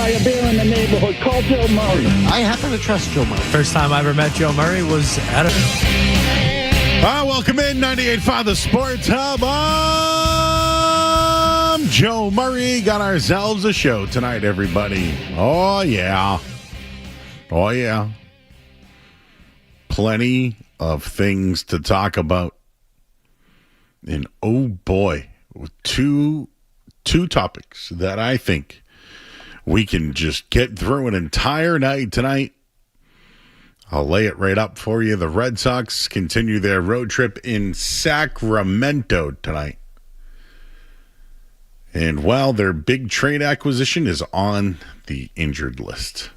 buy a beer in the neighborhood. Call Joe Murray. I happen to trust Joe Murray. First time I ever met Joe Murray was at a... Welcome in 98.5 The Sports Hub. I'm Joe Murray. Got ourselves a show tonight, everybody. Oh, yeah. Oh, yeah. Plenty of things to talk about. And, oh, boy, two topics that I think we can just get through an entire night tonight. I'll lay it right up for you. The Red Sox continue their road trip in Sacramento tonight. And while their big trade acquisition is on the injured list.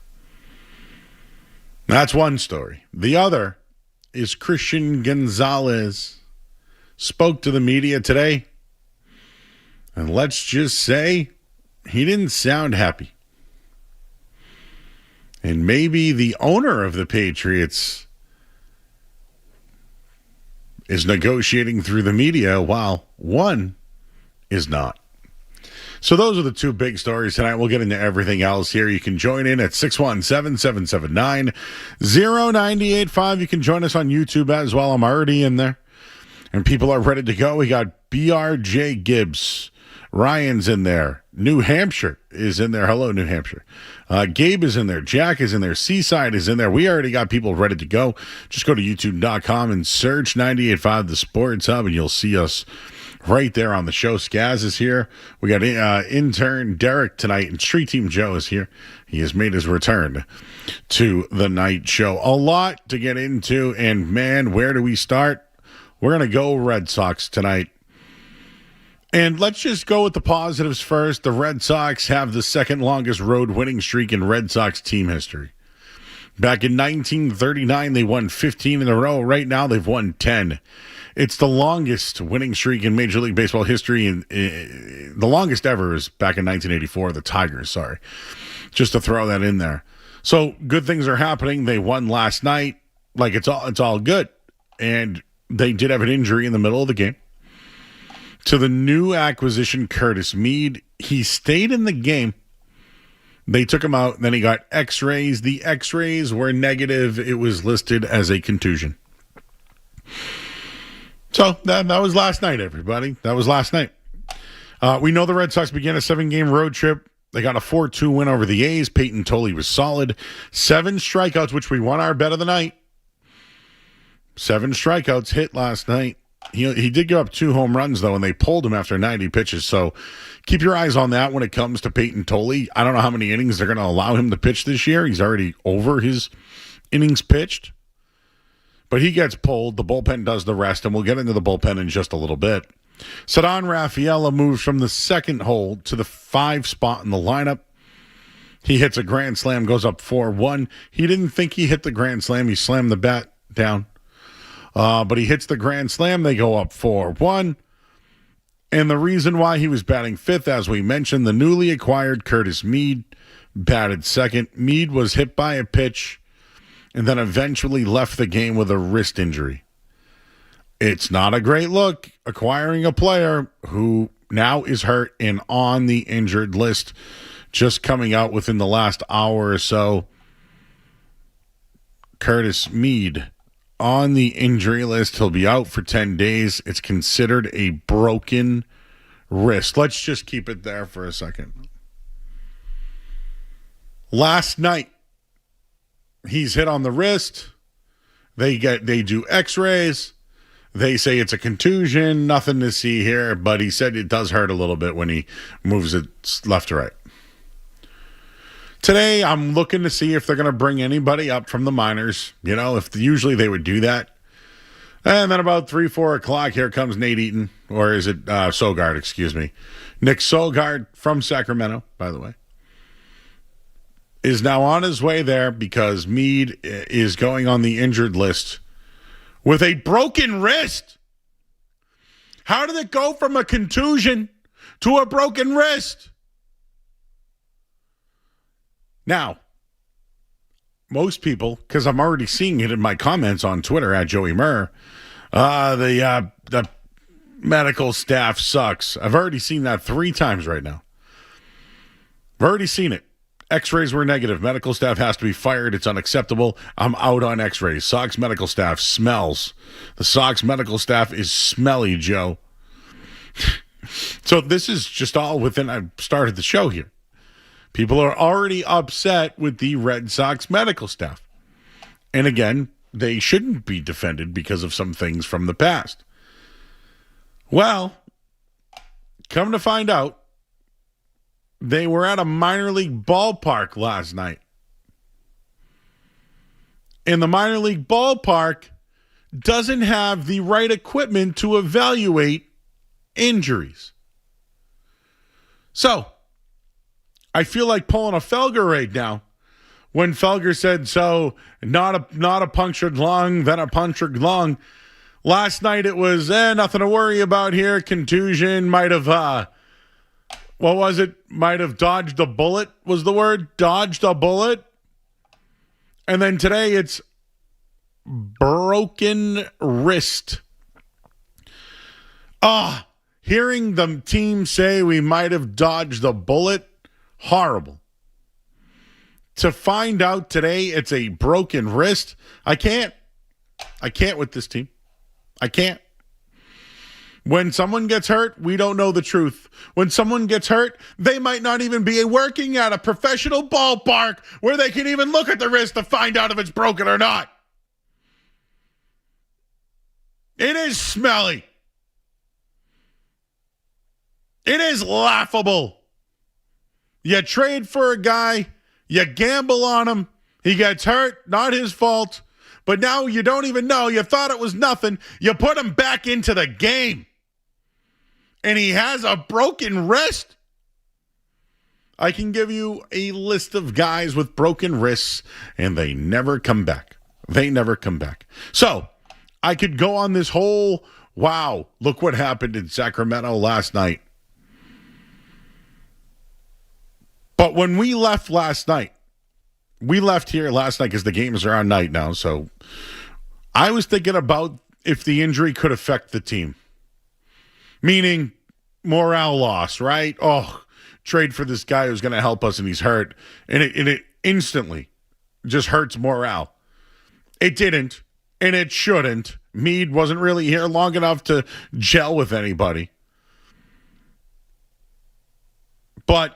That's one story. The other is Christian Gonzalez spoke to the media today. And let's just say he didn't sound happy. And maybe the owner of the Patriots is negotiating through the media while one is not. So those are the two big stories tonight. We'll get into everything else here. You can join in at 617-779-0985. You can join us on YouTube as well. I'm already in there. And people are ready to go. We got BRJ Gibbs. Ryan's in there. New Hampshire is in there. Hello, New Hampshire. Gabe is in there. Jack is in there. Seaside is in there. We already got people ready to go. Just go to youtube.com and search 98.5 The Sports Hub, and you'll see us right there on the show. Skaz is here. We got intern Derek tonight, and Street Team Joe is here. He has made his return to the night show. A lot to get into, and man, where do we start? We're going to go Red Sox tonight. And let's just go with the positives first. The Red Sox have the second longest road winning streak in Red Sox team history. Back in 1939, they won 15 in a row. Right now, they've won 10. It's the longest winning streak in Major League Baseball history. And the longest ever is back in 1984, the Tigers, sorry. Just to throw that in there. So good things are happening. They won last night. Like, it's all good. And they did have an injury in the middle of the game to the new acquisition, Curtis Mead. He stayed in the game. They took him out, then he got x-rays. The x-rays were negative. It was listed as a contusion. So that was last night, everybody. That was last night. We know the Red Sox began a 7-game road trip. They got a 4-2 win over the A's. Peyton Tolley was solid. 7 strikeouts, which we won our bet of the night. 7 strikeouts hit last night. He did give up 2 home runs, though, and they pulled him after 90 pitches. So keep your eyes on that when it comes to Peyton Tolley. I don't know how many innings they're going to allow him to pitch this year. He's already over his innings pitched. But he gets pulled. The bullpen does the rest, and we'll get into the bullpen in just a little bit. Ceddanne Rafaela moves from the second hole to the 5 spot in the lineup. He hits a grand slam, goes up 4-1. He didn't think he hit the grand slam. He slammed the bat down. But he hits the grand slam. They go up 4-1. And the reason why he was batting 5th, as we mentioned, the newly acquired Curtis Mead batted 2nd. Mead was hit by a pitch and then eventually left the game with a wrist injury. It's not a great look acquiring a player who now is hurt and on the injured list, just coming out within the last hour or so. Curtis Mead on the injury list. He'll be out for 10 days. It's considered a broken wrist. Let's just keep it there for a second. Last night, he's hit on the wrist. They do x-rays. They say it's a contusion. Nothing to see here, but he said it does hurt a little bit when he moves it left to right. Today, I'm looking to see if they're going to bring anybody up from the minors. You know, if usually they would do that. And then about 3, 4 o'clock, here comes Nate Eaton. Or is it Sogard, excuse me. Nick Sogard from Sacramento, by the way, is now on his way there because Mead is going on the injured list with a broken wrist. How did it go from a contusion to a broken wrist? Now, most people, because I'm already seeing it in my comments on Twitter at Joey Murr, the medical staff sucks. I've already seen that 3 times right now. I've already seen it. X-rays were negative. Medical staff has to be fired. It's unacceptable. I'm out on X-rays. Sox medical staff smells. The Sox medical staff is smelly, Joe. So this is just all within, I started the show here. People are already upset with the Red Sox medical staff. And again, they shouldn't be defended because of some things from the past. Well, come to find out, they were at a minor league ballpark last night. And the minor league ballpark doesn't have the right equipment to evaluate injuries. So, I feel like pulling a Felger right now. When Felger said, so not a punctured lung, then a punctured lung. Last night it was, nothing to worry about here. Contusion might have, what was it? Might have dodged a bullet was the word. Dodged a bullet. And then today it's broken wrist. Hearing the team say we might have dodged a bullet, horrible. To find out today it's a broken wrist, I can't with this team. I can't. When someone gets hurt, we don't know the truth. When someone gets hurt, they might not even be working at a professional ballpark where they can even look at the wrist to find out if it's broken or not. It is smelly. It is laughable. You trade for a guy, you gamble on him, he gets hurt, not his fault, but now you don't even know, you thought it was nothing, you put him back into the game, and he has a broken wrist. I can give you a list of guys with broken wrists, and they never come back. They never come back. So, I could go on this whole, wow, look what happened in Sacramento last night. But when we left last night, we left here last night because the games are on night now. So I was thinking about if the injury could affect the team. Meaning morale loss, right? Oh, trade for this guy who's going to help us and he's hurt. And it instantly just hurts morale. It didn't, and it shouldn't. Mead wasn't really here long enough to gel with anybody. But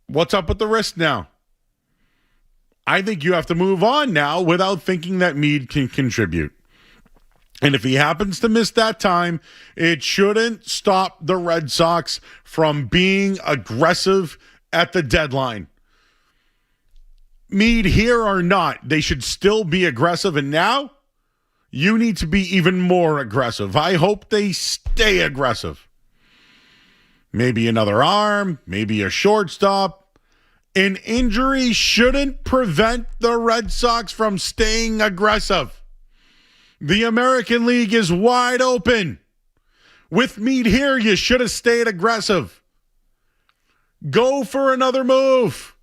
what's up with the wrist now? I think you have to move on now without thinking that Mead can contribute. And if he happens to miss that time, it shouldn't stop the Red Sox from being aggressive at the deadline. Mead here or not, they should still be aggressive. And now, you need to be even more aggressive. I hope they stay aggressive. Maybe another arm, maybe a shortstop. An injury shouldn't prevent the Red Sox from staying aggressive. The American League is wide open. With Mead here, you should have stayed aggressive. Go for another move.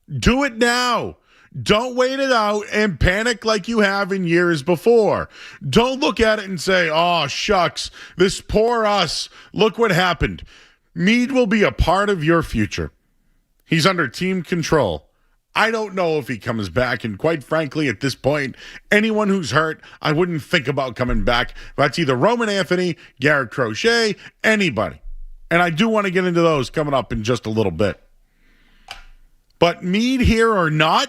Do it now. Don't wait it out and panic like you have in years before. Don't look at it and say, oh, shucks, this poor us. Look what happened. Mead will be a part of your future. He's under team control. I don't know if he comes back, and quite frankly, at this point, anyone who's hurt, I wouldn't think about coming back. That's either Roman Anthony, Garrett Crochet, anybody. And I do want to get into those coming up in just a little bit. But Mead here or not,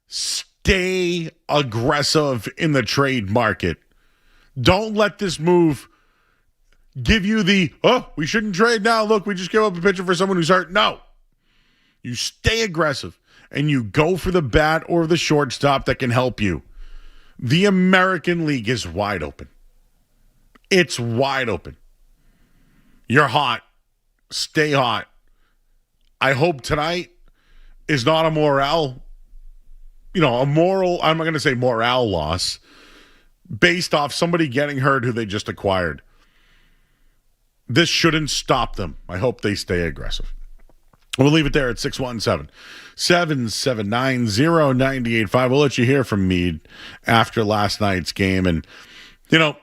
stay aggressive in the trade market. Don't let this move give you the, oh, we shouldn't trade now. Look, we just gave up a pitcher for someone who's hurt. No. You stay aggressive, and you go for the bat or the shortstop that can help you. The American League is wide open. It's wide open. You're hot. Stay hot. I hope tonight is not a morale, I'm not going to say morale loss, based off somebody getting hurt who they just acquired. This shouldn't stop them. I hope they stay aggressive. We'll leave it there at 617-779-0985. We'll let you hear from Mead after last night's game. And,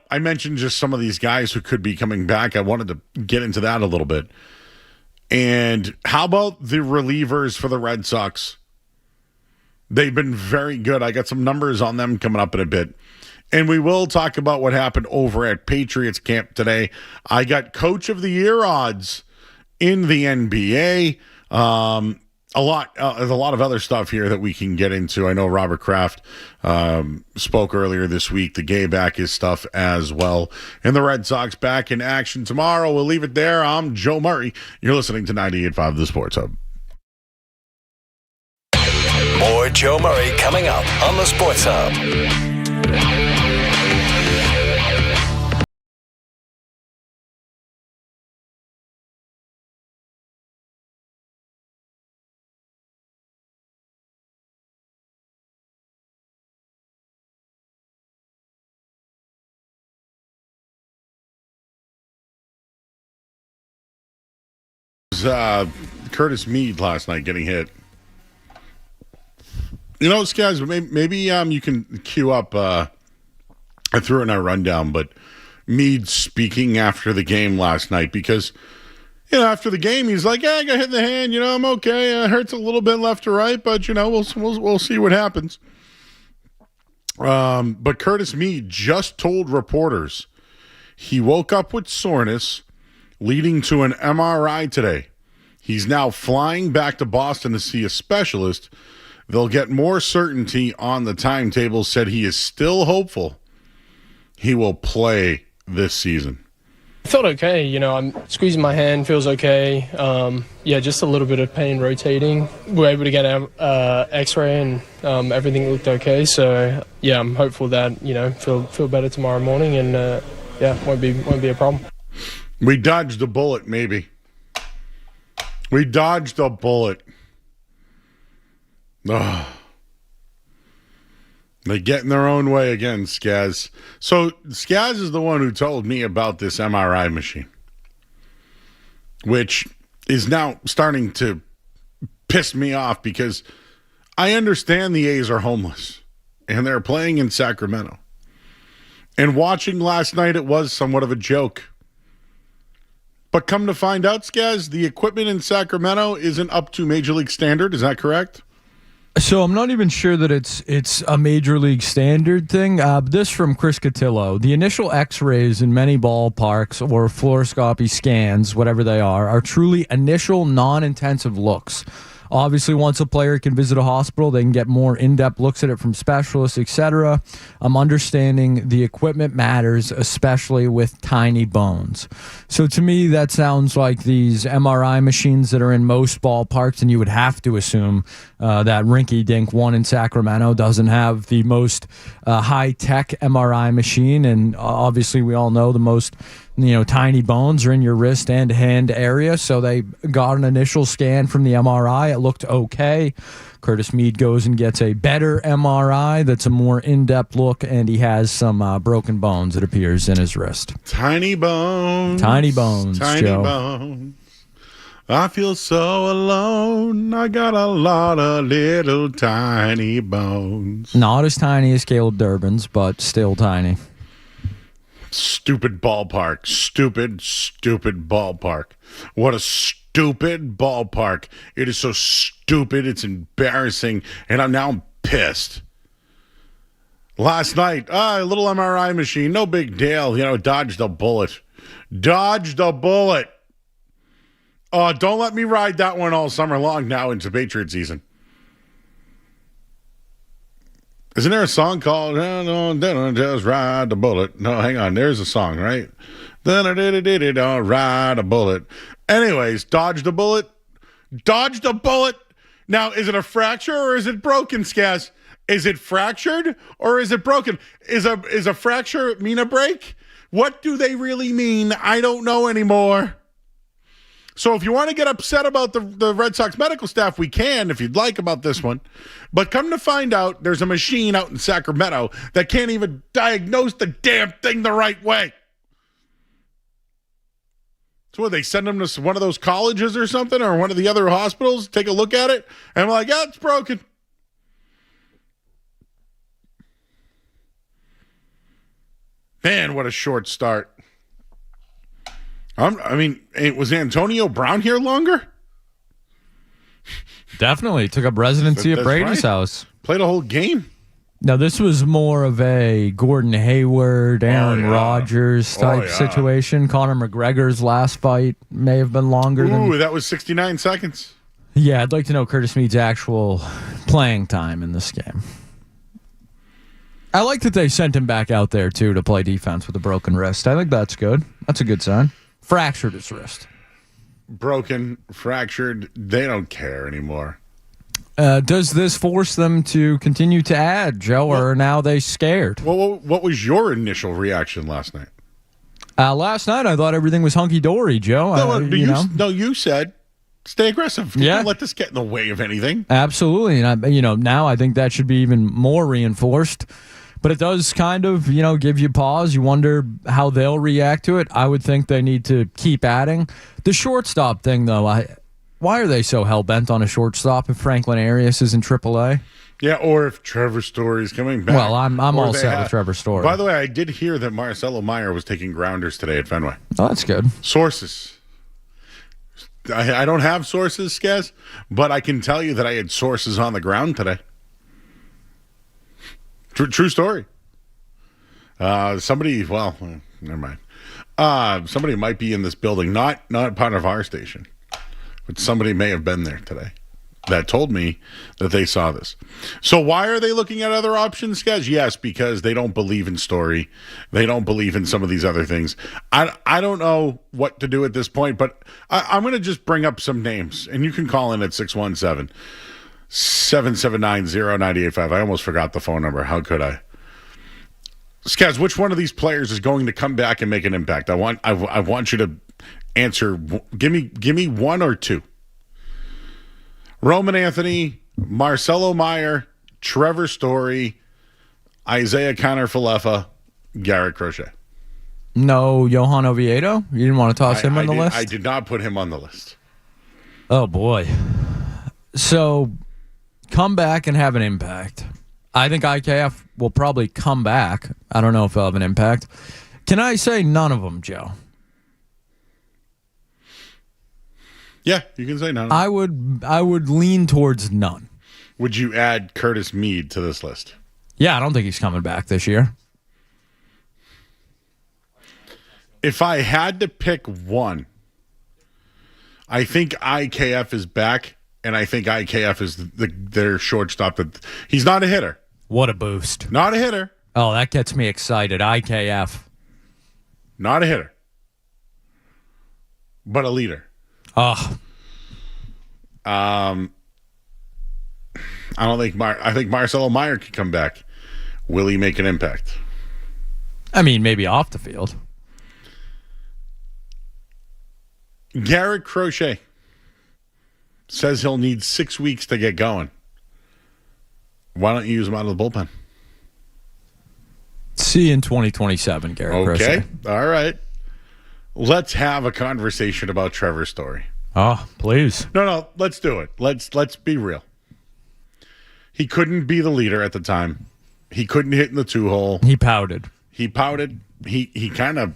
I mentioned just some of these guys who could be coming back. I wanted to get into that a little bit. And how about the relievers for the Red Sox? They've been very good. I got some numbers on them coming up in a bit. And we will talk about what happened over at Patriots camp today. I got Coach of the Year odds in the NBA. There's a lot of other stuff here that we can get into. I know Robert Kraft spoke earlier this week to gay back his stuff as well. And the Red Sox back in action tomorrow. We'll leave it there. I'm Joe Murray. You're listening to 98.5 The Sports Hub. More Joe Murray coming up on The Sports Hub. Curtis Mead last night getting hit. You know, guys, maybe you can cue up. I threw it in our rundown, but Mead speaking after the game last night because, after the game he's like, "Yeah, I got hit in the hand. I'm okay. It hurts a little bit left to right, but we'll see what happens." But Curtis Mead just told reporters he woke up with soreness, leading to an MRI today. He's now flying back to Boston to see a specialist. They'll get more certainty on the timetable. Said he is still hopeful he will play this season. I felt okay. I'm squeezing my hand, feels okay. Just a little bit of pain rotating. We were able to get an x-ray and everything looked okay. So, I'm hopeful that, feel better tomorrow morning and, won't be a problem. We dodged a bullet, maybe. We dodged a bullet. Oh. They get in their own way again, Skaz. So Skaz is the one who told me about this MRI machine, which is now starting to piss me off because I understand the A's are homeless and they're playing in Sacramento. And watching last night, it was somewhat of a joke. But come to find out, Skaz, the equipment in Sacramento isn't up to Major League standard. Is that correct? So I'm not even sure that it's a Major League standard thing. This from Chris Cotillo. The initial x-rays in many ballparks or fluoroscopy scans, whatever they are truly initial non-intensive looks. Obviously, once a player can visit a hospital, they can get more in-depth looks at it from specialists, etc. I'm understanding the equipment matters, especially with tiny bones. So to me, that sounds like these MRI machines that are in most ballparks, and you would have to assume that rinky-dink one in Sacramento doesn't have the most high-tech MRI machine, and obviously we all know the most tiny bones are in your wrist and hand area. So they got an initial scan from the MRI. It looked okay. Curtis Mead goes and gets a better MRI that's a more in-depth look, and he has some broken bones, it appears, in his wrist. Tiny bones. Tiny bones, Tiny Joe. bones. I feel so alone. I got a lot of little tiny bones. Not as tiny as Caleb Durbin's, but still tiny. Stupid ballpark. Stupid ballpark. What a stupid ballpark. It is so stupid. It's embarrassing. And I'm now pissed. Last night, a little MRI machine. No big deal. Dodged a bullet. Dodged a bullet. Oh, don't let me ride that one all summer long now into Patriot season. Isn't there a song called Just Ride the Bullet? No, hang on. There's a song, right? Ride a bullet. Anyways, dodged a bullet. Dodged a bullet. Now, is it a fracture or is it broken, Skaz? Is it fractured or is it broken? Is a fracture mean a break? What do they really mean? I don't know anymore. So if you want to get upset about the Red Sox medical staff, we can, if you'd like, about this one. But come to find out, there's a machine out in Sacramento that can't even diagnose the damn thing the right way. So what, they send them to one of those colleges or something, or one of the other hospitals, take a look at it, and we're like, yeah, it's broken. Man, what a short start. Was Antonio Brown here longer? Definitely took up residency at That's Brady's right. house. Played a whole game. Now, this was more of a Gordon Hayward, Aaron yeah. Rodgers type yeah. situation. Conor McGregor's last fight may have been longer than. Ooh, that was 69 seconds. Yeah, I'd like to know Curtis Mead's actual playing time in this game. I like that they sent him back out there, too, to play defense with a broken wrist. I think that's good. That's a good sign. Fractured his wrist. Broken, fractured. They don't care anymore. Does this force them to continue to add, Joe, or are now they scared? Well, what was your initial reaction last night? Last night, I thought everything was hunky-dory, Joe. You said stay aggressive. Yeah. Don't let this get in the way of anything. Absolutely. And, now I think that should be even more reinforced. But it does kind of, give you pause. You wonder how they'll react to it. I would think they need to keep adding. The shortstop thing, though, why are they so hell-bent on a shortstop if Franklin Arias is in AAA? Yeah, or if Trevor Story's coming back. Well, I'm Or all they set with Trevor Story. By the way, I did hear that Marcelo Meyer was taking grounders today at Fenway. Oh, that's good. Sources. I don't have sources, Skaz, but I can tell you that I had sources on the ground today. True story. Somebody never mind. Somebody might be in this building, not part of our station, but somebody may have been there today that told me that they saw this. So why are they looking at other options, guys? Yes, because they don't believe in Story. They don't believe in some of these other things. I don't know what to do at this point, but I'm going to just bring up some names, and you can call in at 617-779-0985. I almost forgot the phone number. How could I? Skaz, which one of these players is going to come back and make an impact? I want you to answer. Give me one or two. Roman Anthony, Marcelo Meyer, Trevor Story, Isaiah Connor-Falefa, Garrett Crochet. No Johan Oviedo? You didn't want to toss him on the list? I did not put him on the list. Oh, boy. So, come back and have an impact. I think IKF will probably come back. I don't know if he'll have an impact. Can I say none of them, Joe? Yeah, you can say none. I would lean towards none. Would you add Curtis Mead to this list? Yeah, I don't think he's coming back this year. If I had to pick one, I think IKF is back, and I think IKF is their shortstop. He's not a hitter. What a boost. Not a hitter. Oh, that gets me excited. IKF. Not a hitter. But a leader. Oh. I think Marcelo Meyer could come back. Will he make an impact? I mean, maybe off the field. Garrett Crochet says he'll need 6 weeks to get going. Why don't you use him out of the bullpen? See you in 2027, Garrett Crochet. Okay. All right. Let's have a conversation about Trevor Story. Oh, please. No, let's do it. Let's be real. He couldn't be the leader at the time. He couldn't hit in the 2-hole. He pouted. He kind of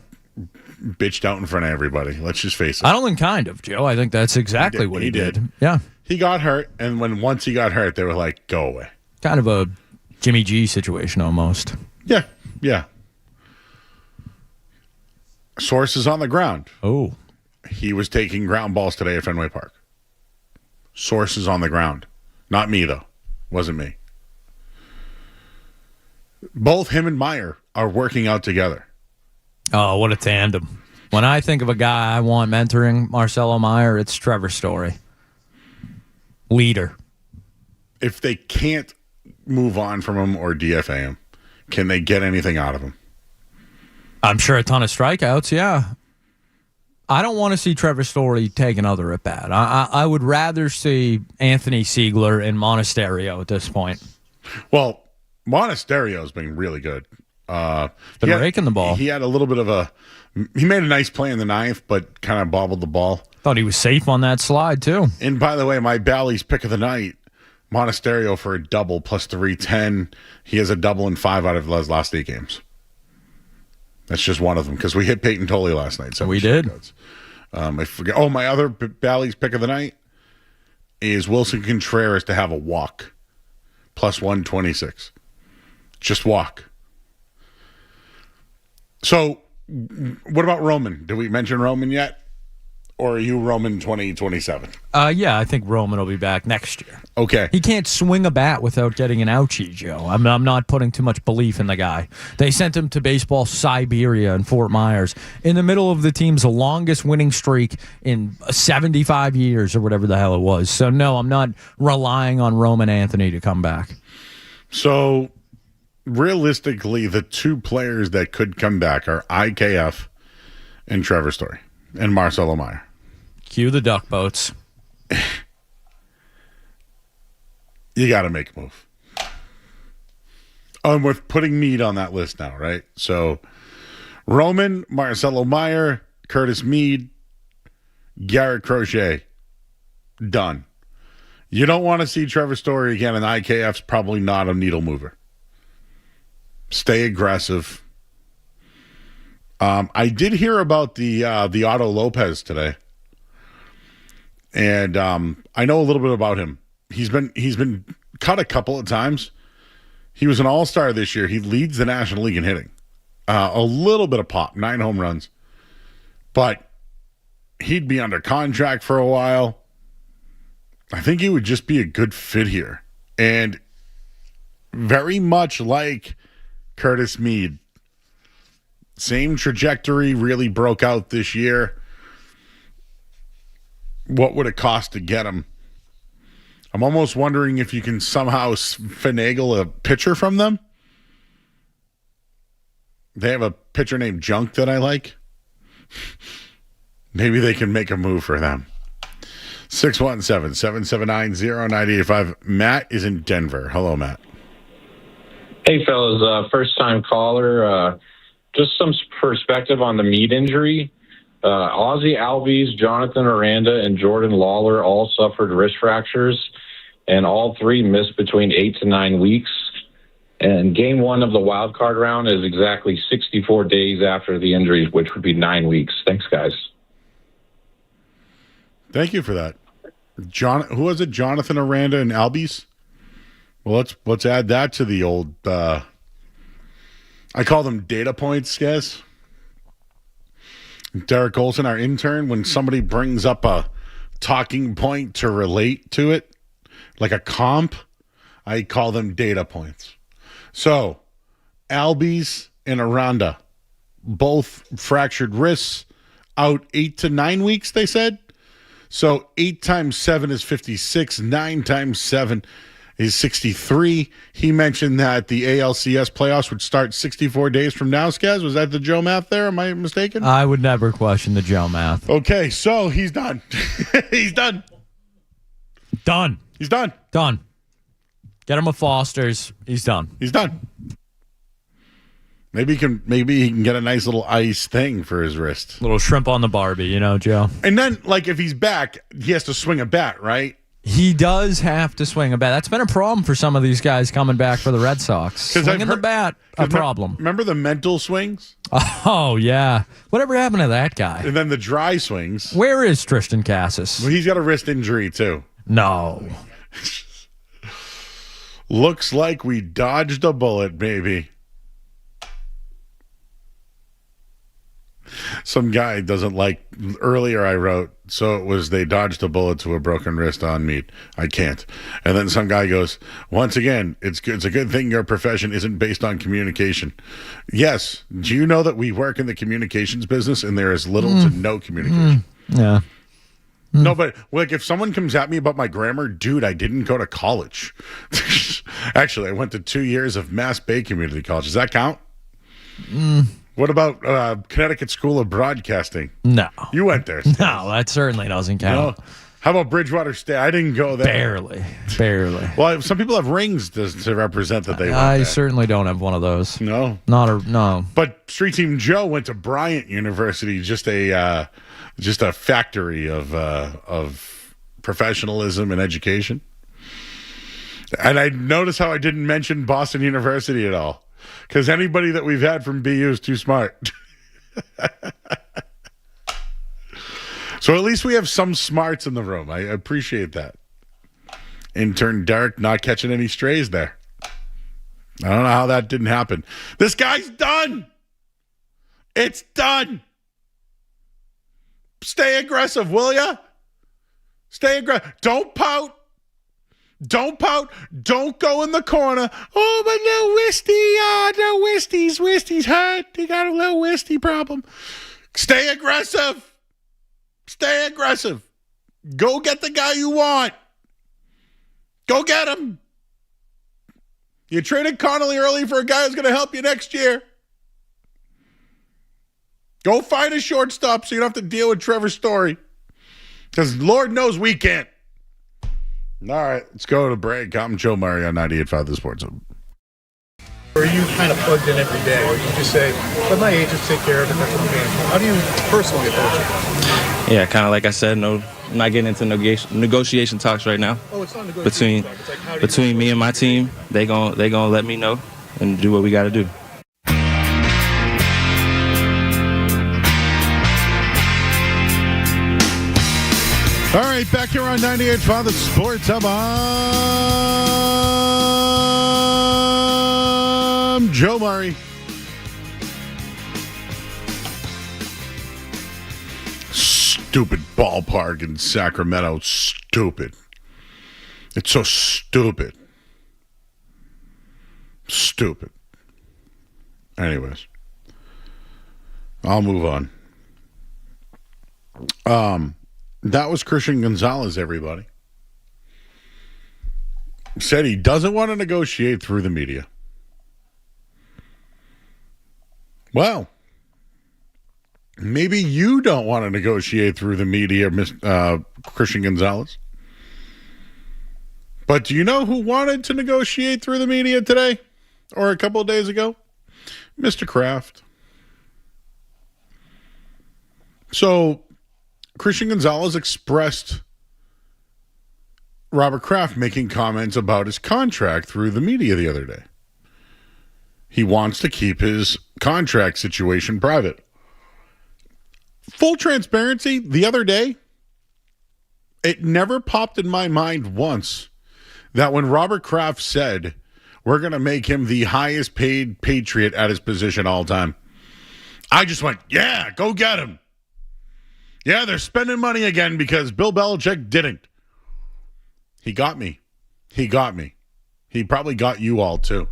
bitched out in front of everybody. Let's just face it. I don't think kind of, Joe. I think that's exactly what he did. Yeah. He got hurt, and once he got hurt, they were like, go away. Kind of a Jimmy G situation almost. Yeah. Sources on the ground. Oh. He was taking ground balls today at Fenway Park. Sources on the ground. Not me, though. Wasn't me. Both him and Meyer are working out together. Oh, what a tandem. When I think of a guy I want mentoring Marcelo Meyer, it's Trevor Story. Leader. If they can't move on from him or DFA him, can they get anything out of him? I'm sure a ton of strikeouts, yeah. I don't want to see Trevor Story take another at bat. I would rather see Anthony Siegler and Monasterio at this point. Well, Monasterio's been really good. Been raking the ball. He had a little bit of he made a nice play in the ninth, but kind of bobbled the ball. Thought he was safe on that slide, too. And by the way, my Bally's pick of the night, Monasterio for a double plus 310. He has a double in 5 out of his last 8 games. That's just one of them because we hit Peyton Tolley last night. We did. I forget. Oh, my other Bally's pick of the night is Wilson Contreras to have a walk. Plus 126. Just walk. So, what about Roman? Did we mention Roman yet? Or are you Roman 2027? Yeah, I think Roman will be back next year. Okay. He can't swing a bat without getting an ouchie, Joe. I'm not putting too much belief in the guy. They sent him to baseball Siberia in Fort Myers in the middle of the team's longest winning streak in 75 years or whatever the hell it was. So, no, I'm not relying on Roman Anthony to come back. So, realistically, the two players that could come back are IKF and Trevor Story and Marcelo Meyer. Cue the duck boats. You got to make a move. And we're putting Mead on that list now, right? So, Roman, Marcelo Meyer, Curtis Mead, Garrett Crochet. Done. You don't want to see Trevor Story again, and IKF's probably not a needle mover. Stay aggressive. I did hear about the Otto Lopez today, and I know a little bit about him. He's been cut a couple of times. He was an all-star this year. He leads the National League in hitting. A little bit of pop, 9 home runs, but he'd be under contract for a while. I think he would just be a good fit here, and very much like Curtis Mead. Same trajectory, really broke out this year. What would it cost to get him? I'm almost wondering if you can somehow finagle a pitcher from them. They have a pitcher named Junk that I like. Maybe they can make a move for them. 617-779-0985. Matt is in Denver. Hello, Matt. Hey, fellas. First-time caller. Just some perspective on the Mead injury. Ozzie Albies, Jonathan Aranda, and Jordan Lawler all suffered wrist fractures, and all three missed between 8 to 9 weeks. And game 1 of the wild card round is exactly 64 days after the injuries, which would be 9 weeks. Thanks, guys. Thank you for that. Who was it? Jonathan Aranda and Albies? Well, let's add that to the old. I call them data points, guys. Derek Olson, our intern, when somebody brings up a talking point to relate to it, like a comp, I call them data points. So, Albies and Aranda, both fractured wrists, out 8 to 9 weeks, they said. So 8 times 7 is 56. 9 times 7 is 63. He mentioned that the ALCS playoffs would start 64 days from now, Skaz. Was that the Joe math there? Am I mistaken? I would never question the Joe math. Okay, so he's done. He's done. Done. He's done. Done. Get him a Foster's. He's done. He's done. Maybe he can get a nice little ice thing for his wrist. Little shrimp on the Barbie, Joe. And then, if he's back, he has to swing a bat, right? He does have to swing a bat. That's been a problem for some of these guys coming back for the Red Sox. Swinging the bat, a problem. Remember the mental swings? Oh, yeah. Whatever happened to that guy? And then the dry swings. Where is Tristan Cassis? Well, he's got a wrist injury, too. No. Looks like we dodged a bullet, baby. Some guy doesn't like, earlier I wrote, so it was they dodged a bullet to a broken wrist on Mead. I can't. And then some guy goes, once again, it's a good thing your profession isn't based on communication. Yes. Do you know that we work in the communications business and there is little to no communication? Yeah. No, but if someone comes at me about my grammar, dude, I didn't go to college. Actually, I went to 2 years of Mass Bay Community College. Does that count? What about Connecticut School of Broadcasting? No. You went there. No, that certainly doesn't count. No. How about Bridgewater State? I didn't go there. Barely. Well, some people have rings to represent that they went I there. certainly don't have one of those. No. No. But Street Team Joe went to Bryant University, just a factory of professionalism and education. And I noticed how I didn't mention Boston University at all. because anybody that we've had from BU is too smart. So at least we have some smarts in the room. I appreciate that. Intern Derek not catching any strays there. I don't know how that didn't happen. This guy's done. It's done. Stay aggressive, will ya? Stay aggressive. Don't pout. Don't pout. Don't go in the corner. Oh, but no Wisty. Oh, no Wisty's. Wisty's hurt. He got a little Wisty problem. Stay aggressive. Stay aggressive. Go get the guy you want. Go get him. You traded Connolly early for a guy who's going to help you next year. Go find a shortstop so you don't have to deal with Trevor Story. Because Lord knows we can't. All right, let's go to break. I'm Joe Murray on 98.5 The Sports Hub. Are you kind of plugged in every day, or you just say, let my agents take care of it, that's what I'm paying for? How do you personally approach it? Yeah, kind of like I said, no, I'm not getting into negotiation talks right now. Oh, it's not negotiation talk. It's like, Between me and my team, they gonna let me know and do what we got to do. All right, back here on 98.5 The Sports Hub. I'm Joe Murray. Stupid ballpark in Sacramento. Stupid. It's so stupid. Stupid. Anyways, I'll move on. That was Christian Gonzalez, everybody. Said he doesn't want to negotiate through the media. Well, maybe you don't want to negotiate through the media, Christian Gonzalez. But do you know who wanted to negotiate through the media today or a couple of days ago? Mr. Kraft. So Christian Gonzalez expressed Robert Kraft making comments about his contract through the media the other day. He wants to keep his contract situation private. Full transparency, the other day, it never popped in my mind once that when Robert Kraft said, we're going to make him the highest paid Patriot at his position all time, I just went, yeah, go get him. Yeah, they're spending money again because Bill Belichick didn't. He got me. He got me. He probably got you all too.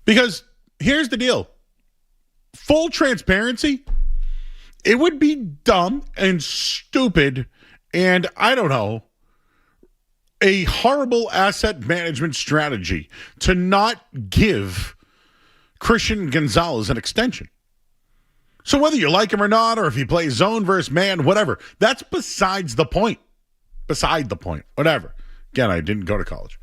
Because here's the deal. Full transparency, it would be dumb and stupid and, I don't know, a horrible asset management strategy to not give Christian Gonzalez an extension. So whether you like him or not, or if he plays zone versus man, whatever, that's besides the point. Beside the point, whatever. Again, I didn't go to college.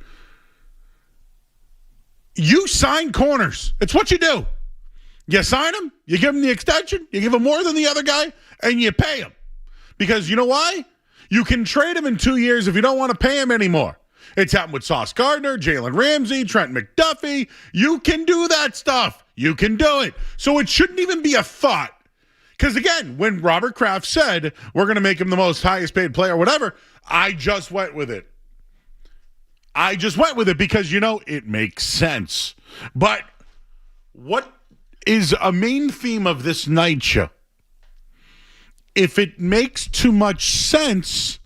You sign corners. It's what you do. You sign him, you give him the extension, you give him more than the other guy, and you pay him. Because you know why? You can trade him in 2 years if you don't want to pay him anymore. It's happened with Sauce Gardner, Jalen Ramsey, Trent McDuffie. You can do that stuff. You can do it. So it shouldn't even be a thought. Because again, when Robert Kraft said, we're going to make him the most highest paid player, whatever, I just went with it. I just went with it because, it makes sense. But what is a main theme of this night show? If it makes too much sense,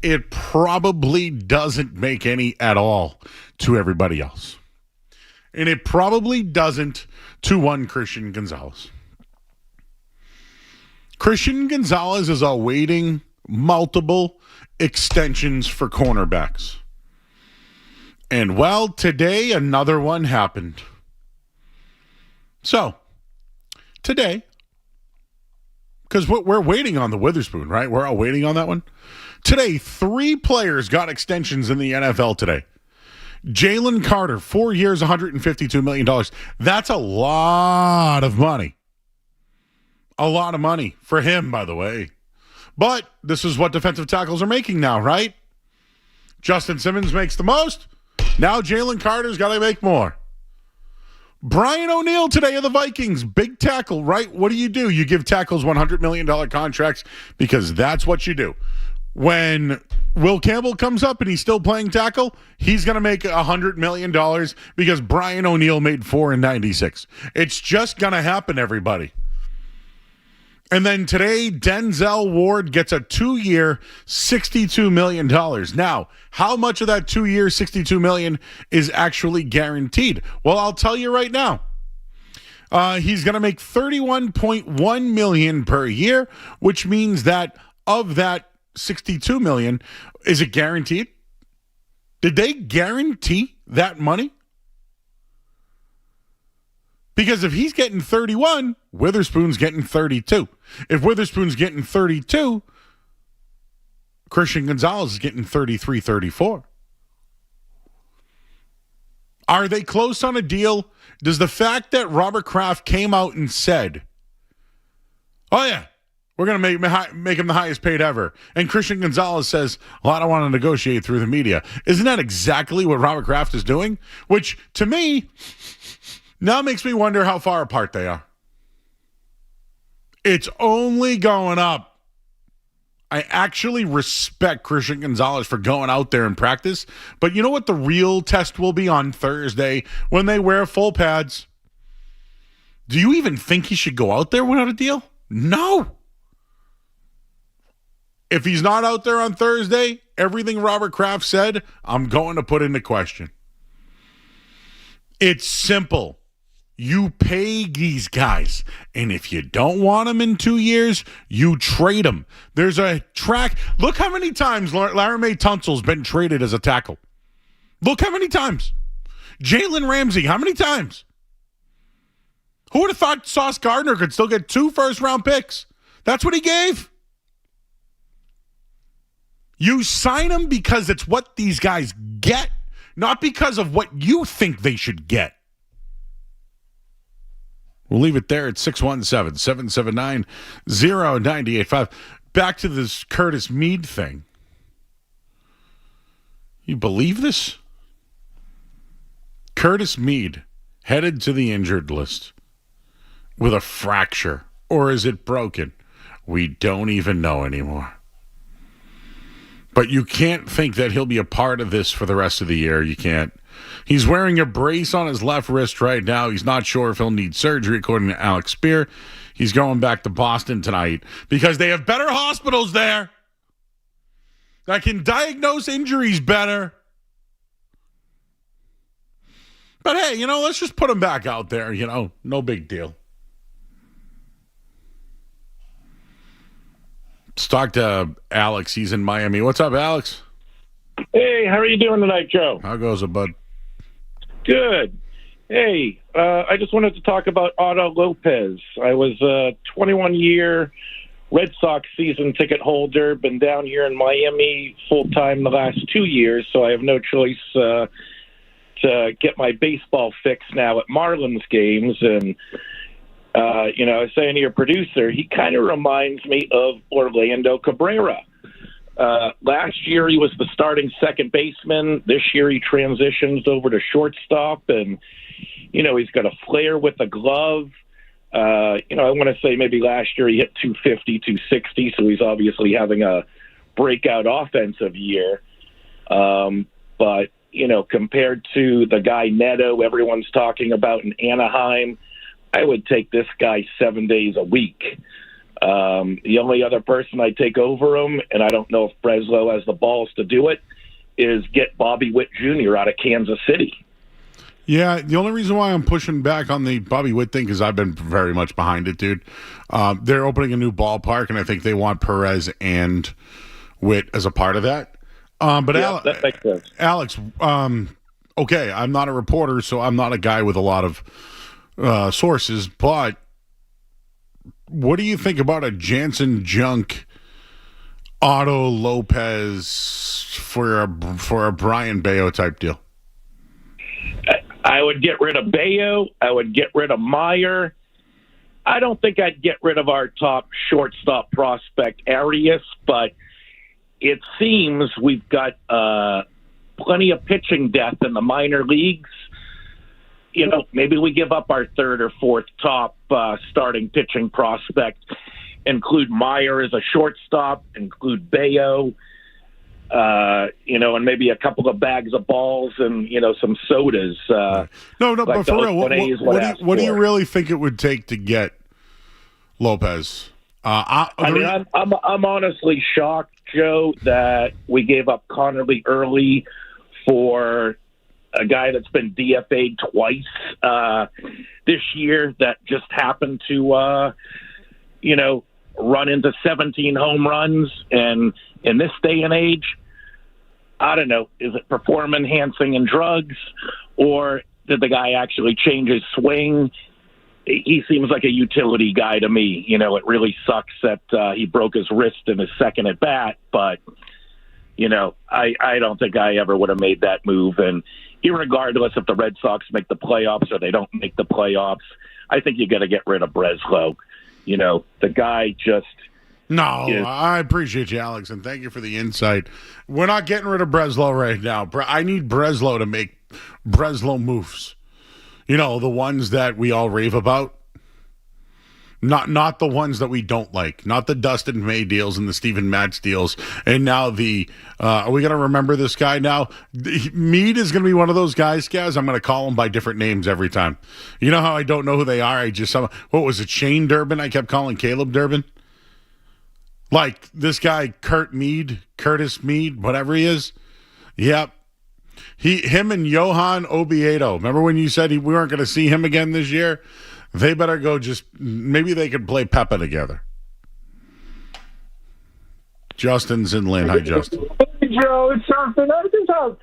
it probably doesn't make any at all to everybody else. And it probably doesn't to one Christian Gonzalez. Christian Gonzalez is awaiting multiple extensions for cornerbacks. And, well, today another one happened. So, today, because we're waiting on the Witherspoon, right? We're all waiting on that one. Today, 3 players got extensions in the NFL today. Jalen Carter, 4 years, $152 million. That's a lot of money. A lot of money for him, by the way. But this is what defensive tackles are making now, right? Justin Simmons makes the most. Now Jalen Carter's got to make more. Brian O'Neill today of the Vikings, big tackle, right? What do? You give tackles $100 million contracts because that's what you do. When Will Campbell comes up and he's still playing tackle, he's going to make $100 million because Brian O'Neill made $4 in '96. It's just going to happen, everybody. And then today, Denzel Ward gets a 2-year, $62 million. Now, how much of that 2-year, $62 million is actually guaranteed? Well, I'll tell you right now. He's going to make $31.1 million per year, which means that of that $62 million, is it guaranteed? Did they guarantee that money? Because if he's getting 31, Witherspoon's getting 32. If Witherspoon's getting 32, Christian Gonzalez is getting 33, 34. Are they close on a deal? Does the fact that Robert Kraft came out and said, oh, yeah, we're going to make him the highest paid ever, and Christian Gonzalez says, well, I don't want to negotiate through the media. Isn't that exactly what Robert Kraft is doing? Which, to me, now makes me wonder how far apart they are. It's only going up. I actually respect Christian Gonzalez for going out there and practice, but you know what the real test will be on Thursday when they wear full pads? Do you even think he should go out there without a deal? No. If he's not out there on Thursday, everything Robert Kraft said, I'm going to put into question. It's simple. You pay these guys, and if you don't want them in 2 years, you trade them. There's a track. Look how many times Laramie Tunsil's been traded as a tackle. Look how many times. Jalen Ramsey, how many times? Who would have thought Sauce Gardner could still get 2 first-round picks? That's what he gave. You sign them because it's what these guys get, not because of what you think they should get. We'll leave it there at 617-779-0985. Back to this Curtis Mead thing. You believe this? Curtis Mead headed to the injured list with a fracture. Or is it broken? We don't even know anymore. But you can't think that he'll be a part of this for the rest of the year. You can't. He's wearing a brace on his left wrist right now. He's not sure if he'll need surgery, according to Alex Spear. He's going back to Boston tonight because they have better hospitals there that can diagnose injuries better. But hey, let's just put him back out there, no big deal. Let's talk to Alex. He's in Miami. What's up, Alex? Hey, how are you doing tonight, Joe? How goes it, bud? Good. Hey, I just wanted to talk about Otto Lopez. I was a 21-year Red Sox season ticket holder, been down here in Miami full-time the last 2 years, so I have no choice to get my baseball fix now at Marlins games. And, I was saying to your producer, he kind of reminds me of Orlando Cabrera. Last year, he was the starting second baseman. This year, he transitions over to shortstop, and, he's got a flair with a glove. I want to say maybe last year he hit 250, 260, so he's obviously having a breakout offensive year. But, compared to the guy Neto everyone's talking about in Anaheim, I would take this guy 7 days a week. The only other person I'd take over him, and I don't know if Breslow has the balls to do it, is get Bobby Witt Jr. out of Kansas City. Yeah, the only reason why I'm pushing back on the Bobby Witt thing is I've been very much behind it, dude. They're opening a new ballpark, and I think they want Perez and Witt as a part of that. That makes sense. Alex, okay, I'm not a reporter, so I'm not a guy with a lot of sources, but what do you think about a Jansen Junk Otto Lopez for a Brian Bayo type deal? I would get rid of Bayo. I would get rid of Meyer. I don't think I'd get rid of our top shortstop prospect, Arias, but it seems we've got plenty of pitching depth in the minor leagues. maybe we give up our third or fourth top starting pitching prospect, include Meyer as a shortstop, include Bayo, and maybe a couple of bags of balls and, some sodas. No, like but for real, what do you for. really think it would take to get Lopez? I'm honestly shocked, Joe, that we gave up Connerly early for a guy that's been DFA'd twice this year that just happened to, run into 17 home runs. And in this day and age, I don't know, is it performance-enhancing and drugs, or did the guy actually change his swing? He seems like a utility guy to me. It really sucks that he broke his wrist in his second at bat, but I don't think I ever would have made that move. And irregardless if the Red Sox make the playoffs or they don't make the playoffs, I think you got to get rid of Breslow. The guy just. No, I appreciate you, Alex, and thank you for the insight. We're not getting rid of Breslow right now. I need Breslow to make Breslow moves. The ones that we all rave about. Not the ones that we don't like. Not the Dustin May deals and the Steven Matz deals. And now are we going to remember this guy now? Mead is going to be one of those guys, guys. I'm going to call him by different names every time. You know how I don't know who they are? What was it, Shane Durbin? I kept calling Caleb Durbin. Like this guy, Curtis Mead, whatever he is. Yep. Him and Johan Oviedo. Remember when you said we weren't going to see him again this year? They better go maybe they could play Peppa together. Justin's in Lynn. Hi, Justin. Hey, Joe, it's Justin. I just have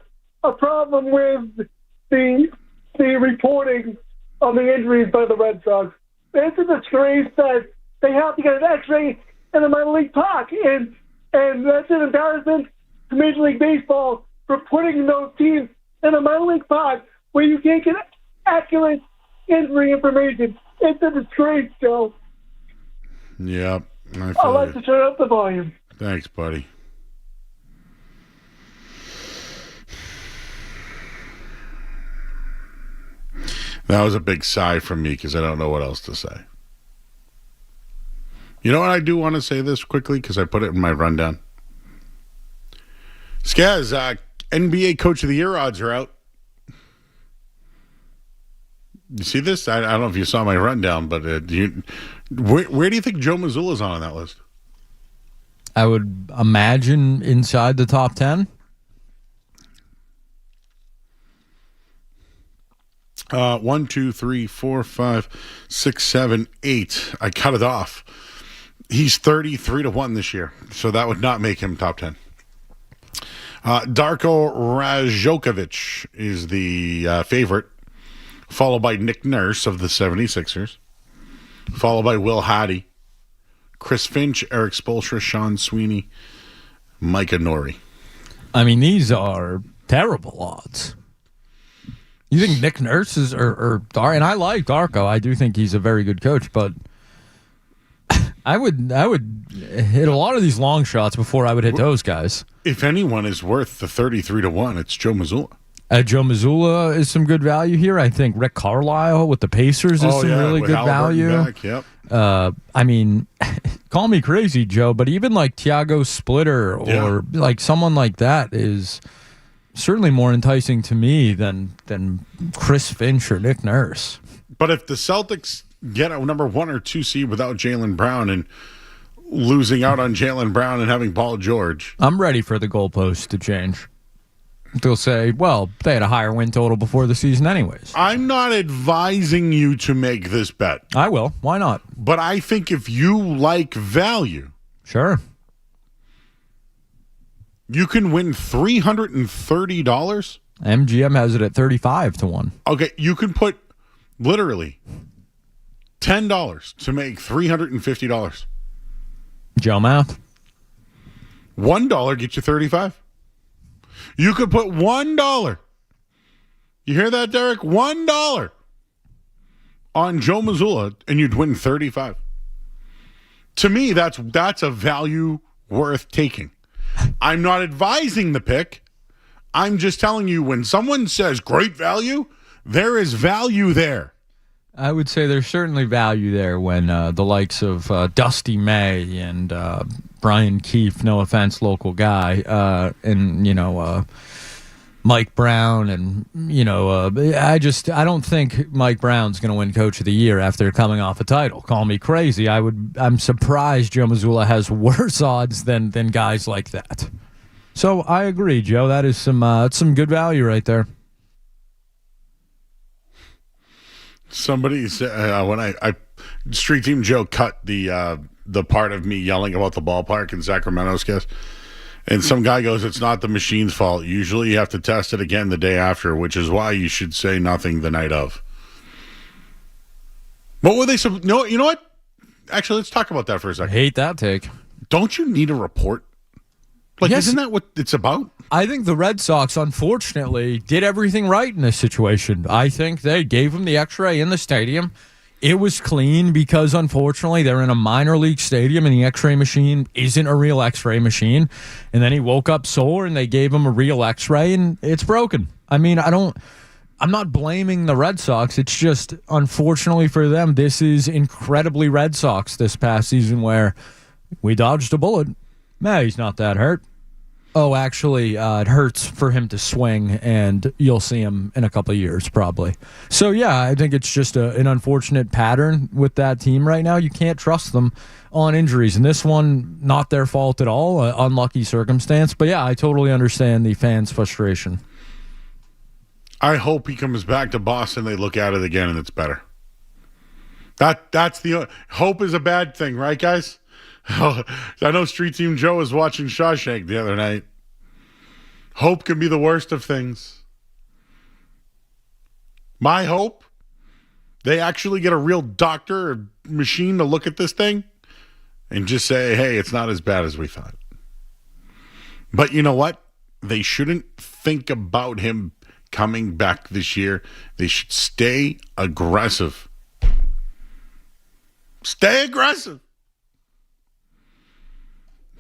a problem with the reporting on the injuries by the Red Sox. It's a disgrace that they have to get an X-ray in a minor league park, and that's an embarrassment to Major League Baseball for putting those teams in a minor league park where you can't get accurate injury information. It's a disgrace, Joe. Yeah. I'd like to turn up the volume. Thanks, buddy. That was a big sigh from me because I don't know what else to say. You know what? I do want to say this quickly because I put it in my rundown. Skaz, NBA Coach of the Year odds are out. You see this? I don't know if you saw my rundown, but where do you think Joe Mazzulla's on that list? I would imagine inside the top 10. 1, 2, 3, 4, 5, 6, 7, 8. I cut it off. He's 33-1 this year, so that would not make him top 10. Darko Rajokovic is the favorite, followed by Nick Nurse of the 76ers, followed by Will Hattie, Chris Finch, Eric Spoelstra, Sean Sweeney, Micah Norrie. I mean, these are terrible odds. You think Nick Nurse is, and I like Darko. I do think he's a very good coach, but I would hit a lot of these long shots before I would hit those guys. If anyone is worth the 33-1, it's Joe Mazzulla. Joe Mazzulla is some good value here. I think Rick Carlisle with the Pacers is really good value. Back, yep. I mean, call me crazy, Joe, but even like Thiago Splitter or like someone like that is certainly more enticing to me than Chris Finch or Nick Nurse. But if the Celtics get a number 1 or 2 seed without Jaylen Brown and losing out on Jaylen Brown and having Paul George, I'm ready for the goalpost to change. They'll say, well, they had a higher win total before the season anyways. I'm not advising you to make this bet. I will. Why not? But I think if you like value, sure, you can win $330. MGM has it at 35-1. Okay, you can put literally $10 to make $350. Joe math. $1 gets you $35. You could put $1. You hear that, Derek? $1 on Joe Mazzulla, and you'd win $35. To me, that's a value worth taking. I'm not advising the pick. I'm just telling you, when someone says great value, there is value there. I would say there's certainly value there when the likes of Dusty May and Brian Keefe, no offense, local guy, and Mike Brown, and I don't think Mike Brown's going to win Coach of the Year after coming off a title. Call me crazy. I'm surprised Joe Mazzulla has worse odds than guys like that. So I agree, Joe. That is some good value right there. Somebody said when I Street Team Joe cut the part of me yelling about the ballpark in Sacramento's case. And some guy goes, it's not the machine's fault. Usually you have to test it again the day after, which is why you should say nothing the night of. What were they? No, you know what? Actually, let's talk about that for a second. I hate that take. Don't you need a report? Yes. Isn't that what it's about? I think the Red Sox, unfortunately, did everything right in this situation. I think they gave him the X-ray in the stadium. It was clean because, unfortunately, they're in a minor league stadium and the X-ray machine isn't a real X-ray machine. And then he woke up sore and they gave him a real X-ray and it's broken. I mean, I'm not blaming the Red Sox. It's just, unfortunately for them, this is incredibly Red Sox this past season where we dodged a bullet. Nah, he's not that hurt. Oh, actually, it hurts for him to swing, and you'll see him in a couple of years, probably. So, yeah, I think it's just an unfortunate pattern with that team right now. You can't trust them on injuries. And this one, not their fault at all, unlucky circumstance. But, yeah, I totally understand the fans' frustration. I hope he comes back to Boston, they look at it again, and it's better. That's the hope is a bad thing, right, guys? I know Street Team Joe was watching Shawshank the other night. Hope can be the worst of things. My hope, they actually get a real doctor or machine to look at this thing and just say, hey, it's not as bad as we thought. But you know what? They shouldn't think about him coming back this year. They should stay aggressive. Stay aggressive.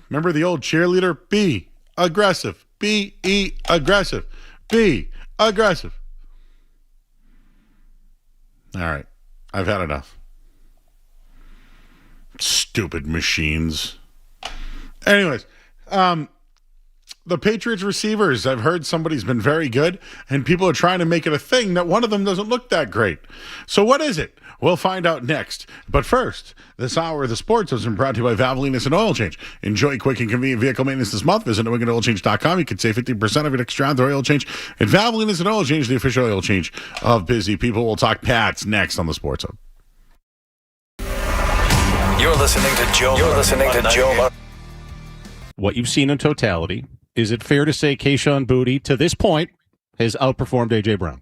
Remember the old cheerleader? Be aggressive. Be aggressive. Be aggressive. All right. I've had enough. Stupid machines. Anyways, the Patriots receivers, I've heard somebody's been very good, and people are trying to make it a thing that one of them doesn't look that great. So what is it? We'll find out next. But first, this hour of the sports has been brought to you by Valvoline Instant Oil Change. Enjoy quick and convenient vehicle maintenance this month. Visit NewEnglandOilChange.com. You can save 50% of your next round of oil change at Valvoline Instant Oil Change, the official oil change of busy people. We'll talk Pats next on the Sports Hub. You're listening to Joe. What you've seen in totality, is it fair to say Kayshon Boutte, to this point, has outperformed A.J. Brown?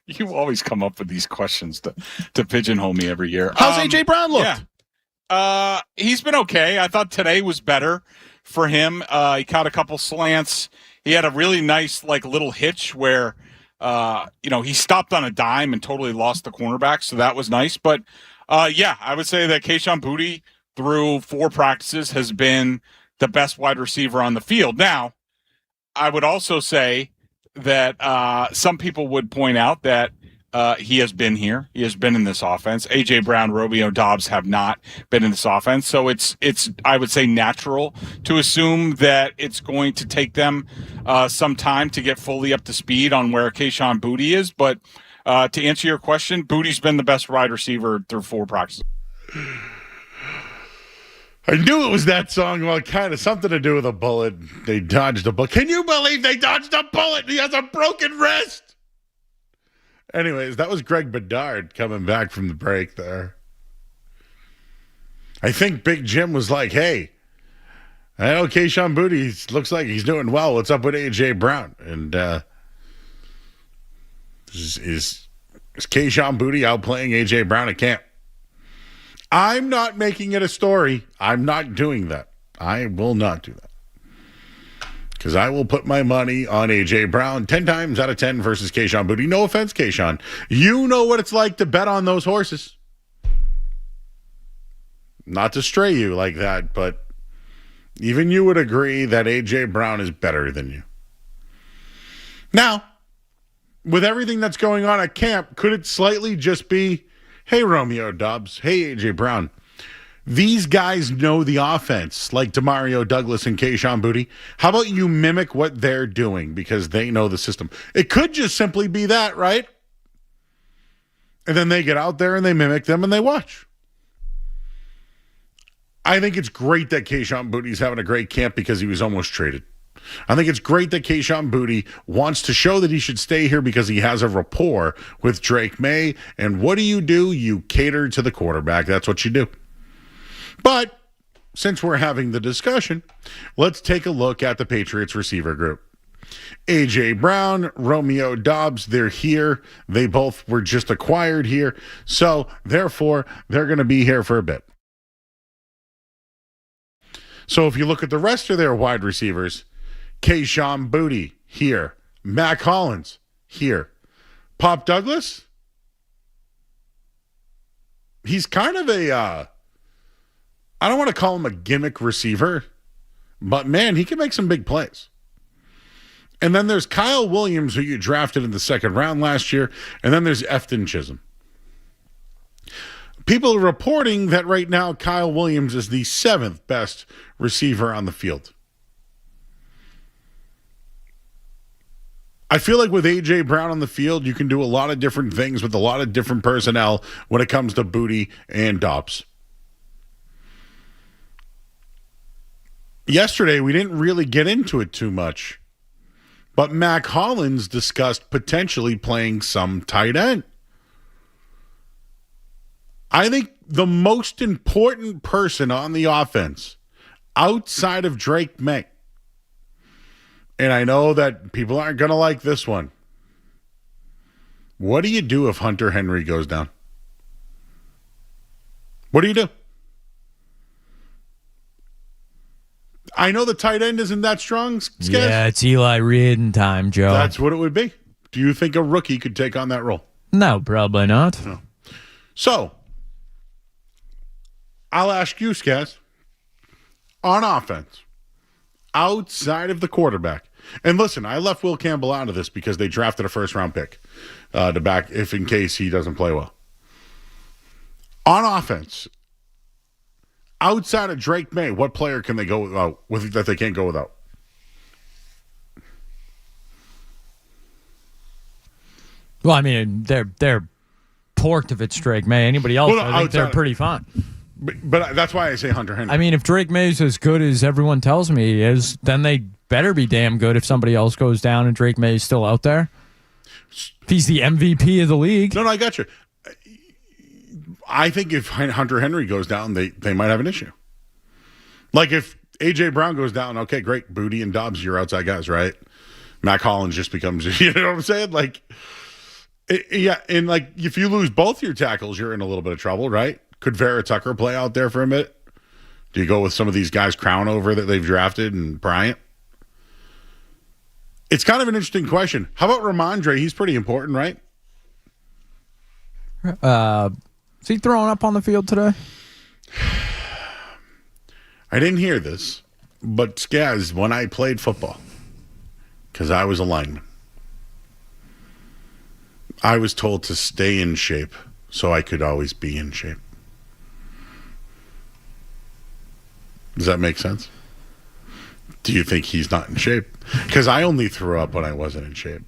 You always come up with these questions to pigeonhole me every year. How's A.J. Brown looked? Yeah. He's been okay. I thought today was better for him. He caught a couple slants. He had a really nice little hitch where he stopped on a dime and totally lost the cornerback, so that was nice. But I would say that Kayshon Boutte through 4 practices has been the best wide receiver on the field. Now, I would also say that some people would point out that he has been here. He has been in this offense. A.J. Brown, Romeo Doubs have not been in this offense. So it's I would say, natural to assume that it's going to take them some time to get fully up to speed on where Kayshon Boutte is. But to answer your question, Boutte's been the best wide receiver through 4 practices. I knew it was that song. Well, kind of something to do with a bullet. They dodged a bullet. Can you believe they dodged a bullet? He has a broken wrist. Anyways, that was Greg Bedard coming back from the break there. I think Big Jim was like, hey, I know Kayshon Boutte looks like he's doing well. What's up with A.J. Brown? And is Kayshon Boutte outplaying A.J. Brown at camp? I'm not making it a story. I'm not doing that. I will not do that. Because I will put my money on A.J. Brown 10 times out of 10 versus Kayshon Boutte. No offense, Kayshon. You know what it's like to bet on those horses. Not to stray you like that, but even you would agree that A.J. Brown is better than you. Now, with everything that's going on at camp, could it slightly just be, hey, Romeo Dobbs, hey, A.J. Brown, these guys know the offense, like DeMario Douglas and Kayshon Boutte. How about you mimic what they're doing because they know the system? It could just simply be that, right? And then they get out there and they mimic them and they watch. I think it's great that Kayshon Boutte's having a great camp because he was almost traded. I think it's great that Kayshon Boutte wants to show that he should stay here because he has a rapport with Drake May. And what do? You cater to the quarterback. That's what you do. But since we're having the discussion, let's take a look at the Patriots receiver group. A.J. Brown, Romeo Dobbs, they're here. They both were just acquired here. So, therefore, they're going to be here for a bit. So, if you look at the rest of their wide receivers, Kayshon Boutte, here. Mac Hollins, here. Pop Douglas, he's kind of a, I don't want to call him a gimmick receiver, but man, he can make some big plays. And then there's Kyle Williams, who you drafted in the second round last year, and then there's Efton Chisholm. People are reporting that right now Kyle Williams is the 7th best receiver on the field. I feel like with A.J. Brown on the field, you can do a lot of different things with a lot of different personnel when it comes to Boutte and Dobbs. Yesterday, we didn't really get into it too much, but Mac Hollins discussed potentially playing some tight end. I think the most important person on the offense outside of Drake May, and I know that people aren't going to like this one. What do you do if Hunter Henry goes down? What do you do? I know the tight end isn't that strong, Skez. Yeah, it's Eli Reardon time, Joe. That's what it would be. Do you think a rookie could take on that role? No, probably not. No. So, I'll ask you, Skez, on offense, outside of the quarterback, and listen, I left Will Campbell out of this because they drafted a first-round pick to back if in case he doesn't play well. On offense, outside of Drake May, what player can they go without that they can't go without? Well, I mean, they're porked if it's Drake May. Anybody else, I think they're pretty fine. But that's why I say Hunter Henry. I mean, if Drake May's as good as everyone tells me he is, then they better be damn good if somebody else goes down and Drake May's still out there. If he's the MVP of the league. No, I got you. I think if Hunter Henry goes down, they might have an issue. Like if A.J. Brown goes down, okay, great. Boutte and Dobbs, you're outside guys, right? Mac Hollins just becomes, you know what I'm saying? Like, yeah, and like if you lose both your tackles, you're in a little bit of trouble, right? Could Vera Tucker play out there for a minute? Do you go with some of these guys Crownover that they've drafted and Bryant? It's kind of an interesting question. How about Ramondre? He's pretty important, right? Is he throwing up on the field today? I didn't hear this, but Skaz, when I played football, because I was a lineman, I was told to stay in shape so I could always be in shape. Does that make sense? Do you think he's not in shape? Because I only threw up when I wasn't in shape.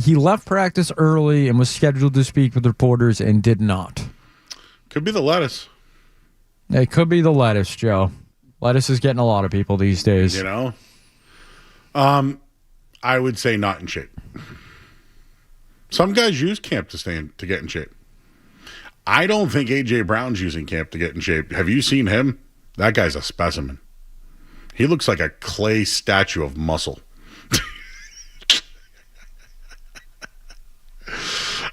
He left practice early and was scheduled to speak with reporters and did not. Could be the lettuce. It could be the lettuce, Joe. Lettuce is getting a lot of people these days. You know? I would say not in shape. Some guys use camp to get in shape. I don't think A.J. Brown's using camp to get in shape. Have you seen him? That guy's a specimen. He looks like a clay statue of muscle.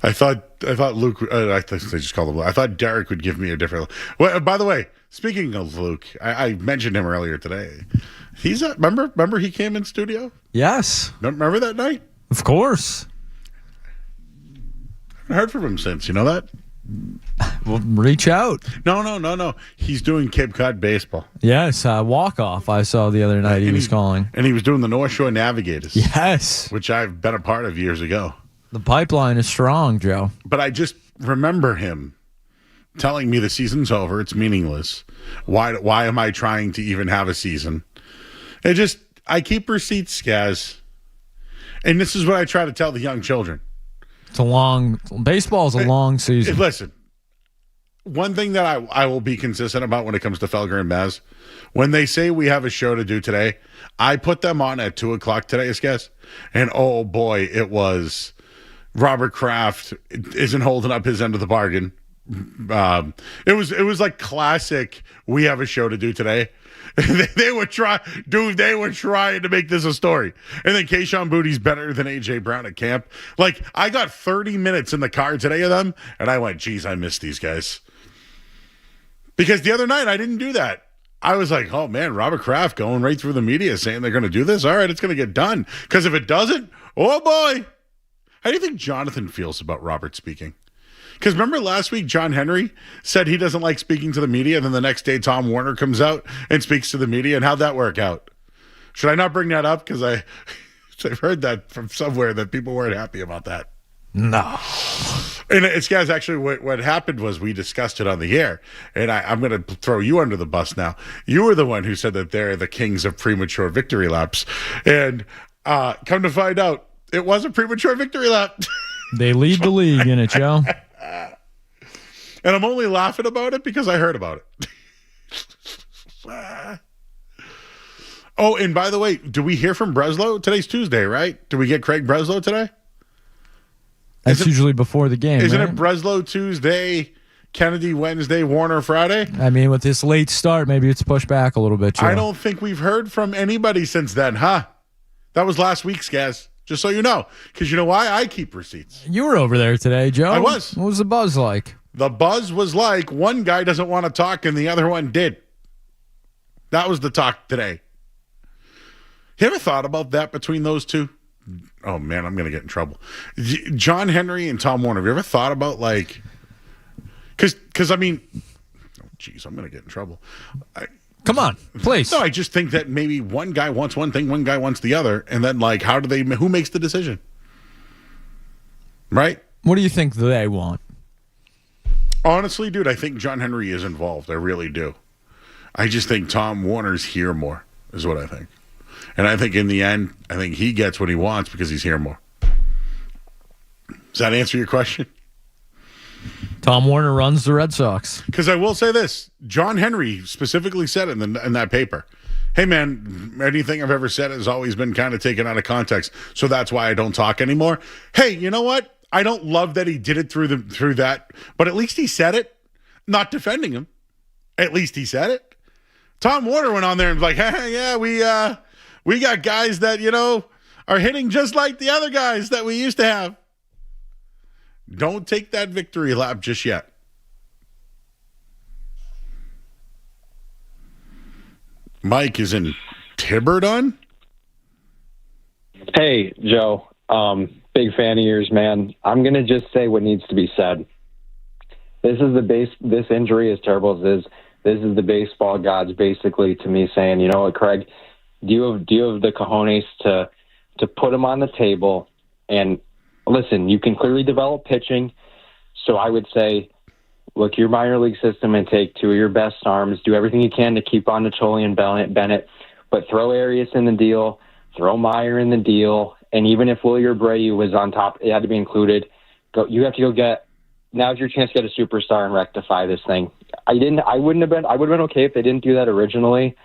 I thought Luke. I think they just called him. I thought Derek would give me a different. Well, by the way, speaking of Luke, I mentioned him earlier today. He's a remember he came in studio. Yes, remember that night? Of course. I haven't heard from him since. You know that? Well, reach out. No. He's doing Cape Cod baseball. Yes, walk-off I saw the other night he was calling. And he was doing the North Shore Navigators. Yes. Which I've been a part of years ago. The pipeline is strong, Joe. But I just remember him telling me the season's over. It's meaningless. Why am I trying to even have a season? I keep receipts, guys. And this is what I try to tell the young children. Baseball is a long season. Listen, one thing that I will be consistent about when it comes to Felger and Maz, when they say we have a show to do today, I put them on at 2:00 today, guys. And oh boy, it was Robert Kraft isn't holding up his end of the bargain. It was like classic. We have a show to do today. They were trying to make this a story. And then Keyshawn Booty's better than AJ Brown at camp. Like, I got 30 minutes in the car today of them, and I went, geez, I miss these guys. Because the other night I didn't do that. I was like, oh man, Robert Kraft going right through the media saying they're going to do this. All right, it's going to get done. Because if it doesn't, oh boy. How do you think Jonathan feels about Robert speaking? Because remember last week, John Henry said he doesn't like speaking to the media, and then the next day Tom Warner comes out and speaks to the media, and how'd that work out? Should I not bring that up? Because I've heard that from somewhere that people weren't happy about that. No. And it's, guys, actually what happened was we discussed it on the air, and I'm going to throw you under the bus now. You were the one who said that they're the kings of premature victory laps, and come to find out, it was a premature victory lap. They lead the league in it, Joe. And I'm only laughing about it because I heard about it. Oh, and by the way, do we hear from Breslow? Today's Tuesday, right? Do we get Craig Breslow today? That's usually before the game, Isn't right? it Breslow Tuesday, Kennedy Wednesday, Warner Friday? I mean, with this late start, maybe it's pushed back a little bit, Joe. I don't think we've heard from anybody since then, huh? That was last week's, guys. Just so you know. Because you know why? I keep receipts. You were over there today, Joe. I was. What was the buzz like? The buzz was like one guy doesn't want to talk and the other one did. That was the talk today. You ever thought about that between those two? Oh, man, I'm going to get in trouble. John Henry and Tom Warner, have you ever thought about, like... Because I mean... Oh, geez, I'm going to get in trouble. Come on, please. No, I just think that maybe one guy wants one thing, one guy wants the other, and then, like, who makes the decision? Right? What do you think they want? Honestly, dude, I think John Henry is involved. I really do. I just think Tom Warner's here more, is what I think. And I think in the end, I think he gets what he wants because he's here more. Does that answer your question? Tom Warner runs the Red Sox. Because I will say this. John Henry specifically said in that paper, hey, man, anything I've ever said has always been kind of taken out of context, so that's why I don't talk anymore. Hey, you know what? I don't love that he did it through that, but at least he said it. Not defending him. At least he said it. Tom Warner went on there and was like, hey, yeah, we got guys that, are hitting just like the other guys that we used to have. Don't take that victory lap just yet. Mike is in Tiverton. Hey, Joe. Big fan of yours, man. I'm going to just say what needs to be said. This injury, as terrible as it is, this is the baseball gods basically to me saying, you know what, Craig, do you have the cojones to put him on the table? And listen, you can clearly develop pitching. So I would say, look your minor league system and take two of your best arms. Do everything you can to keep on Natoli and Bennett, but throw Arias in the deal, throw Meyer in the deal, and even if Willie Abreu was on top, it had to be included. You have to go get. Now's your chance to get a superstar and rectify this thing. I would have been okay if they didn't do that originally.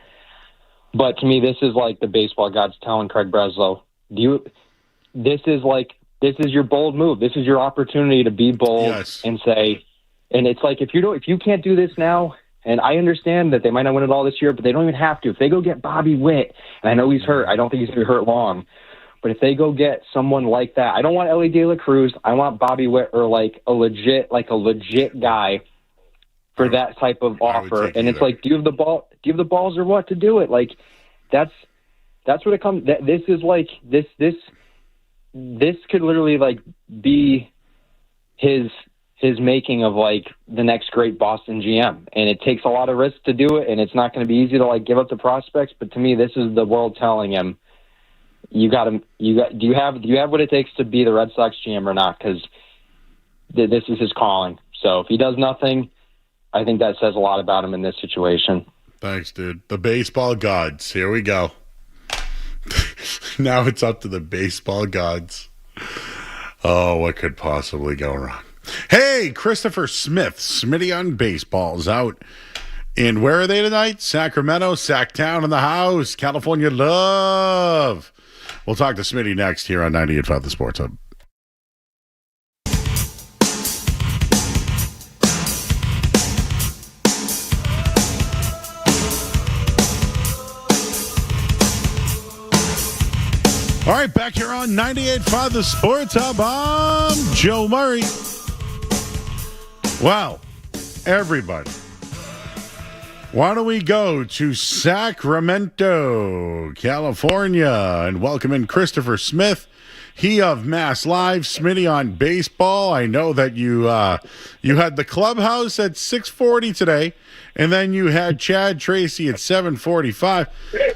But to me, this is like the baseball gods telling Craig Breslow, this is your bold move. This is your opportunity to be bold and say, and it's like, if you can't do this now, and I understand that they might not win it all this year, but they don't even have to. If they go get Bobby Witt, and I know he's hurt, I don't think he's going to be hurt long, but if they go get someone like that, I don't want Ellie De La Cruz. I want Bobby Witt or like a legit guy for that type of offer. And it's like, do you have the ball? Do you have the balls or what to do it? Like, that's what it comes. This is like this could literally like be his making of like the next great Boston GM. And it takes a lot of risk to do it. And it's not going to be easy to like give up the prospects. But to me, this is the world telling him, Do you have what it takes to be the Red Sox GM or not? Because this is his calling. So if he does nothing, I think that says a lot about him in this situation. Thanks, dude. The baseball gods. Here we go. Now it's up to the baseball gods. Oh, what could possibly go wrong? Hey, Christopher Smith, Smitty on Baseball's out. And where are they tonight? Sacramento, Sacktown in the house. California love. We'll talk to Smitty next here on 98.5 The Sports Hub. All right, back here on 98.5 The Sports Hub. I'm Joe Murray. Wow, everybody. Why don't we go to Sacramento, California, and welcome in Christopher Smith, he of Mass Live, Smitty on Baseball. I know that you had the clubhouse at 6:40 today, and then you had Chad Tracy at 7:45.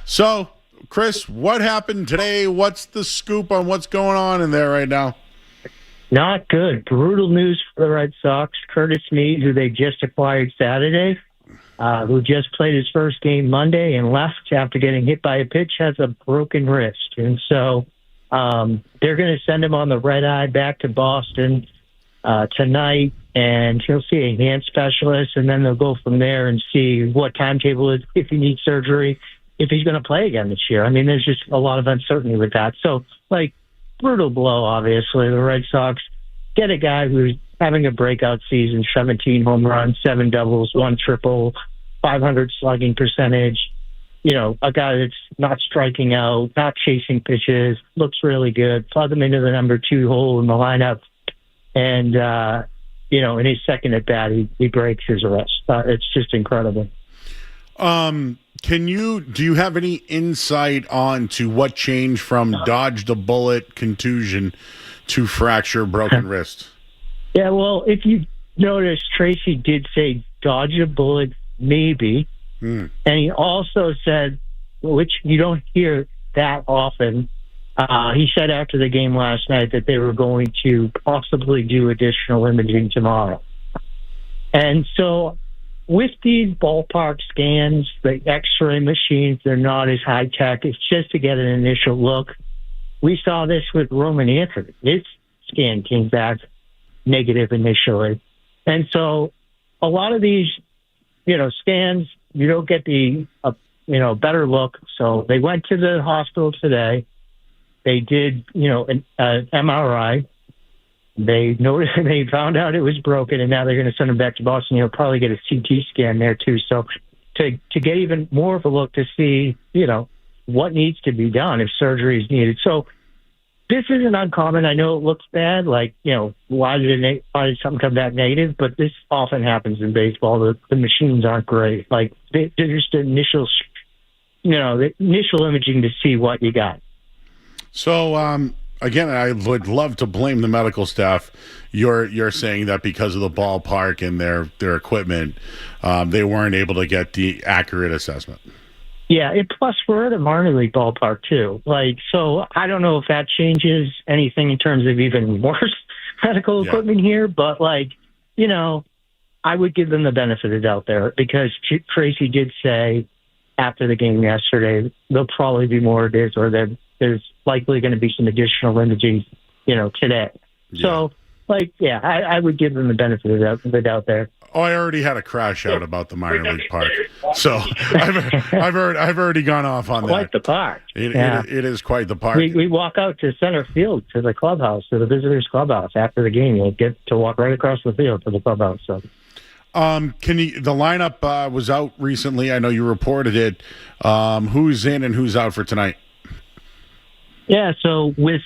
So, Chris, what happened today? What's the scoop on what's going on in there right now? Not good. Brutal news for the Red Sox. Curtis Mead, who they just acquired Saturday, who just played his first game Monday and left after getting hit by a pitch, has a broken wrist. And so they're going to send him on the red eye back to Boston tonight, and he'll see a hand specialist, and then they'll go from there and see what timetable is, if he needs surgery, if he's going to play again this year. I mean, there's just a lot of uncertainty with that. So, brutal blow, obviously. The Red Sox get a guy who's having a breakout season, 17 home runs, 7 doubles, 1 triple, 500 slugging percentage. You know, a guy that's not striking out, not chasing pitches, looks really good. Plug him into the number 2 hole in the lineup. And, in his second at bat, he breaks his wrist. It's just incredible. Do you have any insight on to what changed from dodged a bullet contusion to fracture broken wrist? Yeah, well, if you notice, Tracy did say dodge a bullet, maybe. And he also said, which you don't hear that often, he said after the game last night that they were going to possibly do additional imaging tomorrow. And so with these ballpark scans, the X-ray machines, they're not as high-tech. It's just to get an initial look. We saw this with Roman Anthony. His scan came back negative initially. And so a lot of these, scans, you don't get the, better look. So they went to the hospital today. They did, an MRI. They noticed, they found out it was broken, and now they're going to send him back to Boston. You'll probably get a CT scan there too. So to get even more of a look to see, what needs to be done if surgery is needed. So this isn't uncommon. I know it looks bad, why did something come back negative? But this often happens in baseball. The machines aren't great. They're just initial, the initial imaging to see what you got. So, again, I would love to blame the medical staff. You're saying that because of the ballpark and their equipment, they weren't able to get the accurate assessment. Yeah, and plus we're at a minor league ballpark too. So I don't know if that changes anything in terms of even worse medical equipment here, but I would give them the benefit of the doubt there because Tracy did say after the game yesterday there'll probably be more of this, or there's likely going to be some additional imaging, today. Yeah. So, I would give them the benefit of the doubt there. Oh, I already had a crash out about the minor league park, so I've already gone off on that. Quite the park. It is quite the park. We walk out to center field to the clubhouse, to the visitors' clubhouse after the game. You'll get to walk right across the field to the clubhouse. So, the lineup was out recently. I know you reported it. Who's in and who's out for tonight? Yeah, so with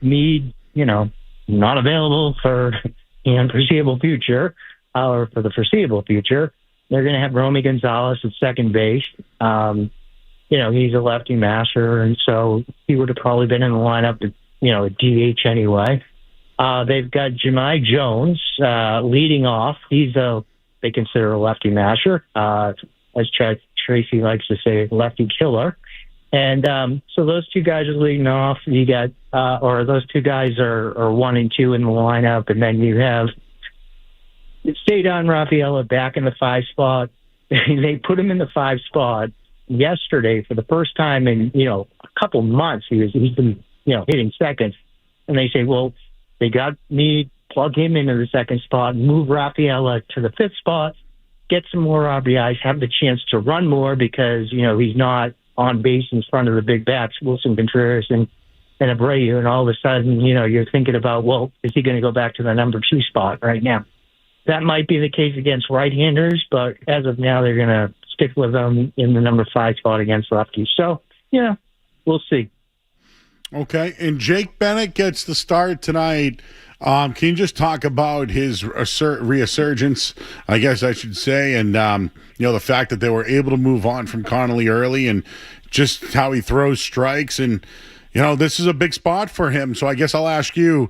Mead, not available for the foreseeable future, or for the foreseeable future, they're going to have Romy Gonzalez at second base. He's a lefty masher, and so he would have probably been in the lineup at, a DH anyway. They've got Jahmai Jones leading off. They consider a lefty masher, as Chad Tracy likes to say, lefty killer. And so those two guys are leading off. You got, or those two guys are 1 and 2 in the lineup, and then you have Stadion Rafaela back in the 5 spot. They put him in the 5 spot yesterday for the first time in a couple months. He's been hitting seconds, and they say, well, they got me plug him into the 2nd spot, move Rafaela to the 5th spot, get some more RBIs, have the chance to run more because he's not on base in front of the big bats, Wilson Contreras and Abreu, and all of a sudden you're thinking about, well, is he going to go back to the number 2 spot right now? That might be the case against right-handers, but as of now, they're going to stick with them in the number 5 spot against lefties. So, we'll see. Okay, and Jake Bennett gets the start tonight. Can you just talk about his resurgence, I guess I should say, and the fact that they were able to move on from Connolly early, and just how he throws strikes, and this is a big spot for him. So I guess I'll ask you: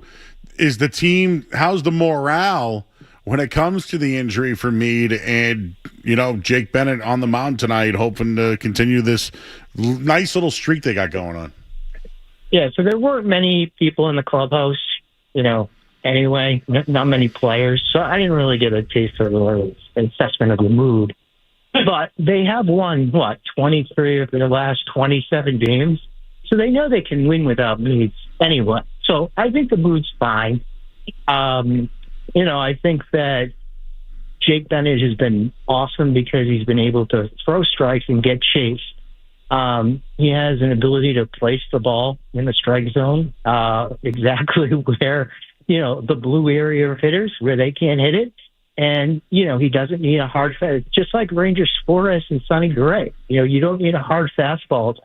how's the morale when it comes to the injury for Mead and, Jake Bennett on the mound tonight, hoping to continue this nice little streak they got going on? Yeah, so there weren't many people in the clubhouse, anyway, not many players. So I didn't really get a taste of the assessment of the mood. But they have won, 23 of their last 27 games. So they know they can win without Mead anyway. So I think the mood's fine. I think that Jake Bennett has been awesome because he's been able to throw strikes and get chased. He has an ability to place the ball in the strike zone, exactly where, the blue area of hitters, where they can't hit it. And, he doesn't need a hard fast, just like Ranger Suarez and Sonny Gray. You don't need a hard fastball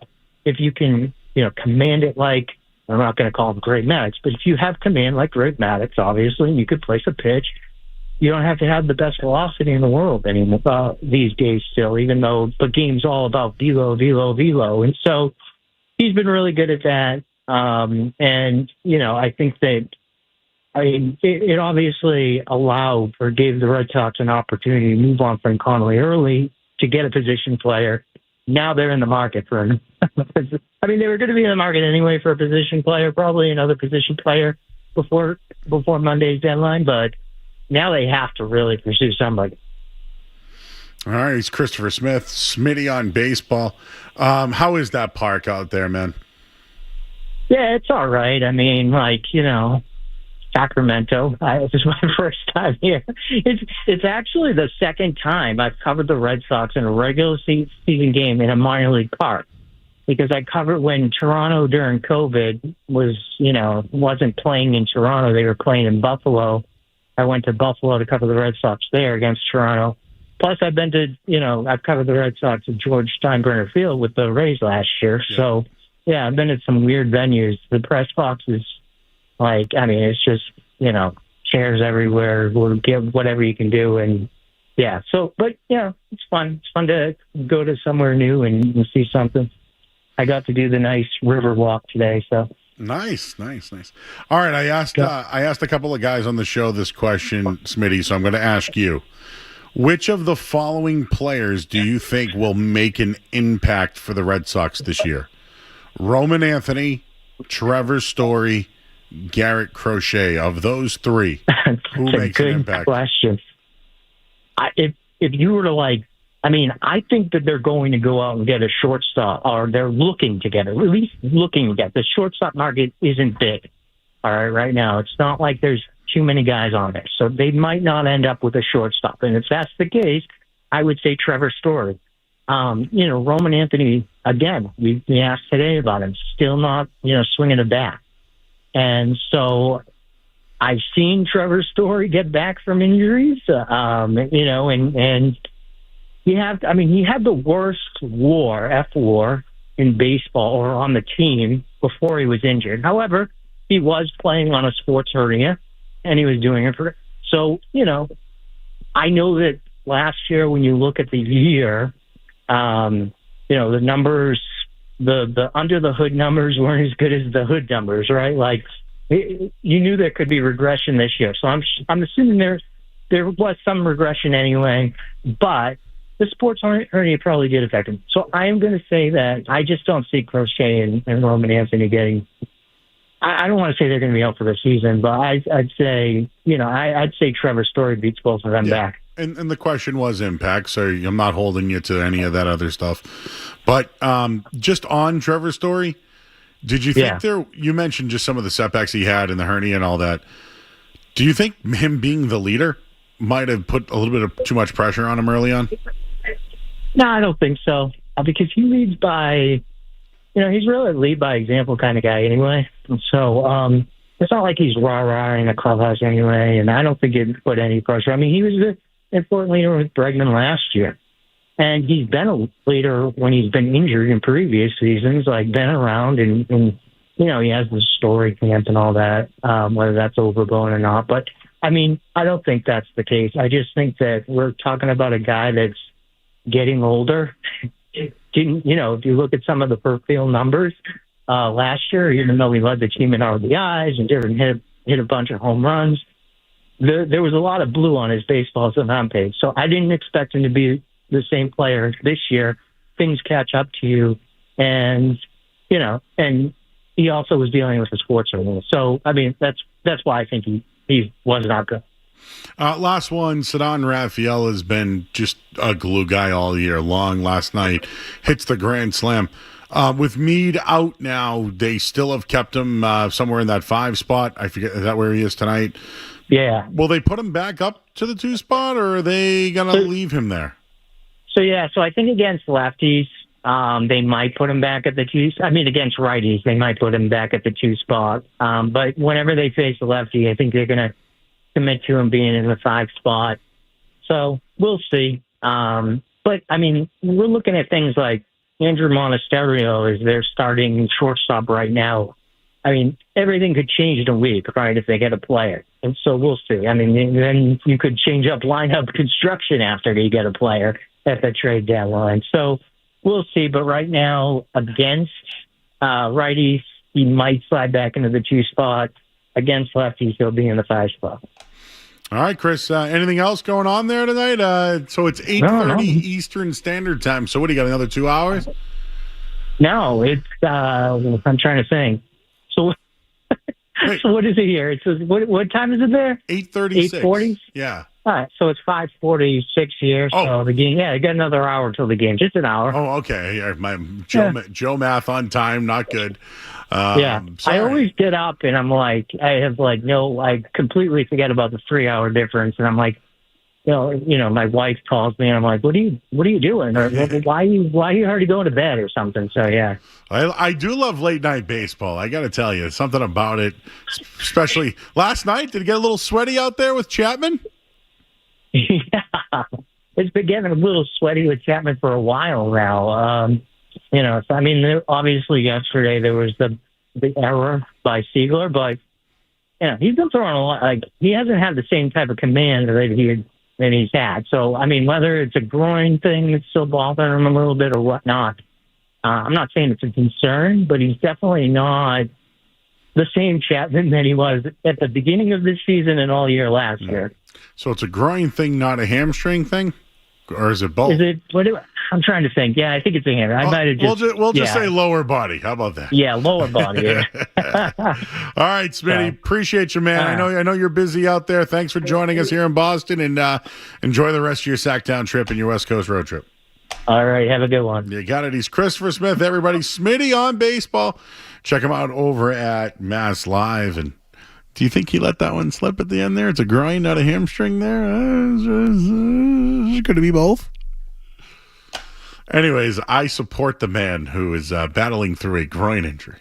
if you can, command it like, I'm not going to call him Greg Maddux, but if you have command like Greg Maddux, obviously, you could place a pitch. You don't have to have the best velocity in the world anymore these days still, even though the game's all about velo, velo, velo. And so he's been really good at that. I think that, it obviously allowed or gave the Red Sox an opportunity to move on from Connolly early to get a position player. Now they're in the market for him. They were going to be in the market anyway for a position player, probably another position player before Monday's deadline, but now they have to really pursue somebody. All right, he's Christopher Smith, Smitty on baseball. How is that park out there, man? Yeah, it's all right. Sacramento. This is my first time here. It's actually the second time I've covered the Red Sox in a regular season game in a minor league park, because I covered when Toronto during COVID wasn't playing in Toronto. They were playing in Buffalo. I went to Buffalo to cover the Red Sox there against Toronto. Plus, I've been to, I've covered the Red Sox at George Steinbrenner Field with the Rays last year. Yeah. So, yeah, I've been at some weird venues. The press box is it's just, chairs everywhere. We'll give whatever you can do. And, yeah, it's fun. It's fun to go to somewhere new and see something. I got to do the nice river walk today, so. Nice. All right, I asked a couple of guys on the show this question, Smitty, so I'm going to ask you. Which of the following players do you think will make an impact for the Red Sox this year? Roman Anthony, Trevor Story, Garrett Crochet. Of those three, who makes an impact? Question. If you were to I think that they're going to go out and get a shortstop, or they're looking to get it, at least looking to get. The shortstop market isn't big, all right now. It's not like there's too many guys on there. So they might not end up with a shortstop. And if that's the case, I would say Trevor Story. Roman Anthony, again, we asked today about him, still not, swinging a bat. And so I've seen Trevor Story get back from injuries, and he had the worst WAR in baseball or on the team before he was injured. However, he was playing on a sports hernia and he was doing it for, so, I know that last year when you look at the year, the numbers, the under the hood numbers weren't as good as the hood numbers, right? You knew there could be regression this year. So I'm assuming there was some regression anyway, but the sports hernia probably did affect him. So I am going to say that I just don't see Crochet and Roman Anthony getting. I don't want to say they're going to be out for the season, but I'd say, I'd say Trevor Story beats both of them back. And the question was impact, so I'm not holding you to any of that other stuff. But just on Trevor Story, did you think you mentioned just some of the setbacks he had in the hernia and all that. Do you think him being the leader might have put a little bit of too much pressure on him early on? No, I don't think so. Because he leads by, he's really a lead by example kind of guy anyway. And so it's not like he's rah-rah in the clubhouse anyway, and I don't think it put any pressure. I mean, he was the important leader with Bregman last year. And he's been a leader when he's been injured in previous seasons, like been around and he has the story camp and all that, whether that's overblown or not. But, I mean, I don't think that's the case. I just think that we're talking about a guy that's getting older. If you look at some of the per field numbers last year, even though he led the team in RBIs and hit a bunch of home runs, there was a lot of blue on his baseball on page. So I didn't expect him to be the same player this year. Things catch up to you, and and he also was dealing with the sports rule. So I mean, that's why I think he was not good. Last one, Ceddanne Raphael has been just a glue guy all year long. Last night hits the grand slam. With Mead out now, they still have kept him somewhere in that 5 spot. I forget, is that where he is tonight? Yeah. Will they put him back up to the 2 spot, or are they going to leave him there? So I think against lefties, they might put him back at the 2. I mean, against righties, they might put him back at the 2 spot. But whenever they face a lefty, I think they're going to commit to him being in the 5 spot. So we'll see. But I mean, we're looking at things like Andrew Monasterio is their starting shortstop right now. I mean, everything could change in a week, right, if they get a player. And so we'll see. I mean, then you could change up lineup construction after you get a player at the trade deadline. So we'll see. But right now, against righties, he might slide back into the 2 spot. Against lefties, he'll be in the 5 spot. All right, Chris, anything else going on there tonight? So it's 8:30 Eastern Standard Time. So what, do you got, another 2 hours? No, it's, I'm trying to think. So, so what is it here? It says, what time is it there? 8:36. 8:40? Yeah. All right, so it's 5:46 here. So the game, I got another hour till the game, just an hour. Oh, okay. Yeah, my Joe math on time, not good. I always get up and I'm like, I completely forget about the 3-hour difference, and I'm like, my wife calls me and I'm like, what are you doing? Or why are you already going to bed or something? So yeah. I do love late night baseball. I got to tell you, something about it, especially last night. Did it get a little sweaty out there with Chapman? Yeah, it's been getting a little sweaty with Chapman for a while now. So, I mean, obviously yesterday there was the error by Siegler, but he's been throwing a lot. Like, he hasn't had the same type of command that he's had. So, I mean, whether it's a groin thing that's still bothering him a little bit or whatnot, I'm not saying it's a concern, but he's definitely not the same Chapman that he was at the beginning of this season and all year last year. So it's a groin thing, not a hamstring thing? Or is it both? I'm trying to think. Yeah, I think it's a hammer. I might have just... We'll just say lower body. How about that? Yeah, lower body. Yeah. All right, Smitty. Appreciate you, man. I know you're busy out there. Thanks for joining us here in Boston, and enjoy the rest of your Sacktown trip and your West Coast road trip. All right, have a good one. You got it. He's Christopher Smith, everybody. Smitty on baseball. Check him out over at Mass Live. And do you think he let that one slip at the end there? It's a groin, not a hamstring there. Could it be both? Anyways, I support the man who is battling through a groin injury.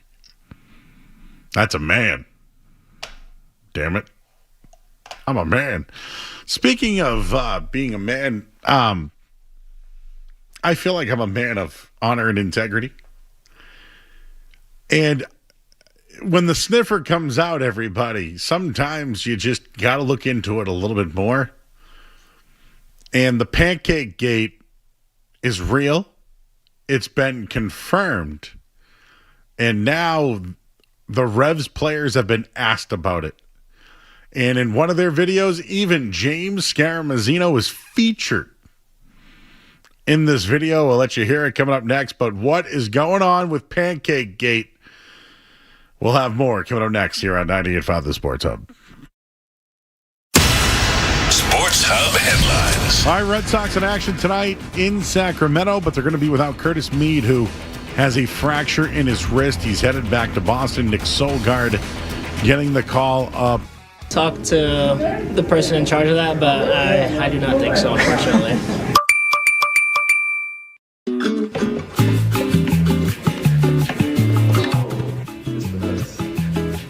That's a man. Damn it. I'm a man. Speaking of being a man, I feel like I'm a man of honor and integrity. And when the sniffer comes out, everybody, sometimes you just got to look into it a little bit more. And the Pancake Gate is real. It's been confirmed. And now the Revs players have been asked about it. And in one of their videos, even James Scaramuzzino was featured. in this video. We'll let you hear it coming up next. But what is going on with Pancake Gate? We'll have more coming up next here on 98.5 The Sports Hub. Sports Hub headlines. All right, Red Sox in action tonight in Sacramento, but they're going to be without Curtis Mead, who has a fracture in his wrist. He's headed back to Boston. Nick Solgaard getting the call up. Talk to the person in charge of that, but I do not think so, unfortunately.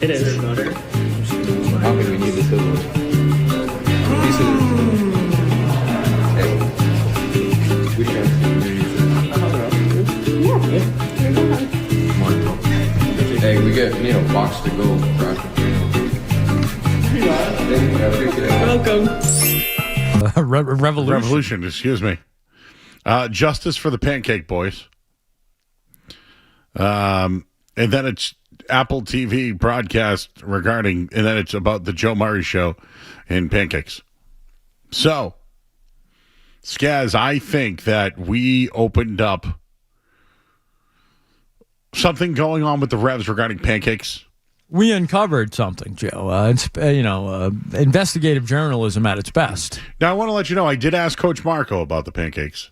It is. How many we need the scissors? These scissors. Hey, we need a box to go. Welcome. Revolution, excuse me. Justice for the Pancake Boys. And then it's Apple TV broadcast regarding, and then it's about the Joe Murray show and pancakes. So, Skaz, I think that we opened up something going on with the Revs regarding pancakes. We uncovered something, Joe. It's investigative journalism at its best. Now, I want to let you know, I did ask Coach Marco about the pancakes.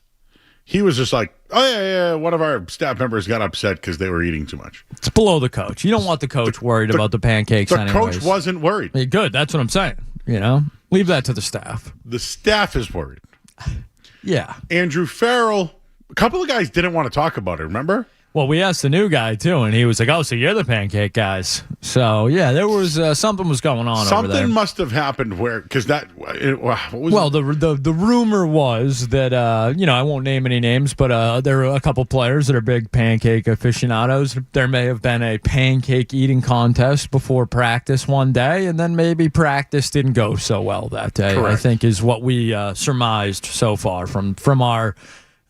He was just like, oh, yeah, one of our staff members got upset because they were eating too much. It's below the coach. You don't want the coach worried about the pancakes anyways. The coach wasn't worried. Hey, good. That's what I'm saying. Leave that to the staff. The staff is worried. Yeah. Andrew Farrell, a couple of guys didn't want to talk about it, remember? Well, we asked the new guy, too, and he was like, oh, so you're the pancake guys. So, yeah, there was something was going on over there. Something must have happened where, because that, what was well, the rumor was that, I won't name any names, but there are a couple players that are big pancake aficionados. There may have been a pancake eating contest before practice one day, and then maybe practice didn't go so well that day, Correct. I think is what we surmised so far from our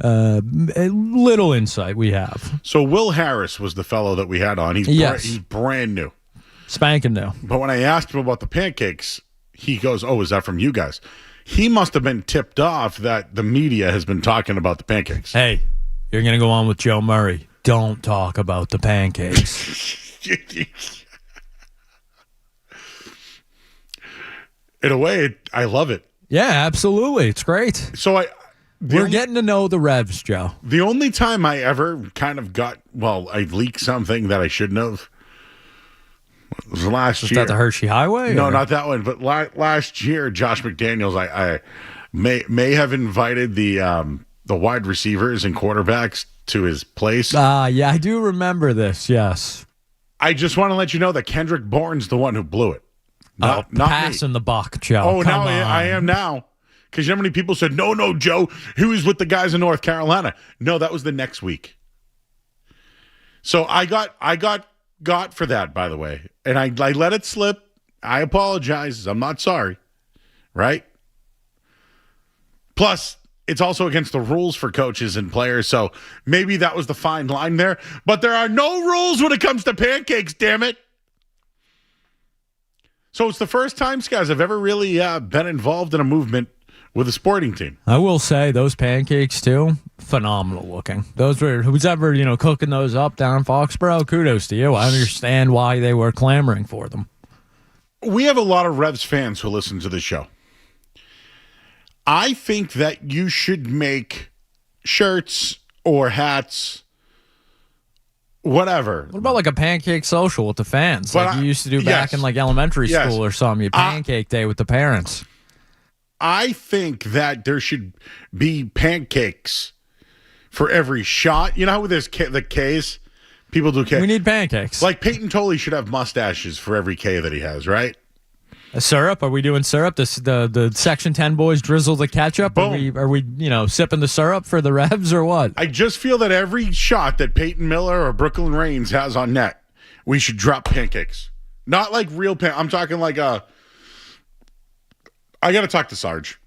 little insight we have. So Will Harris was the fellow that we had on. He's brand new. Spanking new. But when I asked him about the pancakes, he goes, oh, is that from you guys? He must have been tipped off that the media has been talking about the pancakes. Hey, you're going to go on with Joe Murray. Don't talk about the pancakes. In a way, I love it. Yeah, absolutely. It's great. So we're getting to know the Revs, Joe. The only time I ever kind of I leaked something that I shouldn't have was last year. Was that the Hershey Highway? No, not that one. But last year, Josh McDaniels, I may have invited the wide receivers and quarterbacks to his place. Yeah, I do remember this, yes. I just want to let you know that Kendrick Bourne's the one who blew it. Not passing me. The buck, Joe. Oh, Come now on. I am now. Because you know how many people said, no, Joe, he was with the guys in North Carolina. No, that was the next week. So I got for that, by the way. And I let it slip. I apologize. I'm not sorry. Right? Plus, it's also against the rules for coaches and players. So maybe that was the fine line there. But there are no rules when it comes to pancakes, damn it. So it's the first time, guys, I've ever really been involved in a movement with a sporting team. I will say those pancakes too, phenomenal looking. Those were who's ever cooking those up down in Foxborough. Kudos to you. I understand why they were clamoring for them. We have a lot of Revs fans who listen to the show. I think that you should make shirts or hats, whatever. What about like a pancake social with the fans, like you used to do back in like elementary school or something? You pancake day with the parents. I think that there should be pancakes for every shot. You know how with the Ks, people do Ks? We need pancakes. Like Peyton Tolley should have mustaches for every K that he has, right? A syrup? Are we doing syrup? The Section 10 boys drizzle the ketchup? Boom. Are we sipping the syrup for the Revs or what? I just feel that every shot that Peyton Miller or Brooklyn Reigns has on net, we should drop pancakes. Not like real I'm talking like I got to talk to Sarge.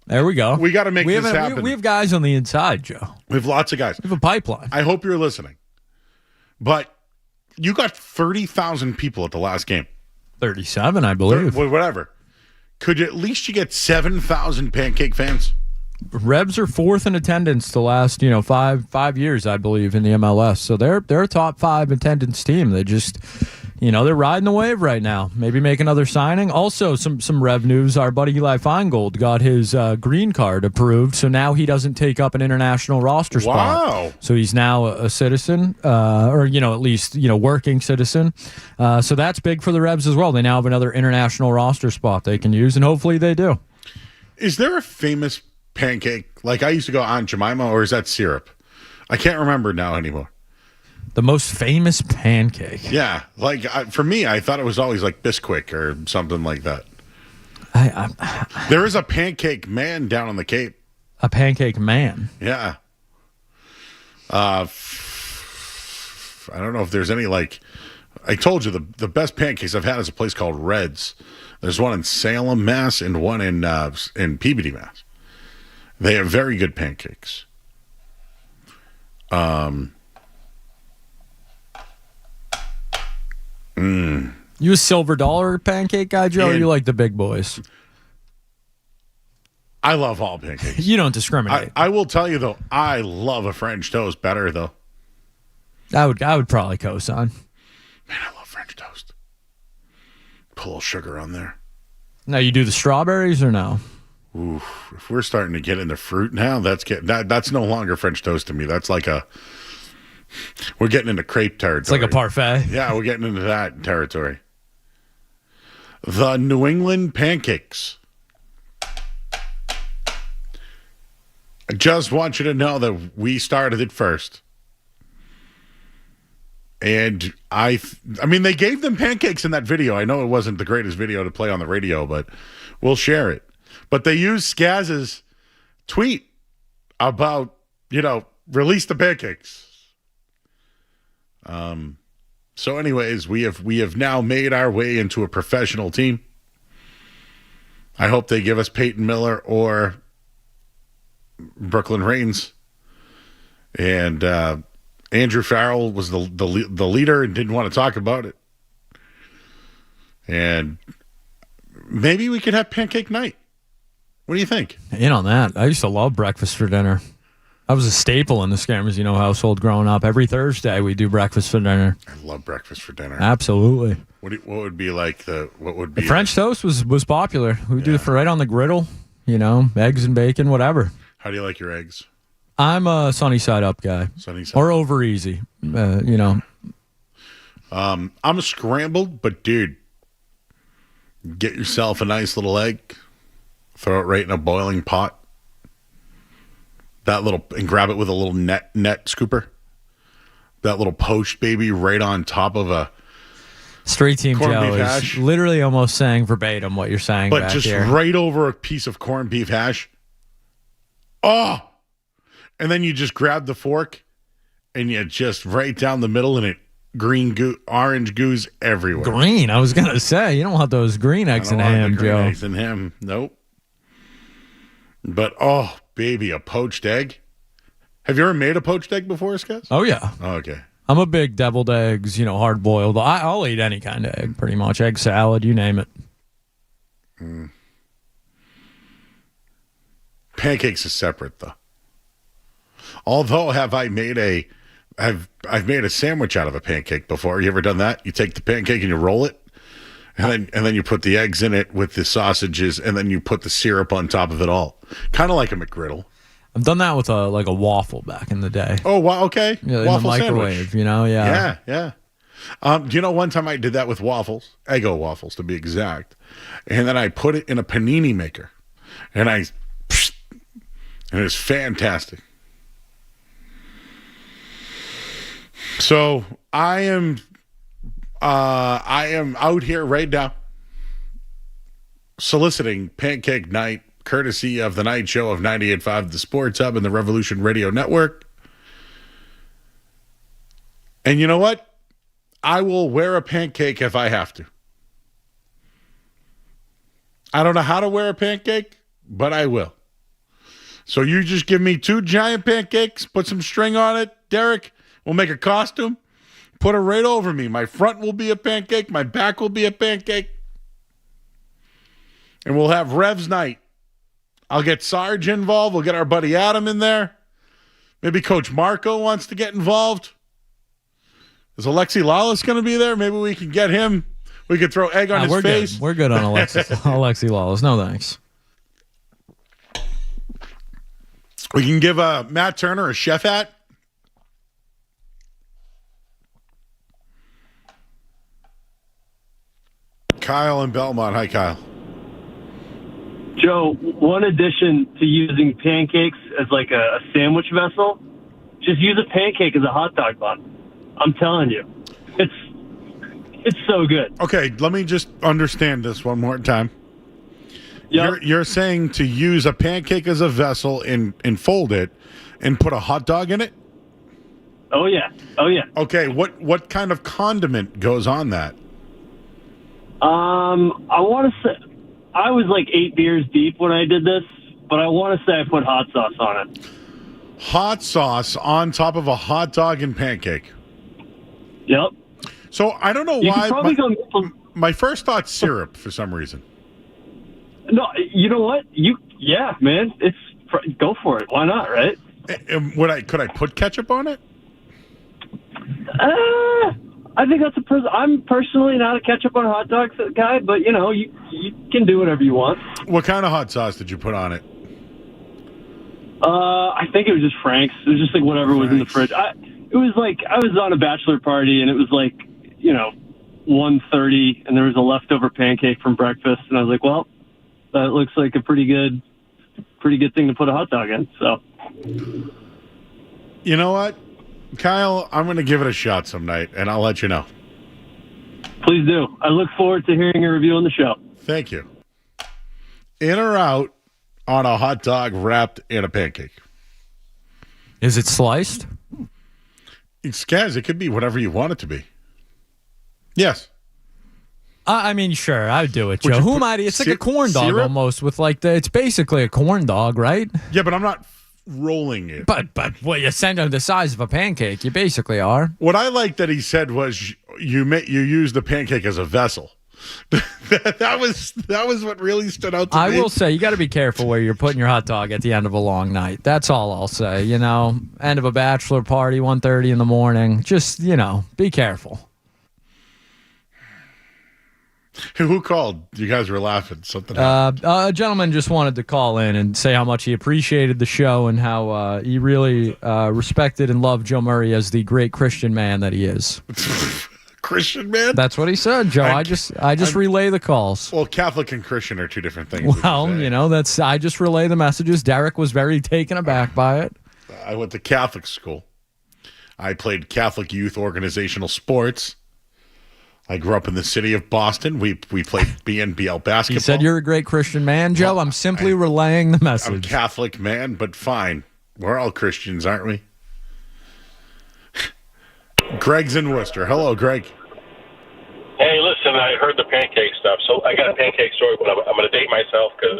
There we go. We got to make this happen. We have guys on the inside, Joe. We have lots of guys. We have a pipeline. I hope you're listening. But you got 30,000 people at the last game. 37, I believe. Whatever. Could you at least get 7,000 pancake fans? Rebs are fourth in attendance the last, five years, I believe, in the MLS. So they're a top 5 attendance team. They just, they're riding the wave right now. Maybe make another signing. Also, some Rev news. Our buddy Eli Feingold got his green card approved, so now he doesn't take up an international roster spot. Wow. So he's now a citizen, or at least working citizen. So that's big for the Rebs as well. They now have another international roster spot they can use, and hopefully they do. Is there a famous pancake like I used to go Aunt Jemima, or is that syrup? I can't remember now anymore. The most famous pancake. Yeah, for me, I thought it was always like Bisquick or something like that. There is a pancake man down on the Cape. A pancake man? Yeah. I don't know if there's any I told you the best pancakes I've had is a place called Red's. There's one in Salem, Mass, and one in Peabody, Mass. They have very good pancakes. You a silver dollar pancake guy, Joe, or you like the big boys? I love all pancakes. You don't discriminate. I will tell you, though, I love a French toast better, though. I would probably co-sign. Man, I love French toast. Put a little sugar on there. Now, you do the strawberries or no? Ooh, if we're starting to get into fruit now, that's no longer French toast to me. That's we're getting into crepe territory. It's like a parfait. Yeah, we're getting into that territory. The New England pancakes. I just want you to know that we started it first. And I mean, they gave them pancakes in that video. I know it wasn't the greatest video to play on the radio, but we'll share it. But they used Skaz's tweet about, release the pancakes. So anyways, we have now made our way into a professional team. I hope they give us Peyton Miller or Brooklyn Reigns. And Andrew Farrell was the leader and didn't want to talk about it. And maybe we could have pancake night. What do you think? In on that. I used to love breakfast for dinner. I was a staple in the Scammers household growing up. Every Thursday we do breakfast for dinner. I love breakfast for dinner. Absolutely. What would be the French toast was popular. We do it for right on the griddle. Eggs and bacon, whatever. How do you like your eggs? I'm a sunny side up guy. Sunny side or over easy. I'm a scrambled, but dude, get yourself a nice little egg, throw it right in a boiling pot. And grab it with a little net scooper. That little poached baby right on top of a Straight Team corned Joe beef is hash. Literally almost saying verbatim what you're saying, but back just here. right over a piece of corned beef hash. Oh, and then you just grab the fork and you just right down the middle, and it orange goose everywhere. Green. I was gonna say you don't want those green eggs and ham, Joe. Eggs and ham. Nope. But oh, baby, a poached egg. Have you ever made a poached egg before, Scott? Oh yeah. Oh, okay. I'm a big deviled eggs, hard boiled. I'll eat any kind of egg, pretty much. Egg salad, you name it. Pancakes is separate, though. Although, I've made a sandwich out of a pancake before. You ever done that? You take the pancake and you roll it, and then you put the eggs in it with the sausages, and then you put the syrup on top of it all, kind of like a McGriddle. I've done that with a waffle back in the day. Oh, wow, okay. Yeah, Waffle in the microwave, sandwich. Yeah. Yeah. Do you know one time I did that with waffles? Eggo waffles, to be exact. And then I put it in a panini maker, and it was fantastic. So I am out here right now soliciting pancake night, courtesy of the night show of 98.5 The Sports Hub and the Revolution Radio Network. And you know what? I will wear a pancake if I have to. I don't know how to wear a pancake, but I will. So you just give me 2 giant pancakes, put some string on it, Derek. We'll make a costume, put it right over me. My front will be a pancake, my back will be a pancake. And we'll have Rev's night I'll get Sarge involved. We'll get our buddy Adam in there. Maybe Coach Marco wants to get involved. Is Alexi Lawless going to be there? Maybe we can get him. We could throw egg on his face. Good. We're good on Alexi Lawless. No thanks. We can give Matt Turner a chef hat. Kyle in Belmont. Hi, Kyle. Joe, one addition to using pancakes as like a sandwich vessel, just use a pancake as a hot dog bun. I'm telling you, it's so good. Okay, let me just understand this one more time. Yep. You're saying to use a pancake as a vessel and fold it and put a hot dog in it? Oh yeah. Okay, what kind of condiment goes on that? I want to say I was like 8 beers deep when I did this, but I want to say I put hot sauce on it. Hot sauce on top of a hot dog and pancake. Yep. So I don't know You why. could probably My first thought's syrup for some reason. No, you know what? Yeah, man. Go for it. Why not, right? Could I put ketchup on it? I think that's I'm personally not a ketchup on hot dogs guy, but you can do whatever you want. What kind of hot sauce did you put on it? I think it was just Frank's. It was just like whatever was in the fridge. It was like I was on a bachelor party and it was like 1:30 and there was a leftover pancake from breakfast and I was like, well, that looks like a pretty good thing to put a hot dog in. So, you know what, Kyle, I'm going to give it a shot some night, and I'll let you know. Please do. I look forward to hearing your review on the show. Thank you. In or out on a hot dog wrapped in a pancake? Is it sliced? It's Skaz. It could be whatever you want it to be. Yes. I mean, sure, I would do it, Joe. Who am I? It's like a corn dog syrup? almost with it's basically a corn dog, right? Yeah, but I'm not rolling it. But well, you send them the size of a pancake. You basically are. What I like that he said was you use the pancake as a vessel. that was what really stood out to me. I will say you got to be careful where you're putting your hot dog at the end of a long night. That's all I'll say. End of a bachelor party, 1:30 in the morning. Just be careful. Who called? You guys were laughing. Something a gentleman just wanted to call in and say how much he appreciated the show and how he really respected and loved Joe Murray as the great Christian man that he is. Christian man? That's what he said, Joe. I just relay the calls. Well, Catholic and Christian are two different things. Well, I just relay the messages. Derek was very taken aback by it. I went to Catholic school. I played Catholic youth organizational sports. I grew up in the city of Boston. We played BNBL basketball. You said you're a great Christian man, Joe. I'm simply relaying the message. I'm a Catholic man, but fine. We're all Christians, aren't we? Greg's in Worcester. Hello, Greg. Hey, listen, I heard the pancake stuff. So I got a pancake story, but I'm going to date myself because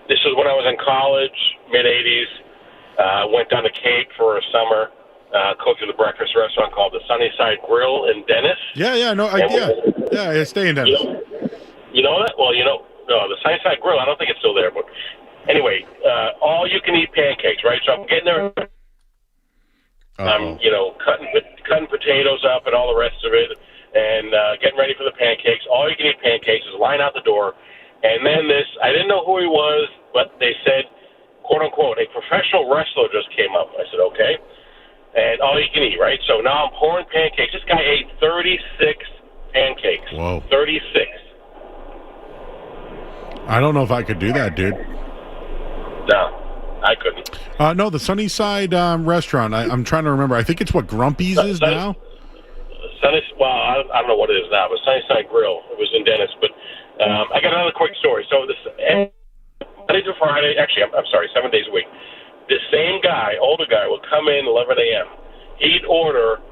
this was when I was in college, mid-'80s. Went down to Cape for a summer. Cooked at a breakfast restaurant called the Sunnyside Grill in Dennis. Yeah, I stay in Dennis. You know that? Well, no, the Sunnyside Grill, I don't think it's still there. But anyway, all you can eat pancakes, right? So I'm getting there. I'm, cutting potatoes up and all the rest of it and getting ready for the pancakes. All you can eat pancakes is line out the door. And then I didn't know who he was, but they said, quote unquote, a professional wrestler just came up. I said, okay. And all you can eat, right? So now I'm pouring pancakes. This guy ate 36 pancakes. Whoa. 36. I don't know if I could do that, dude. No, I couldn't. No, the Sunnyside restaurant. I'm trying to remember. I think it's what Grumpy's is now. I don't know what it is now, but Sunnyside Grill. It was in Dennis. But I got another quick story. So this Monday to Friday, actually, I'm sorry, 7 days a week. The same guy, older guy, would come in 11 a.m. He'd order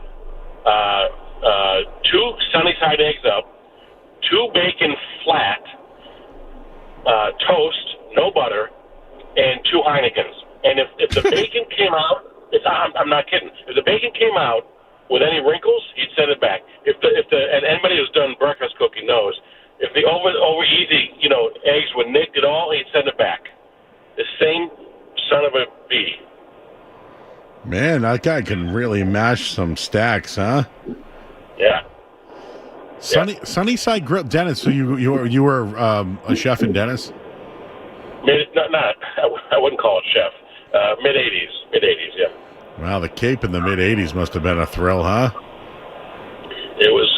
2 Sunnyside eggs up, 2 bacon flat, toast, no butter, and 2 Heinekens. And if the bacon came out, I'm not kidding. If the bacon came out with any wrinkles, he'd send it back. And anybody who's done breakfast cooking knows, if the over easy eggs were nicked at all, he'd send it back. the same son of a bee. Man, that guy can really mash some stacks, huh? Yeah. Sunnyside Grill, Dennis. So you were a chef in Dennis? I wouldn't call it chef. Mid 80s, yeah. Wow, the Cape in the mid 80s must have been a thrill, huh? It was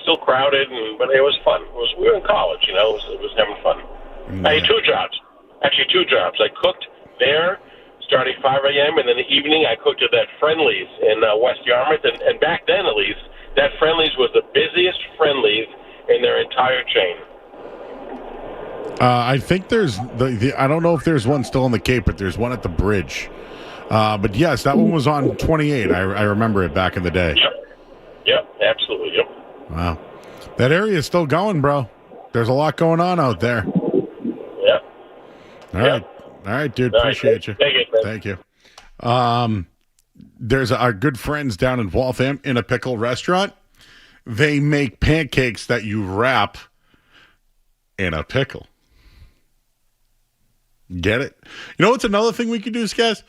still crowded, but it was fun. We were in college, it was having fun. I had 2 jobs. Actually, 2 jobs. I cooked there starting 5 a.m., and in the evening I cooked at that Friendly's in West Yarmouth. And back then, at least, that Friendly's was the busiest Friendly's in their entire chain. I think there's I don't know if there's one still on the Cape, but there's one at the bridge. But yes, that one was on 28. I remember it back in the day. Yep, absolutely, yep. Wow. That area is still going, bro. There's a lot going on out there. Yep. All right, dude. Appreciate you. Thank you. There's our good friends down in Waltham in a pickle restaurant. They make pancakes that you wrap in a pickle. Get it? You know what's another thing we could do, Skaz?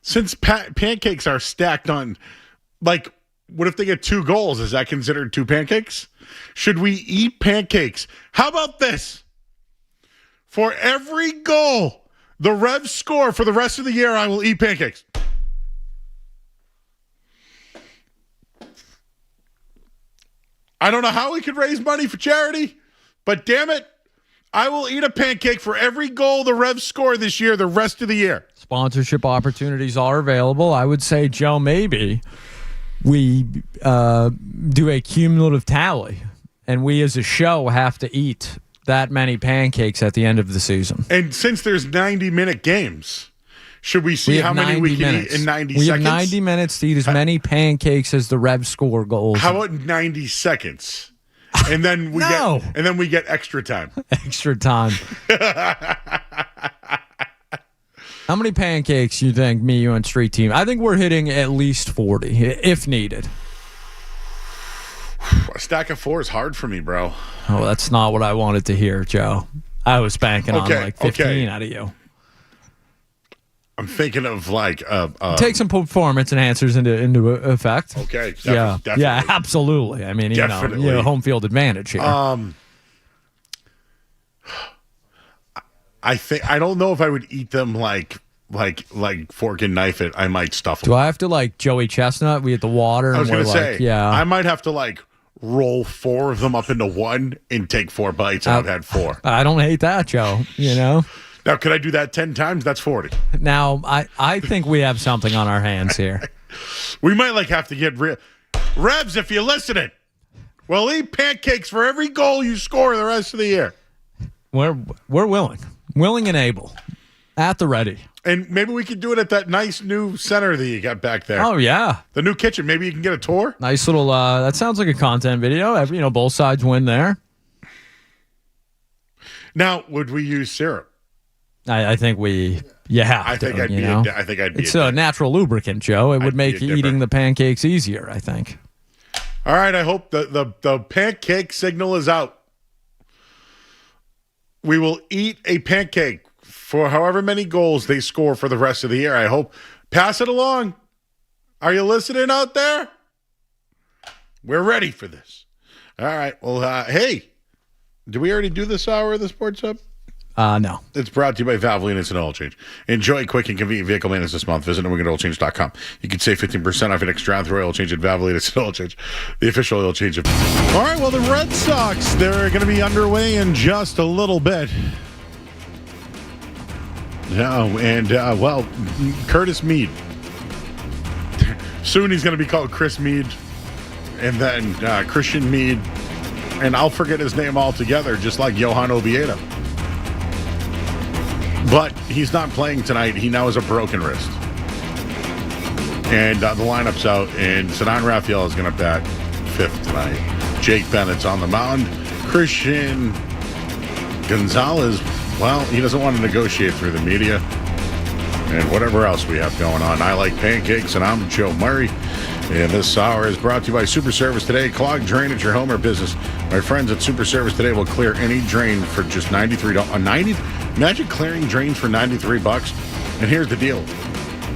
Since pancakes are stacked on, like, what if they get 2 goals? Is that considered 2 pancakes? Should we eat pancakes? How about this? For every goal the Revs score for the rest of the year, I will eat pancakes. I don't know how we could raise money for charity, but damn it, I will eat a pancake for every goal the Revs score this year, the rest of the year. Sponsorship opportunities are available. I would say, Joe, maybe we do a cumulative tally, and we as a show have to eat that many pancakes at the end of the season. And since there's 90-minute games, should we see how many we can eat in 90 seconds? We have 90 minutes to eat as many pancakes as the Revs score goals. How about 90 seconds? And then we get extra time. Extra time. How many pancakes you think me, you, and Street Team? I think we're hitting at least 40 if needed. A stack of 4 is hard for me, bro. Oh, that's not what I wanted to hear, Joe. I was banking on like 15 out of you. I'm thinking of like take some performance enhancers into effect. Okay, definitely. Yeah, absolutely. I mean, you know, home field advantage here. I don't know if I would eat them like fork and knife it. I might stuff them. Do I have to like Joey Chestnut? We hit the water. I was going to say, I might have to like roll 4 of them up into one and take 4 bites. I've had 4. I don't hate that, Joe. You know. Now, could I do that 10 times? That's 40. Now, I think we have something on our hands here. We might like have to get real. Revs, if you're listening, we'll eat pancakes for every goal you score the rest of the year. We're willing and able, at the ready. And maybe we could do it at that nice new center that you got back there. Oh, yeah. The new kitchen. Maybe you can get a tour. Nice little, that sounds like a content video. Both sides win there. Now, would we use syrup? I think we, I think I'd be. It's a natural lubricant, Joe. It would make eating the pancakes easier, I think. All right, I hope the pancake signal is out. We will eat a pancake for however many goals they score for the rest of the year. I hope. Pass it along. Are you listening out there? We're ready for this. All right. Well, hey, did we already do this hour of the Sports Hub? No. It's brought to you by Valvoline Instant Oil Change. Enjoy quick and convenient vehicle maintenance this month. Visit NewEnglandOilChange.com. You can save 15% off your next round through oil change at Valvoline Instant Oil Change, the official oil change of. All right, well, the Red Sox, they're going to be underway in just a little bit. Curtis Mead. Soon he's going to be called Chris Mead, and then Christian Mead, and I'll forget his name altogether, just like Johan Oviedo. But he's not playing tonight. He now has a broken wrist. And the lineup's out, and Ceddanne Raphael is going to bat 5th tonight. Jake Bennett's on the mound. Christian Gonzalez, well, he doesn't want to negotiate through the media. And whatever else we have going on. I like pancakes, and I'm Joe Murray. And this hour is brought to you by Super Service Today. Clogged drain at your home or business. My friends at Super Service Today will clear any drain for just $93. Imagine clearing drains for $93. And here's the deal.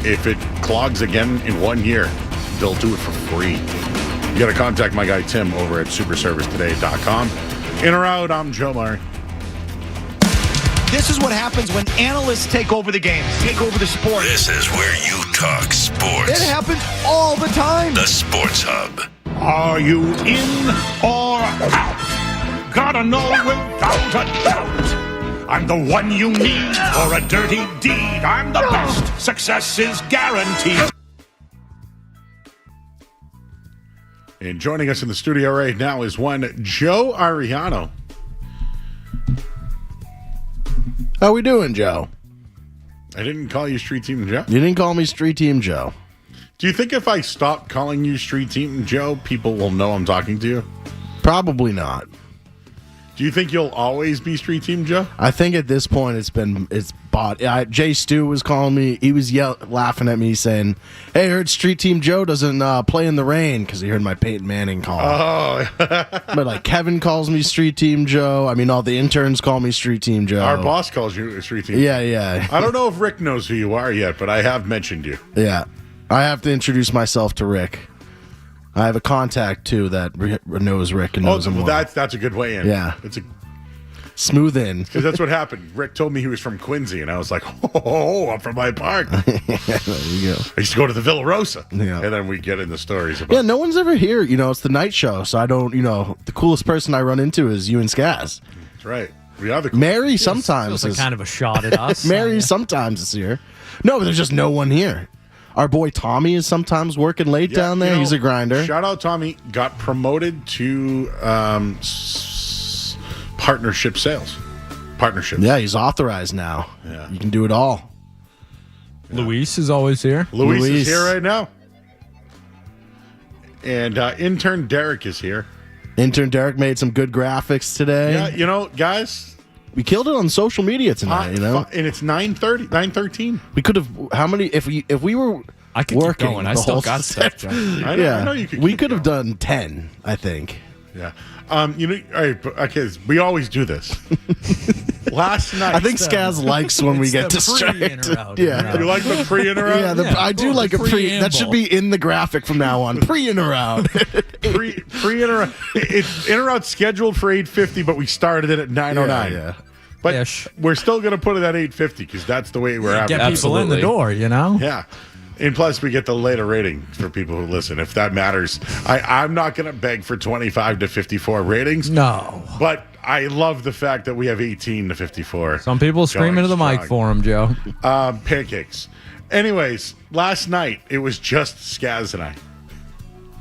If it clogs again in 1 year, they'll do it for free. You got to contact my guy Tim over at superservicetoday.com. In or out, I'm Joe Murray. This is what happens when analysts take over the game, take over the sport. This is where you talk sports. It happens all the time. The Sports Hub. Are you in or out? Gotta know without a doubt. I'm the one you need for a dirty deed. I'm the best. Success is guaranteed. And joining us in the studio right now is one Joe Ariano. How we doing, Joe? I didn't call you Street Team Joe. You didn't call me Street Team Joe. Do you think if I stop calling you Street Team Joe, people will know I'm talking to you? Probably not. Do you think you'll always be Street Team Joe? I think at this point it's bought. Jay Stu was calling me. He was laughing at me saying, "Hey, I heard Street Team Joe doesn't play in the rain," because he heard my Peyton Manning call. Oh. But like Kevin calls me Street Team Joe. I mean, all the interns call me Street Team Joe. Our boss calls you Street Team Yeah, Joe. yeah. I don't know if Rick knows who you are yet, but I have mentioned you. Yeah. I have to introduce myself to Rick. I have a contact, too, that knows Rick and knows him well. That's a good way in. Yeah. It's a smooth in. Because that's what happened. Rick told me he was from Quincy, and I was like, I'm from my park. There you go. I used to go to the Villa Rosa. Yeah. And then we get into stories about Yeah, no one's ever here. You know, it's the night show, so I don't, the coolest person I run into is you and Skaz. That's right. We are the coolest. Mary sometimes Feels like kind of a shot at us. Mary sometimes is here. No, but there's just no one here. Our boy Tommy is sometimes working late down there. He's a grinder. Shout out Tommy. Got promoted to partnership sales. Partnership. Yeah, he's authorized now. Yeah. You can do it all. Luis is always here. Luis is here right now. And intern Derek is here. Intern Derek made some good graphics today. Yeah, guys. We killed it on social media tonight, And it's 9:30, 9:13. We could have, how many, if we were I could working keep going. I the still whole got set, stuff, John. I know you could we keep could have going. done 10, I think. Yeah. All right, okay, we always do this. Last night. I think Skaz likes when we get distracted. Yeah. You like the pre and around? Yeah, I do like a pre. That should be in the graphic from now on. Pre and around. pre and around. It's in and out scheduled for 8:50, but we started it at 9:09. Yeah. But we're still going to put it at 8:50 because that's the way we're having Get people in the door, Yeah. And plus, we get the later rating for people who listen, if that matters. I'm not going to beg for 25 to 54 ratings. No. But I love the fact that we have 18 to 54. Some people scream into the mic for him, Joe. Pancakes. Anyways, last night, it was just Skaz and I.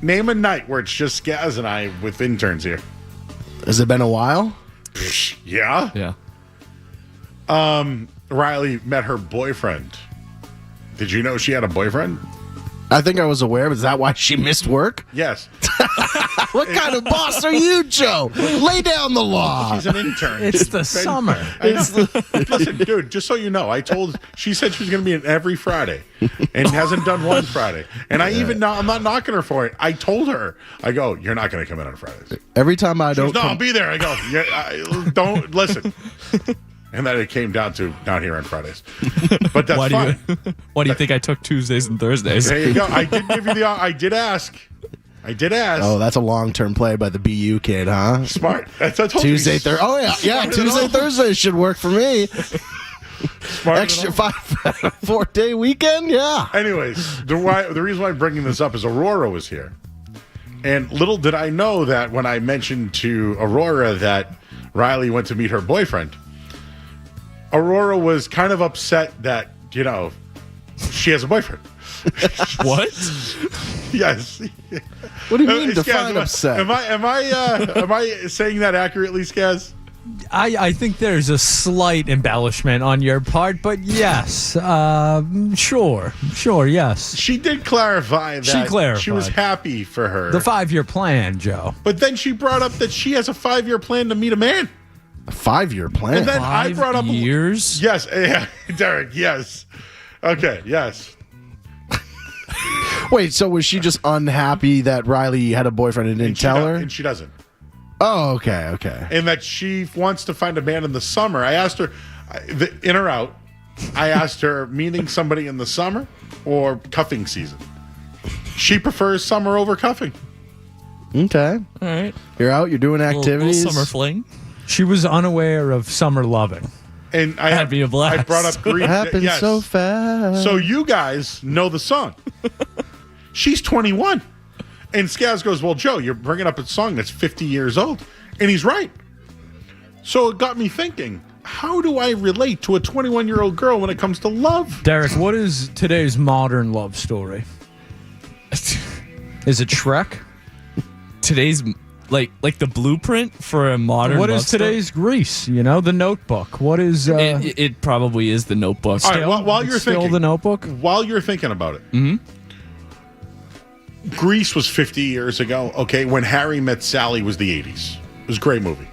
Name a night where it's just Skaz and I with interns here. Has it been a while? Yeah. Yeah. Riley met her boyfriend. Did you know she had a boyfriend? I think I was aware, but is that why she missed work? Yes. What kind of boss are you, Joe? Lay down the law. She's an intern. It's the summer. Listen, dude, just so you know, she said she was going to be in every Friday and hasn't done one Friday. And I'm not knocking her for it. I told her, I go, you're not going to come in on Fridays. Every time I She goes, don't no, I'll be there. I go, don't listen. And then it came down to not here on Fridays. But that's fine. Why do you think I took Tuesdays and Thursdays? There you go. I did give you I did ask. Oh, that's a long-term play by the BU kid, huh? Smart. That's what I told Tuesday, you. Thursday. Oh, yeah. Tuesday, Thursday should work for me. Extra 4-day weekend? Yeah. Anyways, the reason why I'm bringing this up is Aurora was here. And little did I know that when I mentioned to Aurora that Riley went to meet her boyfriend, Aurora was kind of upset that, she has a boyfriend. What? Yes. What do you mean define upset? Am I saying that accurately, Skaz? I think there's a slight embellishment on your part, but yes, sure, yes. She did clarify that she was happy for her. The 5-year plan, Joe. But then she brought up that she has a 5-year plan to meet a man. A 5-year plan? And then I brought up years? Yes, Derek, yes. Okay, yes. Wait, so was she just unhappy that Riley had a boyfriend and didn't tell her? And she doesn't. Oh, okay. And that she wants to find a man in the summer. I asked her, In or out, I asked her, meeting somebody in the summer or cuffing season. She prefers summer over cuffing. Okay. All right. You're out. You're doing activities. Little summer fling. She was unaware of summer loving. And That'd be a blast. I brought up Green. Happens yes. so fast. So you guys know the song. She's 21. And Skaz goes, well, Joe, you're bringing up a song that's 50 years old. And he's right. So it got me thinking, how do I relate to a 21-year-old girl when it comes to love? Derek, what is today's modern love story? Is it Shrek? Today's like the blueprint for a modern. What love is today's Grease? You know, The Notebook. What is? It probably is The Notebook. All right, while you're still thinking, The Notebook. While you're thinking about it, Grease was 50 years ago. Okay, when Harry Met Sally was the 80s. It was a great movie.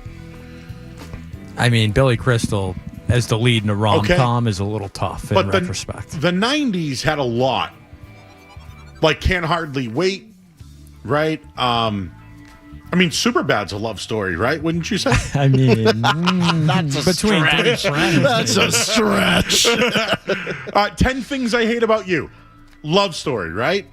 I mean, Billy Crystal as the lead in a rom-com is a little tough in retrospect. The 90s had a lot. Like Can't Hardly Wait, right? I mean, Superbad's a love story, right? Wouldn't you say? I mean, that's a between stretch. three friends. That's a stretch. 10 Things I Hate About You. Love story, right?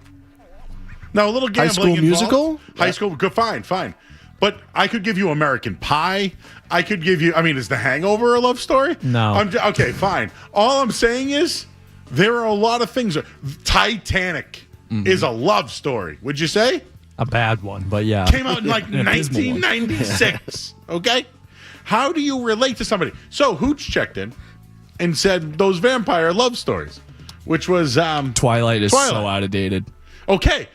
Now, a little gambling High School involved. Musical? High School, good, fine. But I could give you American Pie. I could give you, is The Hangover a love story? No. Okay, fine. All I'm saying is there are a lot of things. Titanic is a love story, would you say? A bad one, but yeah. Came out in like 1996. Okay? How do you relate to somebody? So Hooch checked in and said those vampire love stories, which was Twilight is so outdated. Okay.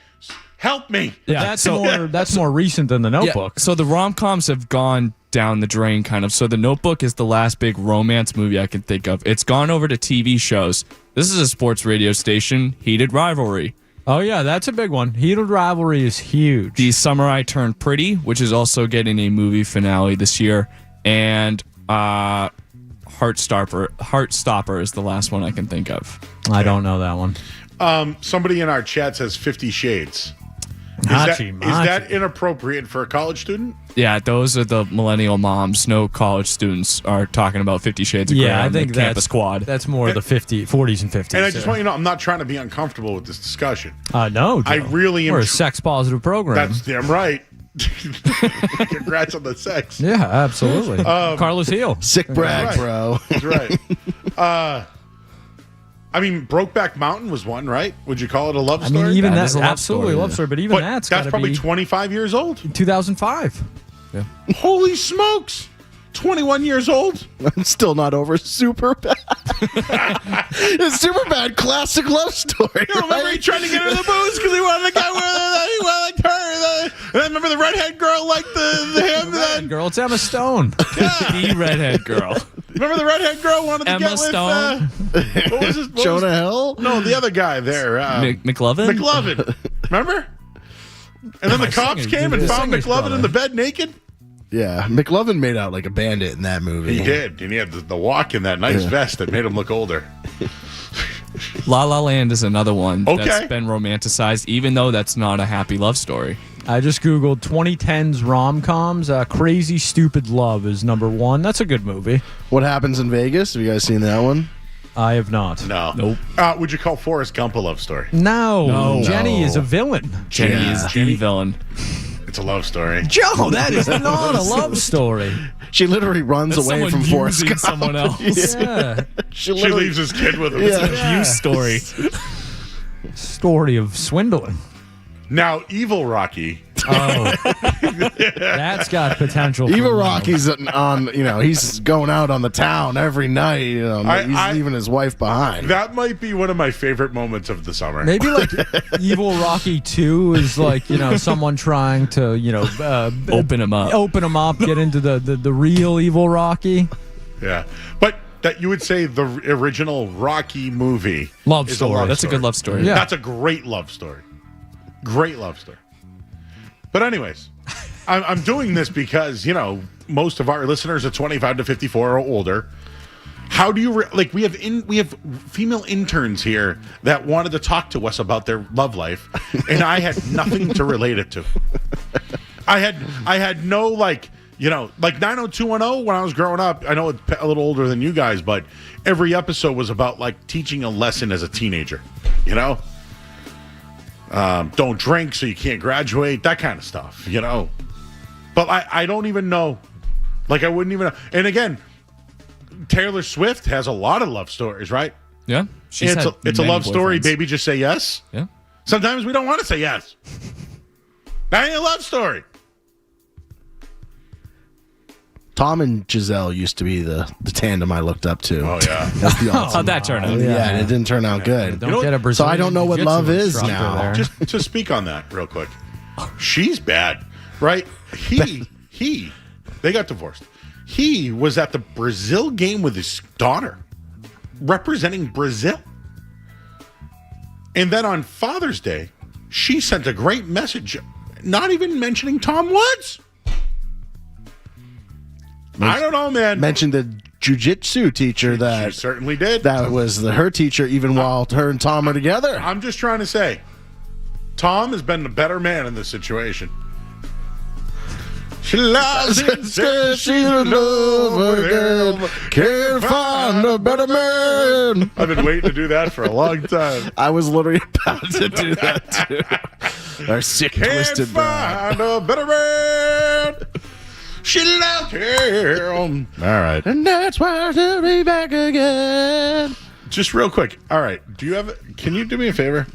Help me. Yeah, that's more recent than The Notebook. Yeah, so the rom-coms have gone down the drain kind of. So The Notebook is the last big romance movie I can think of. It's gone over to TV shows. This is a sports radio station, Heated Rivalry. Oh, yeah, that's a big one. Heated Rivalry is huge. The Summer I Turned Pretty, which is also getting a movie finale this year. And Heartstopper is the last one I can think of. I don't know that one. Somebody in our chat says 50 Shades. Is that inappropriate for a college student? Yeah, those are the millennial moms. No college students are talking about 50 Shades of Grey on the campus quad. That's more the 40s and 50s. And I just want you to know, I'm not trying to be uncomfortable with this discussion. No, Joe. I really am. We're a sex-positive program. That's damn right. Congrats on the sex. Yeah, absolutely. Carlos Heel. Sick brag, bro. That's right. Brokeback Mountain was one, right? Would you call it a love story? I mean, even that's absolutely a love story, but even that's probably 25 years old. 2005. Yeah. Holy smokes! 21 years old. I'm still not over Superbad. It's Superbad classic love story. Remember he tried to get her the booze because he wanted the guy he liked her. And then remember the redhead girl liked the him. Redhead girl, it's Emma Stone. The redhead girl. Remember the redhead girl wanted to Emma get Stone? With what was his Jonah Hill? No, the other guy there. McLovin? McLovin. Remember? And then the cops came and found McLovin in the bed naked. Yeah, McLovin made out like a bandit in that movie. He did, and he had the walk in that nice vest that made him look older. La La Land is another one Okay. that's been romanticized, even though that's not a happy love story. I just Googled 2010s rom-coms. Crazy Stupid Love is number one. That's a good movie. What Happens in Vegas? Have you guys seen that one? I have not. No. Nope. Would you call Forrest Gump a love story? No. Jenny is a villain. Jenny is the villain. It's a love story. Joe, that is not a love story. She literally runs That's away someone from Forrest using Gump. someone else. Yeah. She leaves his kid with him. Yeah. It's an abuse story. Story of swindling. Now, Evil Rocky. Oh. That's got potential. Evil Rocky's on, he's going out on the town every night. He's leaving his wife behind. That might be one of my favorite moments of the summer. Maybe like Evil Rocky 2 is like, someone trying to, Open him up. Open him up, get into the real Evil Rocky. Yeah. But that you would say the original Rocky movie Love is story. a love That's story. a good love story. Yeah. That's a great love story. Great love story. But anyways, I'm doing this because, most of our listeners are 25 to 54 or older. How do you we have female interns here that wanted to talk to us about their love life, and I had nothing to relate it to. I had no You know, like 90210 when I was growing up, I know it's a little older than you guys, but every episode was about like teaching a lesson as a teenager, you know? Don't drink so you can't graduate, that kind of stuff, you know? But I don't even know. Like, I wouldn't even know. And again, Taylor Swift has a lot of love stories, right? Yeah. It's a love story, baby, just say yes. Yeah. Sometimes we don't want to say yes. That ain't a love story. Tom and Giselle used to be the tandem I looked up to. Oh, yeah. That's the How'd that turn out? Yeah, and it didn't turn out good. So I don't know what love is now. Just to speak on that real quick. She's bad, right? They got divorced. He was at the Brazil game with his daughter, representing Brazil. And then on Father's Day, she sent a great message, not even mentioning Tom Woods. I don't know, man. Mentioned the jiu-jitsu teacher that she certainly did. That was her teacher, even while her and Tom are together. I'm just trying to say, Tom has been the better man in this situation. She loves him, says she's in love with him. Can't find a better man. I've been waiting to do that for a long time. I was literally about to do that too. Our sick, twisted man. Can't find a better man. She loved him. All right. And that's why she'll be back again. Just real quick. All right. Can you do me a favor?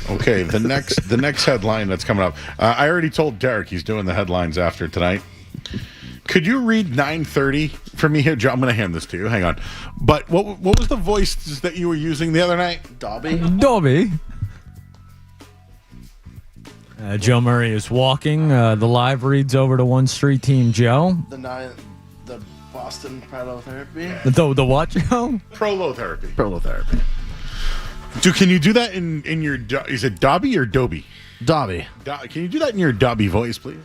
Okay, the next headline that's coming up. I already told Derek he's doing the headlines after tonight. Could you read 9:30 for me here, Joe? I'm going to hand this to you. Hang on. But what was the voice that you were using the other night? Dobby. Joe Murray is walking. The live reads over to One Street Team Joe. The Boston prolotherapy. The what, Joe? Prolotherapy. Prolotherapy. Can you do that in your? Is it Dobby or Dobby? Dobby. Can you do that in your Dobby voice, please?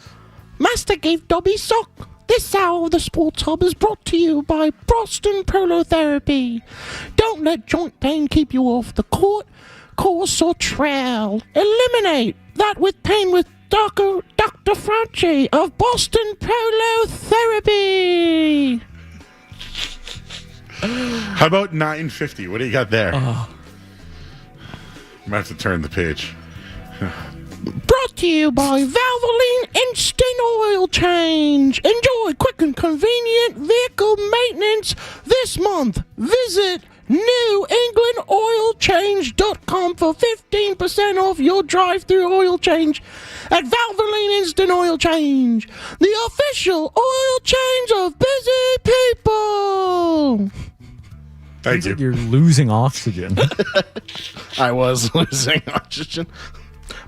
Master gave Dobby sock. This hour of the Sports Hub is brought to you by Boston Prolotherapy. Don't let joint pain keep you off the court, course, or trail. Eliminate that with pain with Dr. Franchi of Boston Prolotherapy. How about 9:50? What do you got there? I'm going to have to turn the page. Brought to you by Valvoline Instant Oil Change. Enjoy quick and convenient vehicle maintenance this month. Visit newenglandoilchange.com for 15% off your drive-through oil change at Valvoline Instant Oil Change, the official oil change of busy people. Thank you. Like you're losing oxygen. I was losing oxygen.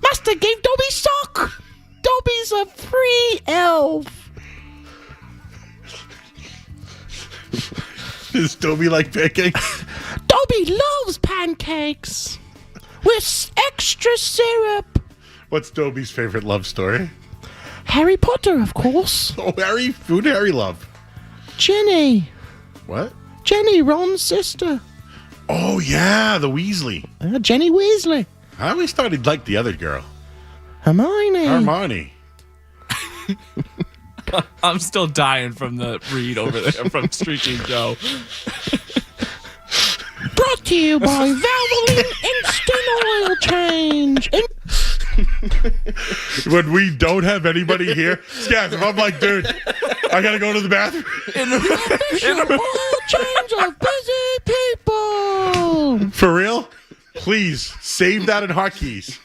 Master gave Dobby sock. Dobby's a free elf. Does Dobby like pancakes? Dobby loves pancakes with extra syrup. What's Dobby's favorite love story? Harry Potter, of course. Oh, Harry. Who'd Harry love? Jenny. What? Jenny, Ron's sister. Oh, yeah, the Weasley. Jenny Weasley. I always thought he'd like the other girl. Hermione. I'm still dying from the read over there from Street Team Joe. Brought to you by Valvoline Instant Oil Change. When we don't have anybody here, Scabs, if I'm like, dude, I gotta go to the bathroom. The official oil change of busy people. For real? Please save that in hotkeys.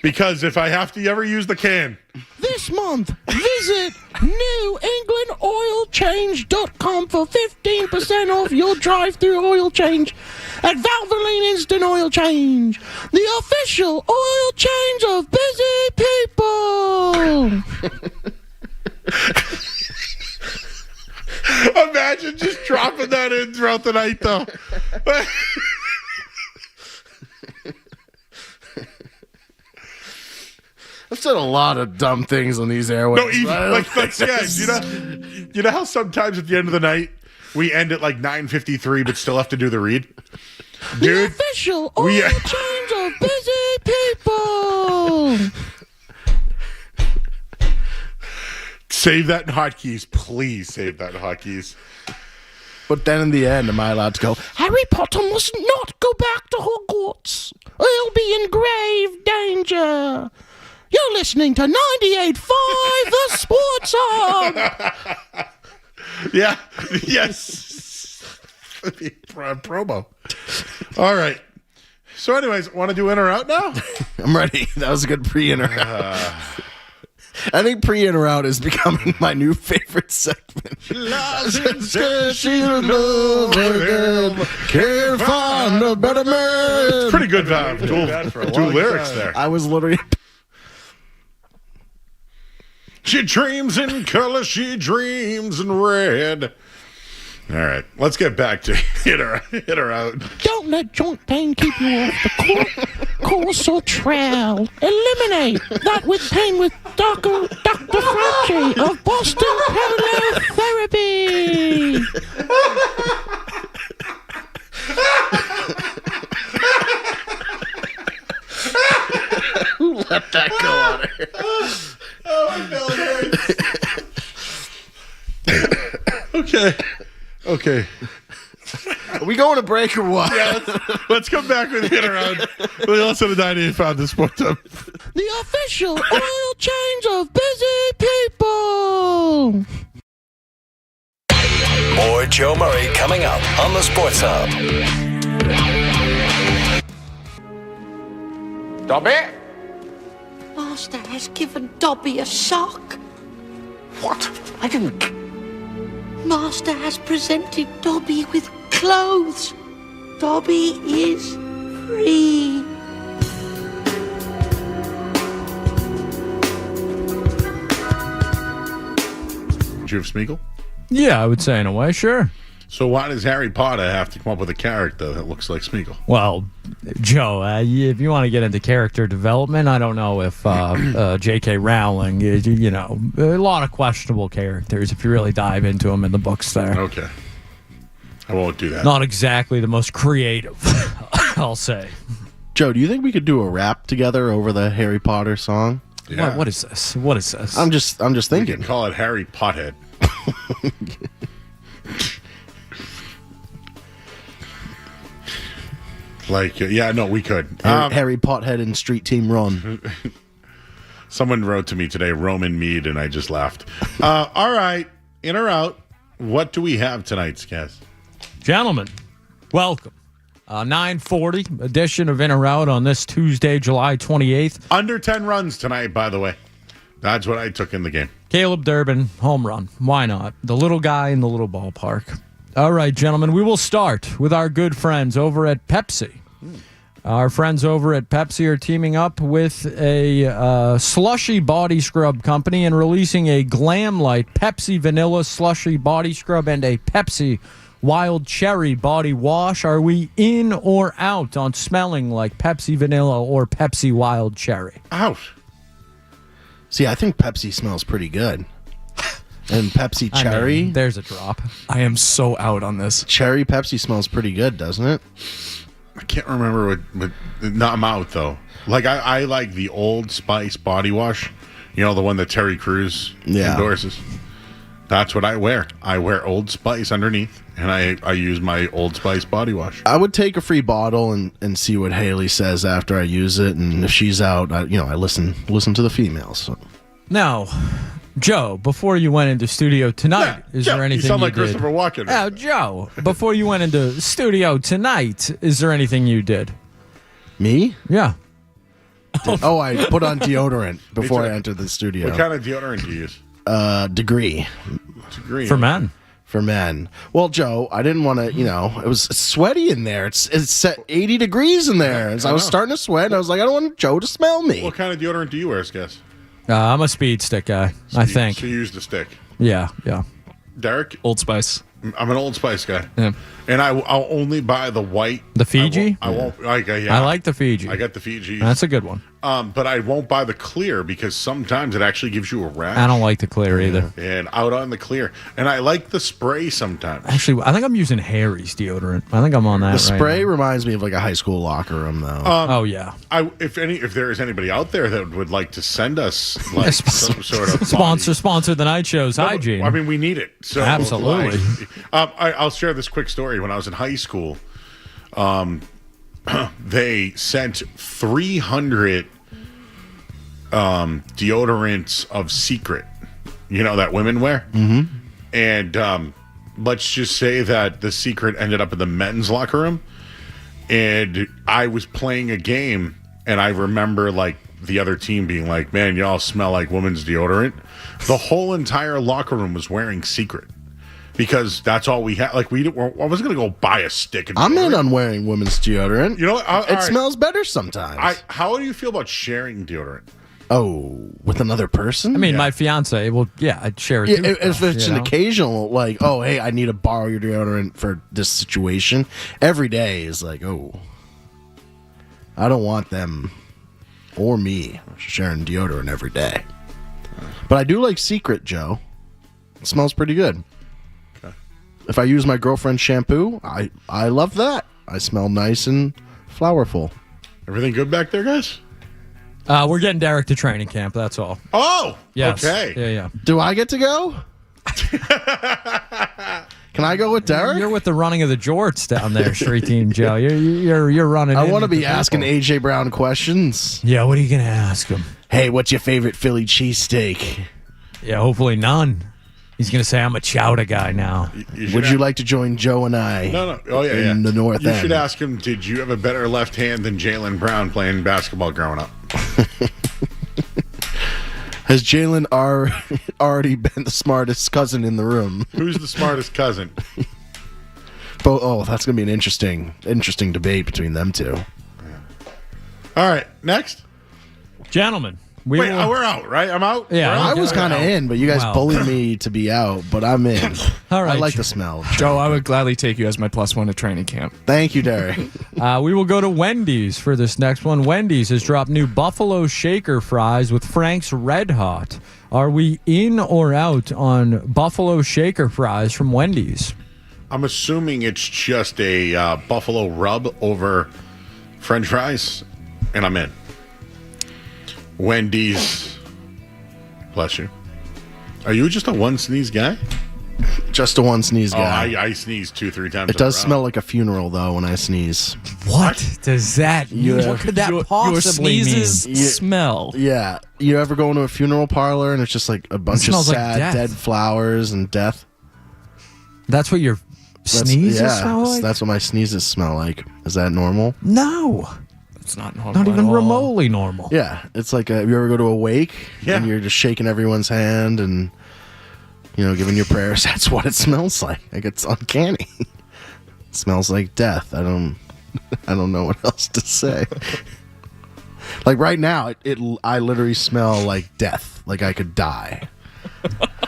Because if I have to ever use the can. This month, visit newenglandoilchange.com for 15% off your drive-through oil change at Valvoline Instant Oil Change, the official oil change of busy people. Imagine just dropping that in throughout the night, though. I've said a lot of dumb things on these airways. No, even like guys, you know how sometimes at the end of the night we end at like 9:53, but still have to do the read. Dude, the official oil change of busy people. Save that in hotkeys. Please save that in hotkeys. But then in the end, am I allowed to go, Harry Potter must not go back to Hogwarts. He'll be in grave danger. You're listening to 98.5 The Sports Hub. Yeah. Yes. Promo. All right. So anyways, want to do in or out now? I'm ready. That was a good pre-in or out. I think pre-in or out is becoming my new favorite segment. Can't find a better man. It's pretty good dual lyrics there. I was literally... She dreams in color, she dreams in red. All right, let's get back to hit her out. Don't let joint pain keep you off the course or trail. Eliminate that with pain with Dr. Fauci of Boston Prolotherapy. Who let that go on her? Okay. Are we going to break or what? Yeah, let's come back with hit around. We also the 98 the Sports Hub. The official oil change of busy people. More Joe Murray coming up on the Sports Hub. Dobby? Master has given Dobby a sock. What? I didn't... Master has presented Dobby with clothes. Dobby is free. Do you have Smeagol? Yeah, I would say in a way, sure. So why does Harry Potter have to come up with a character that looks like Smeagol? Well, Joe, if you want to get into character development, I don't know if J.K. Rowling, a lot of questionable characters if you really dive into them in the books there. Okay. I won't do that. Not exactly the most creative, I'll say. Joe, do you think we could do a rap together over the Harry Potter song? Yeah. What is this? What is this? I'm just We thinking. can call it Harry Pothead. We could. Harry Pothead and Street Team Run. Someone wrote to me today, Roman Mead, and I just laughed. All right, in or out, what do we have tonight, Skaz? Gentlemen, welcome. 9:40 edition of In or Out on this Tuesday, July 28th. Under 10 runs tonight, by the way. That's what I took in the game. Caleb Durbin, home run. Why not? The little guy in the little ballpark. All right, gentlemen, we will start with our good friends over at Pepsi. Our friends over at Pepsi are teaming up with a slushy body scrub company and releasing a Glam Light Pepsi Vanilla Slushy Body Scrub and a Pepsi Wild Cherry Body Wash. Are we in or out on smelling like Pepsi Vanilla or Pepsi Wild Cherry? Out. See, I think Pepsi smells pretty good. And Pepsi Cherry. There's a drop. I am so out on this. Cherry Pepsi smells pretty good, doesn't it? I can't remember what not I'm out, though. Like, I like the Old Spice body wash. You know, the one that Terry Crews endorses. That's what I wear. I wear Old Spice underneath, and I use my Old Spice body wash. I would take a free bottle and see what Haley says after I use it, and if she's out, I listen to the females. So. Now, Joe, before you went into studio tonight, is there anything you sound like did? Christopher Walken. Now, Joe, before you went into studio tonight, is there anything you did? Me? Yeah. I put on deodorant before I entered the studio. What kind of deodorant do you use? Degree. For men. For men. Well, Joe, I didn't want to, it was sweaty in there. It's set 80 degrees in there. As I was starting to sweat, and I was like, I don't want Joe to smell me. What kind of deodorant do you wear, Skaz? I'm a speed stick guy, I think. So you use the stick. Yeah. Derek? Old Spice. I'm an Old Spice guy. Yeah. And I'll only buy the white. The Fiji? I won't. Yeah. I like the Fiji. I got the Fiji. That's a good one. But I won't buy the clear because sometimes it actually gives you a rash. I don't like the clear either. And out on the clear. And I like the spray sometimes. Actually, I think I'm using Harry's deodorant. I think I'm on that. The spray right reminds me of like a high school locker room, though. Oh yeah. If there is anybody out there that would like to send us like some sort of sponsor the night show's hygiene. I mean, we need it. So Absolutely. I'll share this quick story. When I was in high school, they sent 300 deodorants of Secret, that women wear. Mm-hmm. And let's just say that the Secret ended up in the men's locker room. And I was playing a game, and I remember like the other team being like, "Man, y'all smell like women's deodorant." The whole entire locker room was wearing Secret. Because that's all we had. Like, I wasn't going to go buy a stick. I'm in on wearing women's deodorant. You know what? It smells better sometimes. How do you feel about sharing deodorant? Oh, with another person? I mean, my fiance. Well, yeah, I'd share it. Yeah, if it's an occasional, like, oh, hey, I need to borrow your deodorant for this situation. Every day is like, oh, I don't want them or me sharing deodorant every day. But I do like Secret, Joe. It smells pretty good. If I use my girlfriend's shampoo, I love that. I smell nice and flowerful. Everything good back there, guys? We're getting Derek to training camp. That's all. Oh, yes. Okay. Yeah. Do I get to go? Can I go with Derek? You're with the running of the jorts down there, Street Team Joe. You're running. I want to be asking AJ Brown questions. Yeah, what are you gonna ask him? Hey, what's your favorite Philly cheesesteak? Yeah, hopefully none. He's going to say, I'm a chowder guy now. Would you like to join Joe and I? No. Oh, yeah, in the North You End? should ask him, did you have a better left hand than Jaylen Brown playing basketball growing up? Has Jaylen already been the smartest cousin in the room? Who's the smartest cousin? That's going to be an interesting debate between them two. All right, next. Gentlemen. We're out, right? I'm out? Yeah, I was kind of in, but you guys bullied me to be out, but I'm in. All right. I like the smell. Joe, I would gladly take you as my +1 at training camp. Thank you, Derek. We will go to Wendy's for this next one. Wendy's has dropped new Buffalo Shaker fries with Frank's Red Hot. Are we in or out on Buffalo Shaker fries from Wendy's? I'm assuming it's just a buffalo rub over French fries, and I'm in. Wendy's, bless you. Are you just a one sneeze guy? Just a one sneeze guy. I sneeze 2-3 times. It does smell like a funeral though when I sneeze. What does that mean? Yeah. What could that possibly your sneezes smell? Yeah. You ever go into a funeral parlor and it's just like a bunch of sad dead flowers and death? That's what your sneezes smell like? That's what my sneezes smell like. Is that normal? No. It's not normal. Not even at all. remotely normal. Yeah. It's like you ever go to a wake and you're just shaking everyone's hand and giving your prayers. That's what it smells like. Like it's uncanny. It smells like death. I don't know what else to say. Like right now, I literally smell like death. Like I could die.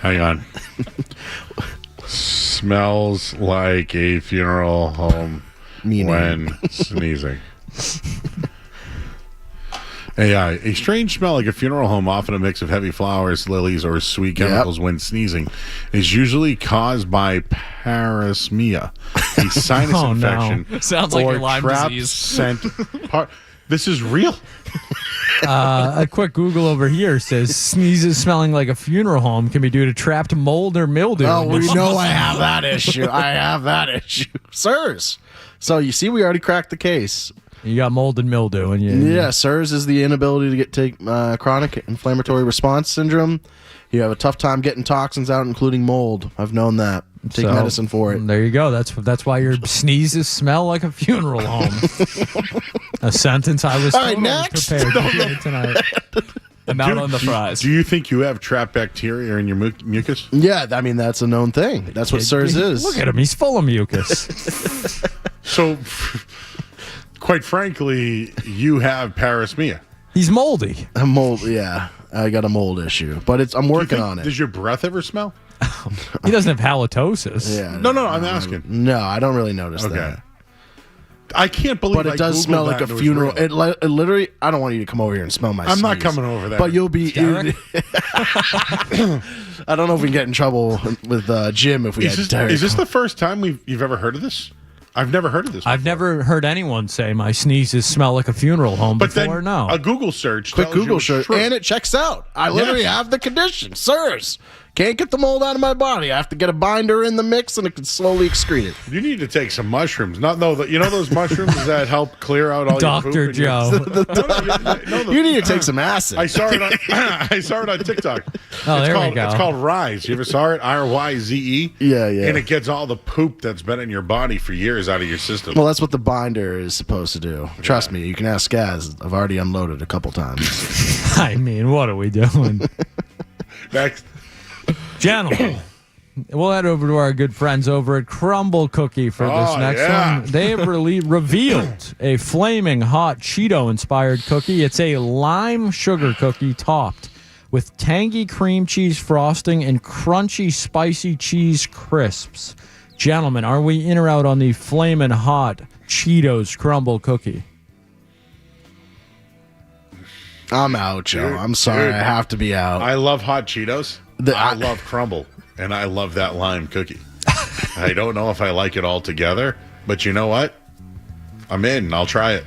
Hang on. Smells like a funeral home when sneezing. A strange smell like a funeral home, often a mix of heavy flowers, lilies, or sweet chemicals when sneezing, is usually caused by parasmia, a sinus infection. No. Sounds like or your Lyme trapped disease. Scent This is real. A quick Google over here says sneezes smelling like a funeral home can be due to trapped mold or mildew. Oh, we know I have that issue. SIRS. So you see, we already cracked the case. You got mold and mildew, and SIRS is the inability to take chronic inflammatory response syndrome. You have a tough time getting toxins out, including mold. I've known that. Take medicine for it. There you go. That's why your sneezes smell like a funeral home. A sentence I was totally prepared to hear tonight. I'm out on the fries. Do you think you have trapped bacteria in your mucus? Yeah, I mean, that's a known thing. That's what SIRS is. Look at him. He's full of mucus. So, quite frankly, you have parasmia. He's moldy. I'm mold. Yeah, I got a mold issue, but I'm working on it. Does your breath ever smell? He doesn't have halitosis. Yeah. No, I'm asking. No, I don't really notice that. I can't believe. But it does Googled smell that like a and it was funeral. real. It literally. I don't want you to come over here and smell my. I'm not sneeze. coming over there. But you'll be. Derek? I don't know if we can get in trouble with Jim if we had Derek. Is this the first time you've ever heard of this? I've never heard of this. I've never heard anyone say my sneezes smell like a funeral home But before. then No. a Google search, Quick tells you Google it's search, true. and it checks out. I literally Yes. have the condition, sirs. Can't get the mold out of my body. I have to get a binder in the mix, and it can slowly excrete it. You need to take some mushrooms. You know those mushrooms that help clear out all Dr. your poop. Joe. You need to take some acid. I saw it. I saw it on TikTok. Oh, there we go. It's called Rise. You ever saw it? RYZE. Yeah. And it gets all the poop that's been in your body for years out of your system. Well, that's what the binder is supposed to do. Trust me, you can ask Skaz. I've already unloaded a couple times. I mean, what are we doing? Next. Gentlemen, we'll head over to our good friends over at Crumble Cookie for this next one. They have revealed a flaming hot Cheeto-inspired cookie. It's a lime sugar cookie topped with tangy cream cheese frosting and crunchy spicy cheese crisps. Gentlemen, are we in or out on the flaming hot Cheetos Crumble Cookie? I'm out, Joe. I'm sorry. Dude, I have to be out. I love hot Cheetos. I love crumble, and I love that lime cookie. I don't know if I like it all together, but you know what? I'm in. I'll try it.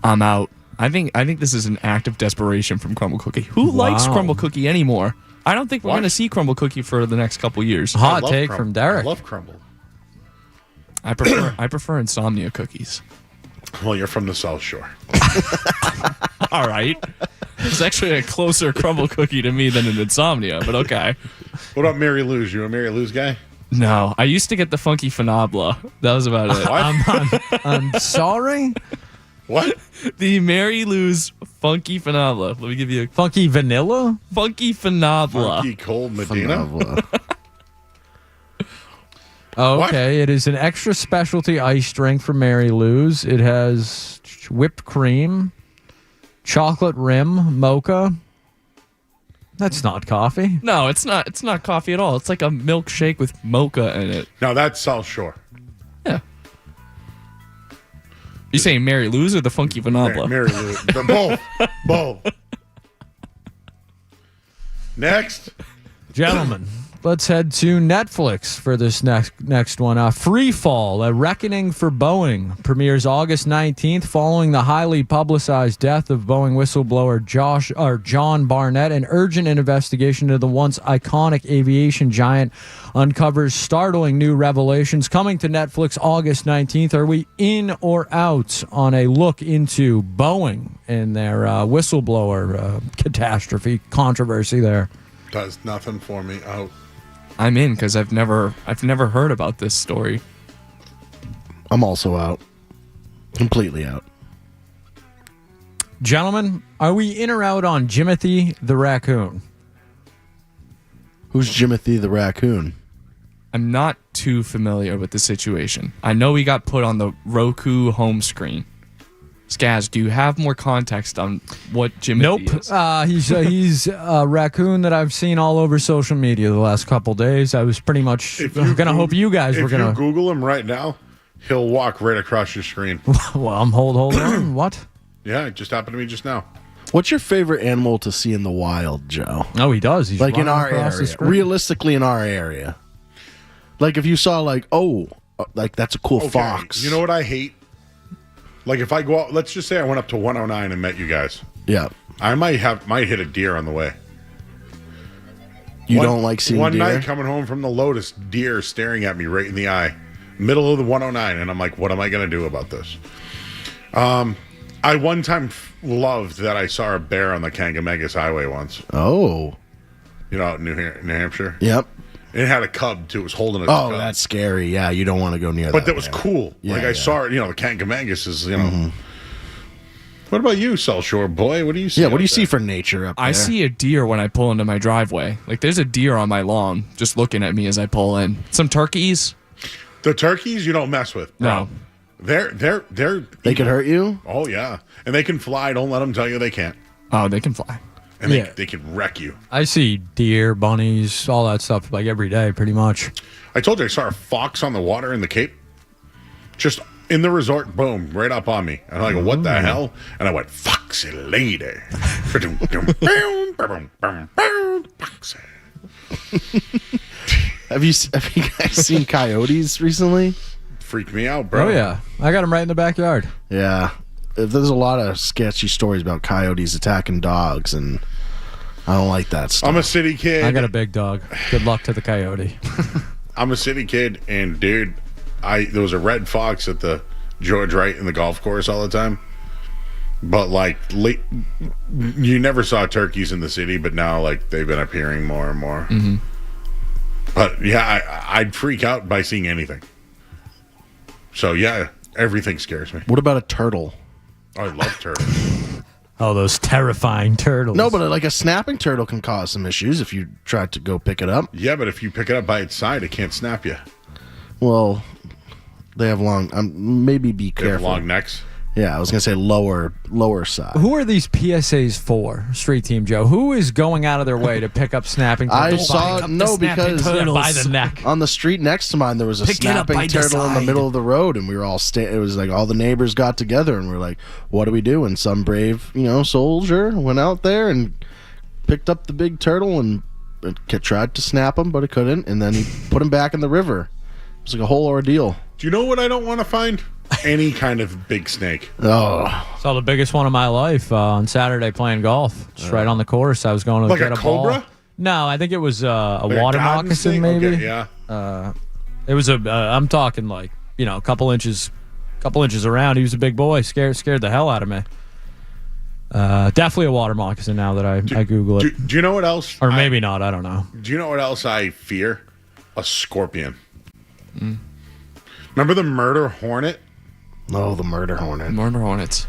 I'm out. I think this is an act of desperation from Crumble Cookie. Who likes Crumble Cookie anymore? I don't think we're going to see Crumble Cookie for the next couple years. Hot take from Derek. I love crumble. I prefer Insomnia cookies. Well, you're from the South Shore. All right. It's actually a closer Crumble Cookie to me than an Insomnia, but okay. What about Mary Lou's? You a Mary Lou's guy? No, I used to get the Funky Fanabla. That was about it. I'm sorry? What? The Mary Lou's Funky Fanabla. Let me give you a... Funky Vanilla? Funky Fanabla. Funky Cold Medina? Okay, it is an extra specialty ice drink from Mary Lou's. It has whipped cream, chocolate rim, mocha. That's not coffee. No, it's not. It's not coffee at all. It's like a milkshake with mocha in it. No, that's South Shore. Yeah. You saying Mary Lou's or the Funky Vanabla? Mary Lou. Both. Both. Next. Gentlemen, let's head to Netflix for this next one. Free Fall, A Reckoning for Boeing premieres August 19th following the highly publicized death of Boeing whistleblower John Barnett. An urgent investigation into the once iconic aviation giant uncovers startling new revelations. Coming to Netflix August 19th. Are we in or out on a look into Boeing and their whistleblower catastrophe controversy there? Does nothing for me. Out. I'm in because I've never heard about this story. I'm also out. Completely out. Gentlemen, are we in or out on Jimothy the Raccoon? Who's Jimothy the Raccoon? I'm not too familiar with the situation. I know he got put on the Roku home screen. Skaz, do you have more context on what Jimothy is? He's a raccoon that I've seen all over social media the last couple days. I was pretty much going to hope you guys were going to... If you Google him right now, he'll walk right across your screen. Well, hold on. What? Yeah, it just happened to me just now. What's your favorite animal to see in the wild, Joe? Oh, he does. He's like in running our across the area. screen. Realistically, in our area. Like if you saw that's a cool fox. You know what I hate? Like if I go out, let's just say I went up to 109 and met you guys. Yeah. I might hit a deer on the way. You don't like seeing one deer? night coming home from the Lotus, deer staring at me right in the eye, middle of the 109, and I'm like, what am I going to do about this? I one time loved that I saw a bear on the Kangamegas Highway once. Oh. You know, out in New Hampshire. Yep. It had a cub too. It was holding a Oh, cub. that's scary. Yeah, you don't want to go near that. But that was cool. Yeah, I saw it. You know, the Kangamegas is. You know. What about you, South Shore boy? What do you see? Yeah, what do you see for nature up there? I see a deer when I pull into my driveway. Like there's a deer on my lawn just looking at me as I pull in. Some turkeys. The turkeys you don't mess with. Bro. No. They could hurt you? Oh yeah. And they can fly. Don't let them tell you they can't. Oh, they can fly. and Yeah. they can wreck you. I see deer, bunnies, all that stuff like every day, pretty much. I told you I saw a fox on the water in the Cape. Just in the resort, boom, right up on me. And I'm like, what the hell? And I went, foxy lady. Foxy. Have you guys seen coyotes recently? Freaked me out, bro. Oh, yeah. I got them right in the backyard. Yeah. There's a lot of sketchy stories about coyotes attacking dogs, and I don't like that stuff. I'm a city kid. I got a big dog. Good luck to the coyote. I'm a city kid, and dude, there was a red fox at the George Wright in the golf course all the time. But like, you never saw turkeys in the city, but now like they've been appearing more and more. Mm-hmm. But yeah, I'd freak out by seeing anything. So yeah, everything scares me. What about a turtle? I love turtles. Oh, those terrifying turtles. No, but like a snapping turtle can cause some issues if you try to go pick it up. Yeah, but if you pick it up by its side, it can't snap you. Well, they have long. Maybe be They have careful. long necks. Yeah, I was gonna say lower side. Who are these PSAs for, Street Team Joe? Who is going out of their way to pick up snapping turtles? I saw because by the neck. On the street next to mine, there was a Pick it up by snapping the turtle in the side. middle of the road, and we were all it was like all the neighbors got together, and we are like, "What do we do?" And some brave, soldier went out there and picked up the big turtle and tried to snap him, but it couldn't, and then he put him back in the river. It was like a whole ordeal. Do you know what I don't want to find? Any kind of big snake. Oh, Saw the biggest one of my life on Saturday playing golf. Just right on the course. I was going to Like get a a ball. cobra? No, I think it was a Like a water garden moccasin, snake? maybe. Okay, yeah. It was I'm talking like a couple inches around. He was a big boy. Scared the hell out of me. Definitely a water moccasin. Now that I Google it, Do you know what else? or maybe not. I don't know. Do you know what else I fear? A scorpion. Remember the murder hornet? No, the murder hornet. Murder hornets.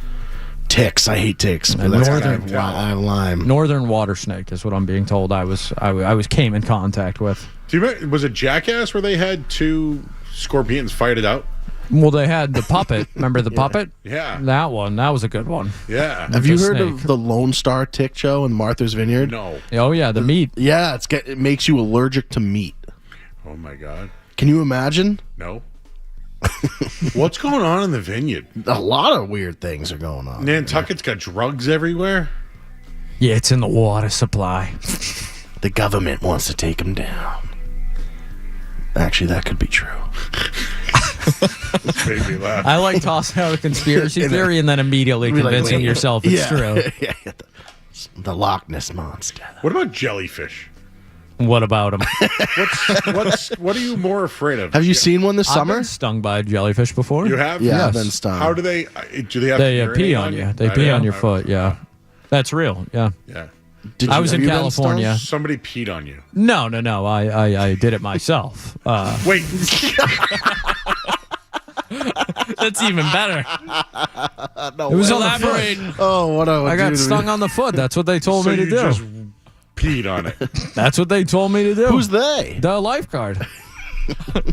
Ticks. I hate ticks. But And that's northern- I have Lyme. Northern water snake is what I'm being told. I came in contact with. Do you remember, was it Jackass where they had two scorpions fight it out? Well, they had the puppet. Remember the puppet? Yeah. That one. That was a good one. Yeah. Have you The heard snake. of the Lone Star tick show in Martha's Vineyard? No. Oh yeah, the meat. Yeah, it makes you allergic to meat. Oh my God. Can you imagine? No. What's going on in the vineyard? A lot of weird things are going on. Nantucket's got drugs everywhere. Yeah, it's in the water supply. The government wants to take them down. Actually, that could be true. Made me laugh. I like tossing out a conspiracy theory and then immediately Be like, convincing wait, yourself it's true. Yeah, the Loch Ness monster. What about jellyfish? What about them? What are you more afraid of? Have you seen one this I've summer? been stung by a jellyfish before. You have? Yeah, Yes. I've been stung. How do they? Do they have? They to pee urinate on you. you? They I pee know. on your foot. Yeah, that's real. Yeah. Yeah. I was in California. Somebody peed on you. No. I did it myself. Wait. That's even better. No It was way. on the Elaborate. foot. Oh, what I got stung on the foot. That's what they told So me to you do. just peed on it. That's what they told me to do. Who's they? The lifeguard.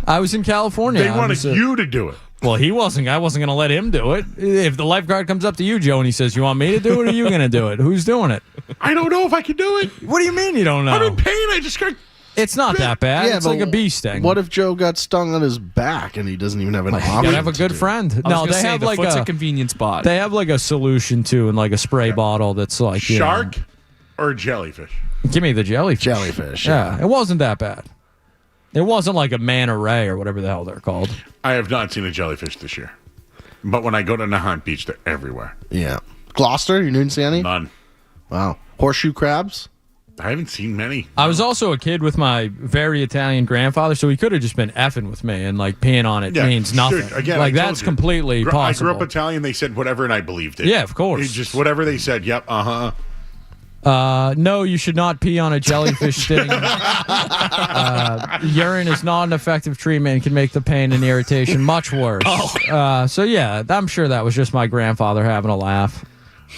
I was in California. They I wanted was, you to do it. Well, he wasn't. I wasn't going to let him do it. If the lifeguard comes up to you, Joe, and he says, "You want me to do it, or are you going to do it? Who's doing it?" I don't know if I can do it. What do you mean you don't know? I'm in pain. I just got. It's not that bad. Yeah, It's but like a bee sting. What if Joe got stung on his back and he doesn't even have an You option? gotta have a to good do it? friend. I was No, gonna they say, have the like foot's a a convenient spot. They have like a solution too, in like a spray bottle that's like you know- Shark or jellyfish? Give me the jellyfish. Jellyfish. Yeah, it wasn't that bad. It wasn't like a manta ray or whatever the hell they're called. I have not seen a jellyfish this year, but when I go to Nahant Beach, they're everywhere. Yeah. Gloucester, you didn't see any? None. Wow. Horseshoe crabs? I haven't seen many. I was also a kid with my very Italian grandfather, so he could have just been effing with me and like peeing on it means nothing. Dude, again, like I told that's you. completely I grew possible. up Italian. They said whatever, and I believed it. Yeah, of course. It just whatever they said. Yep. No, you should not pee on a jellyfish sting. Urine is not an effective treatment and can make the pain and irritation much worse. So yeah, I'm sure that was just my grandfather having a laugh.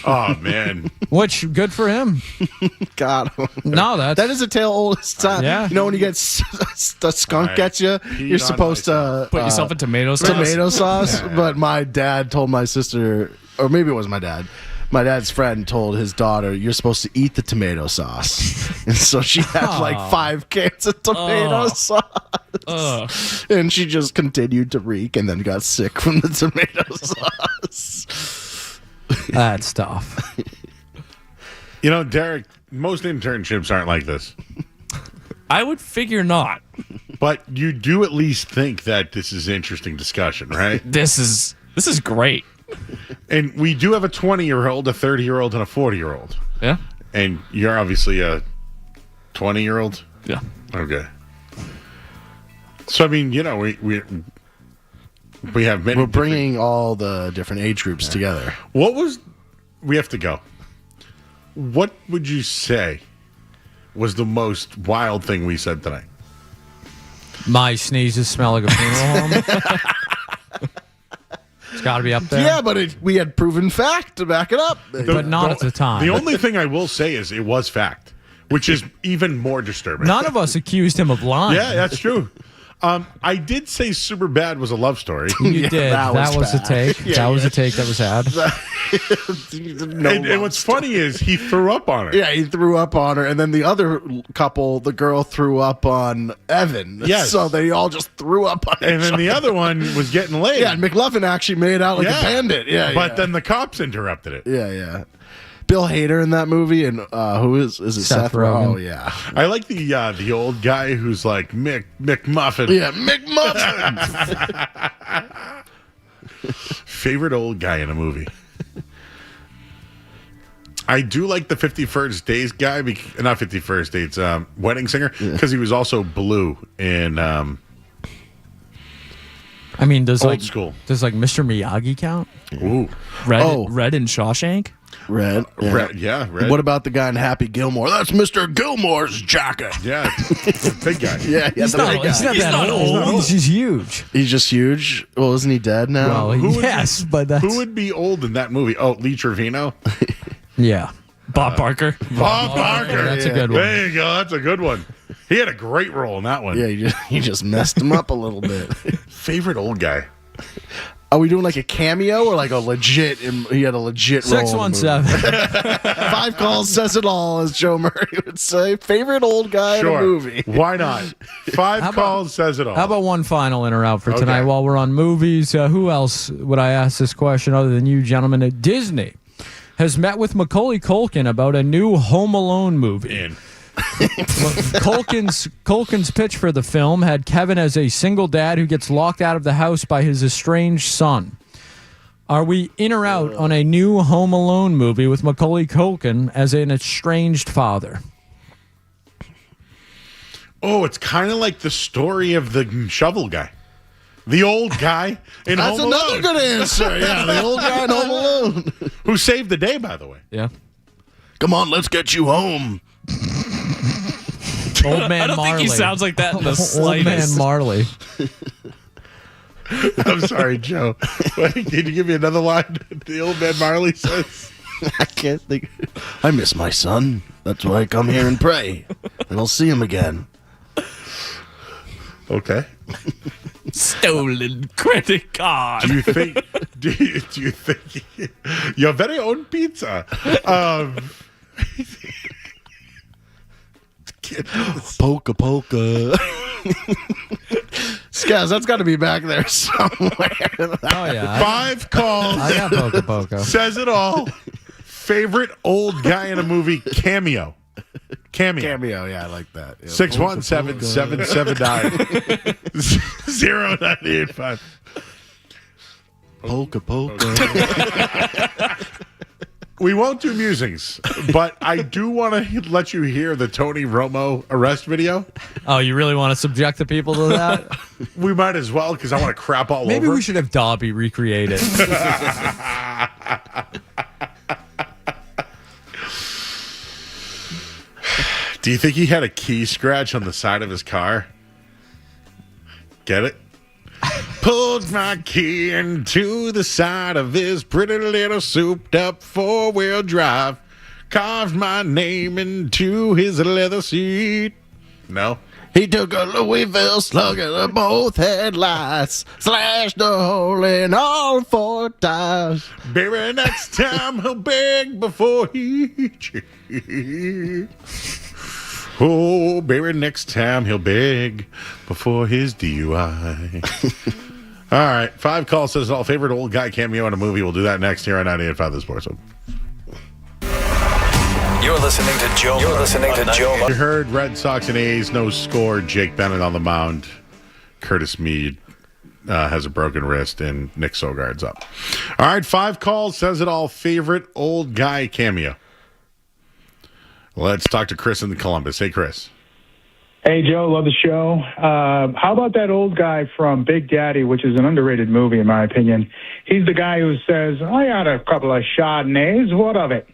Oh man. Which good for him. God. No, that is a tale old as time. Yeah. You know when you get the skunk gets you, you're supposed to Put yourself in tomato sauce. Tomato sauce. But my dad told my sister, or maybe it was my dad, My dad's friend told his daughter, "You're supposed to eat the tomato sauce," and so she had like 5 cans of tomato sauce, and she just continued to reek, and then got sick from the tomato sauce. That's tough. You know, Derek, most internships aren't like this. I would figure not. But you do at least think that this is interesting discussion, right? This is great. And we do have a 20-year-old, a 30-year-old, and a 40-year-old. Yeah. And you're obviously a 20-year-old? Yeah. Okay. So, I mean, you know, we have many. We're bringing all the different age groups together. We have to go. What would you say was the most wild thing we said tonight? My sneezes smell like a funeral home. It's got to be up there. Yeah, but we had proven fact to back it up. But not at the time. The only thing I will say is it was fact, which is even more disturbing. None of us accused him of lying. Yeah, that's true. I did say Superbad was a love story. You did. That was a bad. take. Yeah, that was a take that was had. And what's funny is he threw up on her. Yeah, he threw up on her, and then the other couple, the girl threw up on Evan. Yes. So they all just threw up on And each then the other. other one was getting laid. Yeah, and McLuffin actually made out like a bandit. Yeah, But yeah. then the cops interrupted it. Yeah. Bill Hader in that movie, and who is it? Seth Rogen. Oh, yeah. I like the old guy who's like McMuffin. Yeah, McMuffin. Favorite old guy in a movie. I do like the 51st Days guy, not 51st Dates, Wedding Singer, because he was also Blue in I mean, does Old School. Does like Mr. Miyagi count? Ooh. Red in Shawshank? Red. Yeah, Red. What about the guy in Happy Gilmore? That's Mr. Gilmore's jacket. Yeah, the big guy. Yeah, He's not that old. He's just huge. He's just huge. Well, isn't he dead now? Well, yes, but that's... Who would be old in that movie? Oh, Lee Trevino? Yeah. Bob Barker. Bob Barker. That's a good one. There you go. That's a good one. He had a great role in that one. Yeah, you just messed him up a little bit. Favorite old guy? Are we doing like a cameo or like a legit? He had a legit role. 617. 5 calls says it all, as Joe Murray would say. Favorite old guy in a movie. Why not? 5 calls says it all. How about one final in or out for Okay. tonight while we're on movies? Who else would I ask this question other than you gentlemen? At Disney has met with Macaulay Culkin about a new Home Alone movie. Culkin's pitch for the film had Kevin as a single dad who gets locked out of the house by his estranged son. Are we in or out on a new Home Alone movie with Macaulay Culkin as an estranged father? Oh, it's kind of like the story of the shovel guy. The old guy in That's Home another Alone. good answer. Yeah, the old guy in Home Alone. Who saved the day, by the way. Yeah. Come on, let's get you home. Old man I don't Marley. think he sounds like that in the Old slightest. man Marley. I'm sorry, Joe. Can you give me another line the old man Marley says? I can't think. I miss my son. That's why I come here and pray. And I'll see him again. Okay. Stolen credit card. Do you think? Do you think your very own pizza? Polka polka. Skaz, that's got to be back there somewhere. Oh, yeah. 5 calls. I got Poco Poco. Says it all. Favorite old guy in a movie cameo. Cameo, yeah, I like that. Yeah. 617-779-0985. Polka polka. We won't do musings, but I do want to let you hear the Tony Romo arrest video. Oh, you really want to subject the people to that? We might as well, because I want to crap all Maybe over. we should have Dobby recreate it. Do you think he had a key scratch on the side of his car? Get it? Pulled my key into the side of his pretty little souped-up four-wheel drive. Carved my name into his leather seat. No? He took a Louisville slug at both headlights, slashed a hole in all 4 tires. Baby, next time he'll beg before he cheats. Oh, baby, next time he'll beg before his DUI. All right, 5 calls says all favorite old guy cameo in a movie. We'll do that next here on 98.5 The Sports Hub. You're listening to Joe. You heard Red Sox and A's, no score. Jake Bennett on the mound. Curtis Mead has a broken wrist, and Nick Sogard's up. All right, 5 calls says it all favorite old guy cameo. Let's talk to Chris in Columbus. Hey, Chris. Hey, Joe, love the show. How about that old guy from Big Daddy, which is an underrated movie, in my opinion? He's the guy who says, I had a couple of Chardonnays. What of it?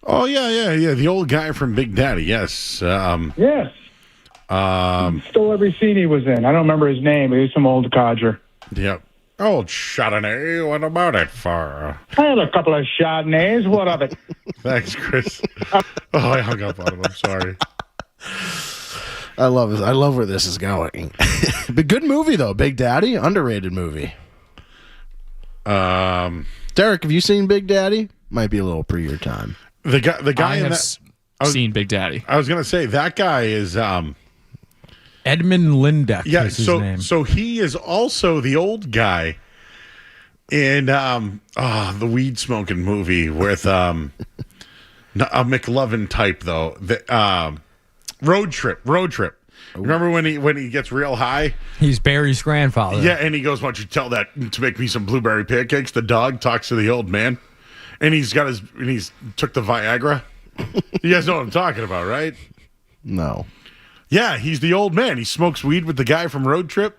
Oh, yeah. The old guy from Big Daddy, yes. Yes. Stole every scene he was in. I don't remember his name, but he was some old codger. Yep. Old Chardonnay, what about it for? I had a couple of Chardonnays. What of it? Thanks, Chris. Oh, I hung up on him. I'm sorry. I love this. I love where this is going. But good movie though, Big Daddy, underrated movie. Derek, have you seen Big Daddy? Might be a little pre your time. The guy I in have that, seen Big Daddy. I was gonna say that guy is Edmund Lindeck. yeah. Is his name. So he is also the old guy in the weed smoking movie with a McLovin type though. Road Trip. Remember when he gets real high? He's Barry's grandfather. Yeah, and he goes, "Why don't you tell that to make me some blueberry pancakes?" The dog talks to the old man, and he's took the Viagra. You guys know what I'm talking about, right? No. Yeah, he's the old man. He smokes weed with the guy from Road Trip.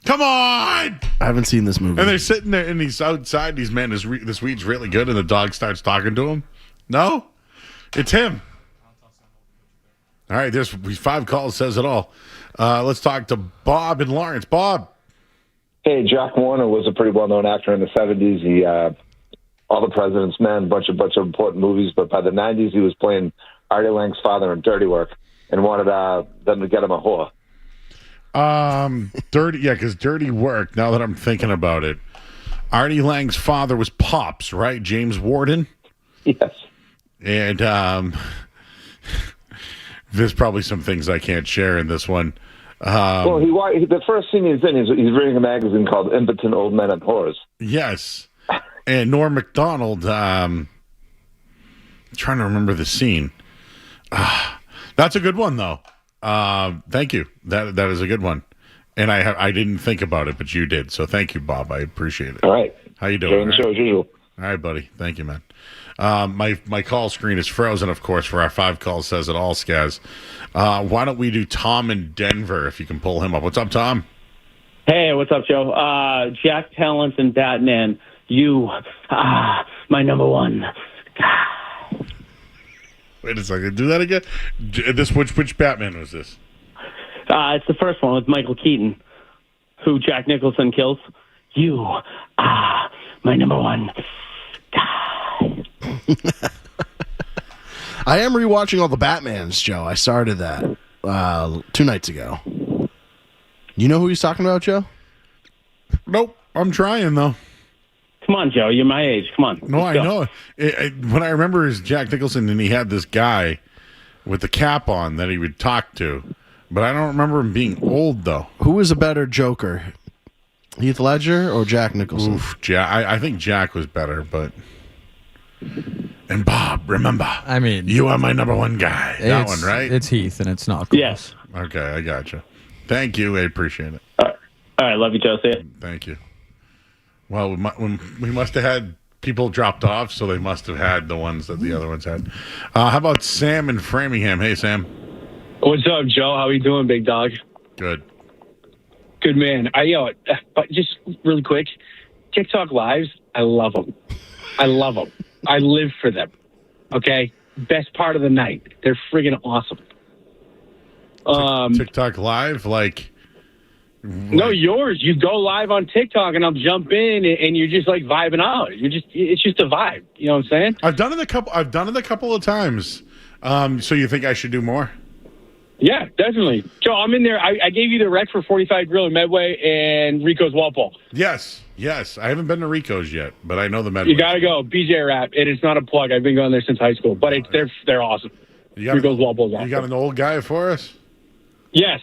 Come on! I haven't seen this movie. And they're sitting there, and he's outside. He's, man, this weed's really good, and the dog starts talking to him. No, it's him. All right, there's 5 calls, says it all. Let's talk to Bob in Lawrence. Bob. Hey, Jack Warner was a pretty well-known actor in the 70s. He, All the President's Men, bunch of important movies. But by the 90s, he was playing Artie Lang's father in Dirty Work and wanted them to get him a whore. Because Dirty Work, now that I'm thinking about it, Artie Lang's father was Pops, right? James Warden? Yes. And there's probably some things I can't share in this one. Well, the first scene he's in, he's reading a magazine called Impotent Old Men and Whores. Yes. And Norm Macdonald, trying to remember the scene. That's a good one, though. Thank you. That is a good one. And I didn't think about it, but you did. So thank you, Bob. I appreciate it. All right. How you doing? Enjoying the show as usual. All right, buddy. Thank you, man. My call screen is frozen, of course, for our 5 calls says it all, Skaz. Why don't we do Tom in Denver, if you can pull him up. What's up, Tom? Hey, what's up, Joe? Jack Palance and Batman. You, my number one. Wait a second. Do that again. Which Batman was this? It's the first one with Michael Keaton, who Jack Nicholson kills. You, my number one. I am rewatching all the Batmans, Joe. I started that 2 nights ago. You know who he's talking about, Joe? Nope. I'm trying, though. Come on, Joe. You're my age. Come on. No, I know. What I remember is Jack Nicholson, and he had this guy with the cap on that he would talk to. But I don't remember him being old, though. Who was a better Joker? Heath Ledger or Jack Nicholson? Oof, I think Jack was better, but... And Bob, remember, I mean, you are my number one guy. That one, right? It's Heath, and it's not close. Yes. Okay, I got you. Thank you. I appreciate it. All right, love you, Joe. See ya. Thank you. Well, we must have had people dropped off, so they must have had the ones that the other ones had. How about Sam in Framingham? Hey, Sam. What's up, Joe? How you doing, big dog? Good. Good, man. But just really quick, TikTok Lives, I love them. I love them. I live for them. Okay? Best part of the night. They're friggin' awesome. TikTok Live, No, yours. You go live on TikTok, and I'll jump in, and you're just like vibing out. It's just a vibe. You know what I'm saying? I've done it a couple of times. So you think I should do more? Yeah, definitely. Joe, I'm in there. I gave you the rec for 45 Grill in Medway and Rico's Walpole. Yes. I haven't been to Rico's yet, but I know the Medway. You got to go. BJ Rap. And it's not a plug. I've been going there since high school, but they're awesome. Rico's Walpole's awesome. You got an old guy for us? Yes.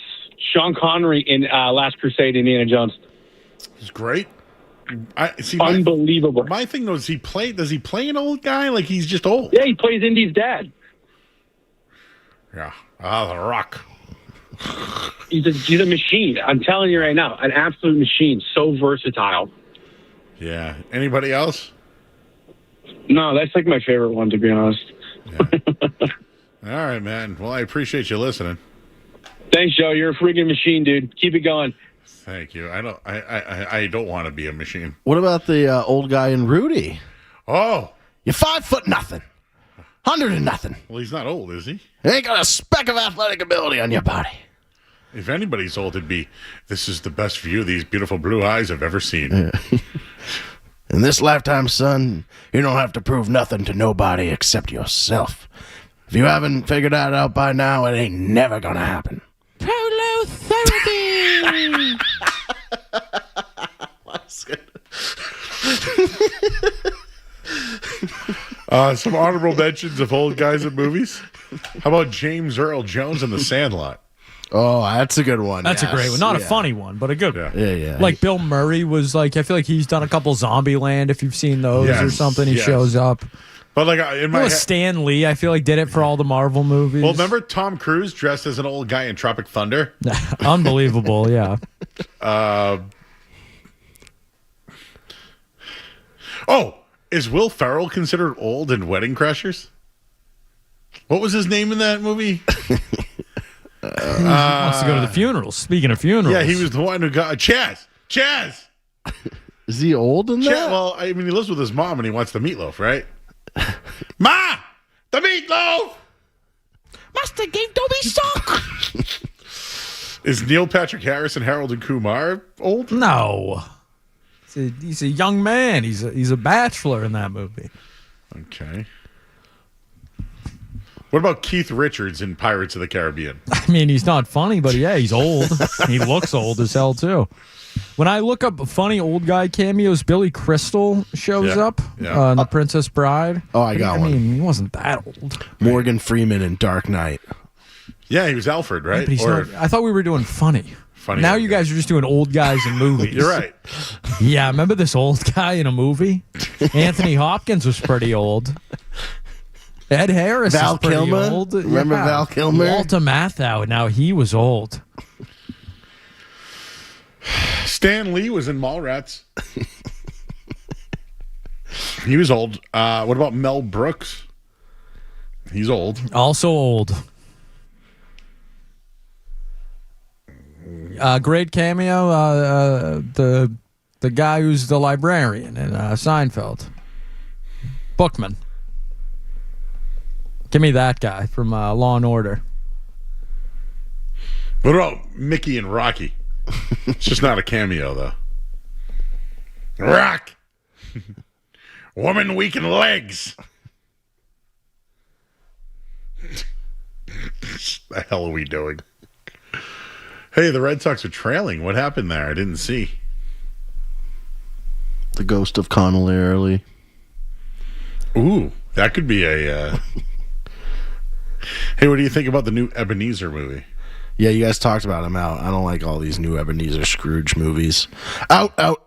Sean Connery in Last Crusade, Indiana Jones. He's great. Unbelievable. My thing though, does he play an old guy? Like he's just old? Yeah, he plays Indy's dad. Yeah. The Rock. He's a machine. I'm telling you right now, an absolute machine. So versatile. Yeah. Anybody else? No, that's like my favorite one, to be honest. All right, man. Well, I appreciate you listening. Thanks, Joe. You're a freaking machine, dude. Keep it going. Thank you. I don't want to be a machine. What about the old guy in Rudy? Oh. You're 5'0" nothing. 100 and nothing. Well, he's not old, is he? Ain't got a speck of athletic ability on your body. If anybody's old, it'd be, this is the best view of these beautiful blue eyes I've ever seen. Yeah. In this lifetime, son, you don't have to prove nothing to nobody except yourself. If you haven't figured that out by now, it ain't never gonna happen. Prolotherapy! Some honorable mentions of old guys in movies. How about James Earl Jones in The Sandlot? Oh, that's a good one. That's a great one. Not a funny one, but a good one. Yeah. Like Bill Murray was like, I feel like he's done a couple Zombieland, if you've seen those or something. He shows up. But like in my Stan Lee, I feel like did it for all the Marvel movies. Well, remember Tom Cruise dressed as an old guy in Tropic Thunder? Unbelievable, yeah. Is Will Ferrell considered old in Wedding Crashers? What was his name in that movie? He wants to go to the funerals. Speaking of funerals. Yeah, he was the one who got Chaz. Is he old in that? Well, I mean, he lives with his mom and he wants the meatloaf, right? Ma! The meatloaf! Master gave Dobby sock. Is Neil Patrick Harris and Harold and Kumar old? No. He's a young man. He's a bachelor in that movie. Okay. What about Keith Richards in Pirates of the Caribbean? I mean, he's not funny, but yeah, he's old. He looks old as hell, too. When I look up funny old guy cameos, Billy Crystal shows up in The Princess Bride. Oh, I got one. I mean, he wasn't that old. Morgan Freeman in Dark Knight. Yeah, he was Alfred, right? Yeah, I thought we were doing funny. Now you guys are just doing old guys in movies. You're right. Yeah, remember this old guy in a movie? Anthony Hopkins was pretty old. Ed Harris Val is pretty Kilmer? old. Remember Val Kilmer? Walter Matthau. Now he was old. Stan Lee was in Mallrats. He was old. What about Mel Brooks? He's old. Also old. Great cameo. The guy who's the librarian in Seinfeld. Bookman. Give me that guy from Law and Order. What about Mickey and Rocky? It's just not a cameo, though. Rock! Woman weak in legs! The hell are we doing? Hey, the Red Sox are trailing. What happened there? I didn't see. The ghost of Connolly Early. Ooh, that could be a... Hey, what do you think about the new Ebenezer movie? Yeah, you guys talked about him out. I don't like all these new Ebenezer Scrooge movies. Out. All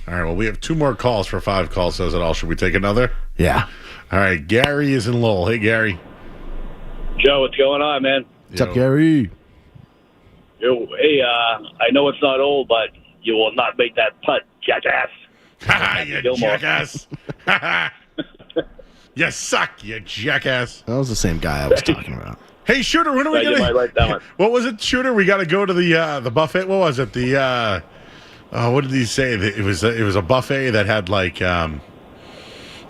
right, well, we have 2 more calls for 5 calls, says it all. Should we take another? Yeah. All right, Gary is in Lowell. Hey, Gary. Joe, what's going on, man? What's up, Gary? Yo, hey, I know it's not old, but you will not make that putt, jackass. You jackass. You suck, you jackass. That was the same guy I was talking about. Hey, Shooter, when are we going to... What was it, Shooter? We got to go to the buffet. What was it? What did he say? It was a buffet that had, like,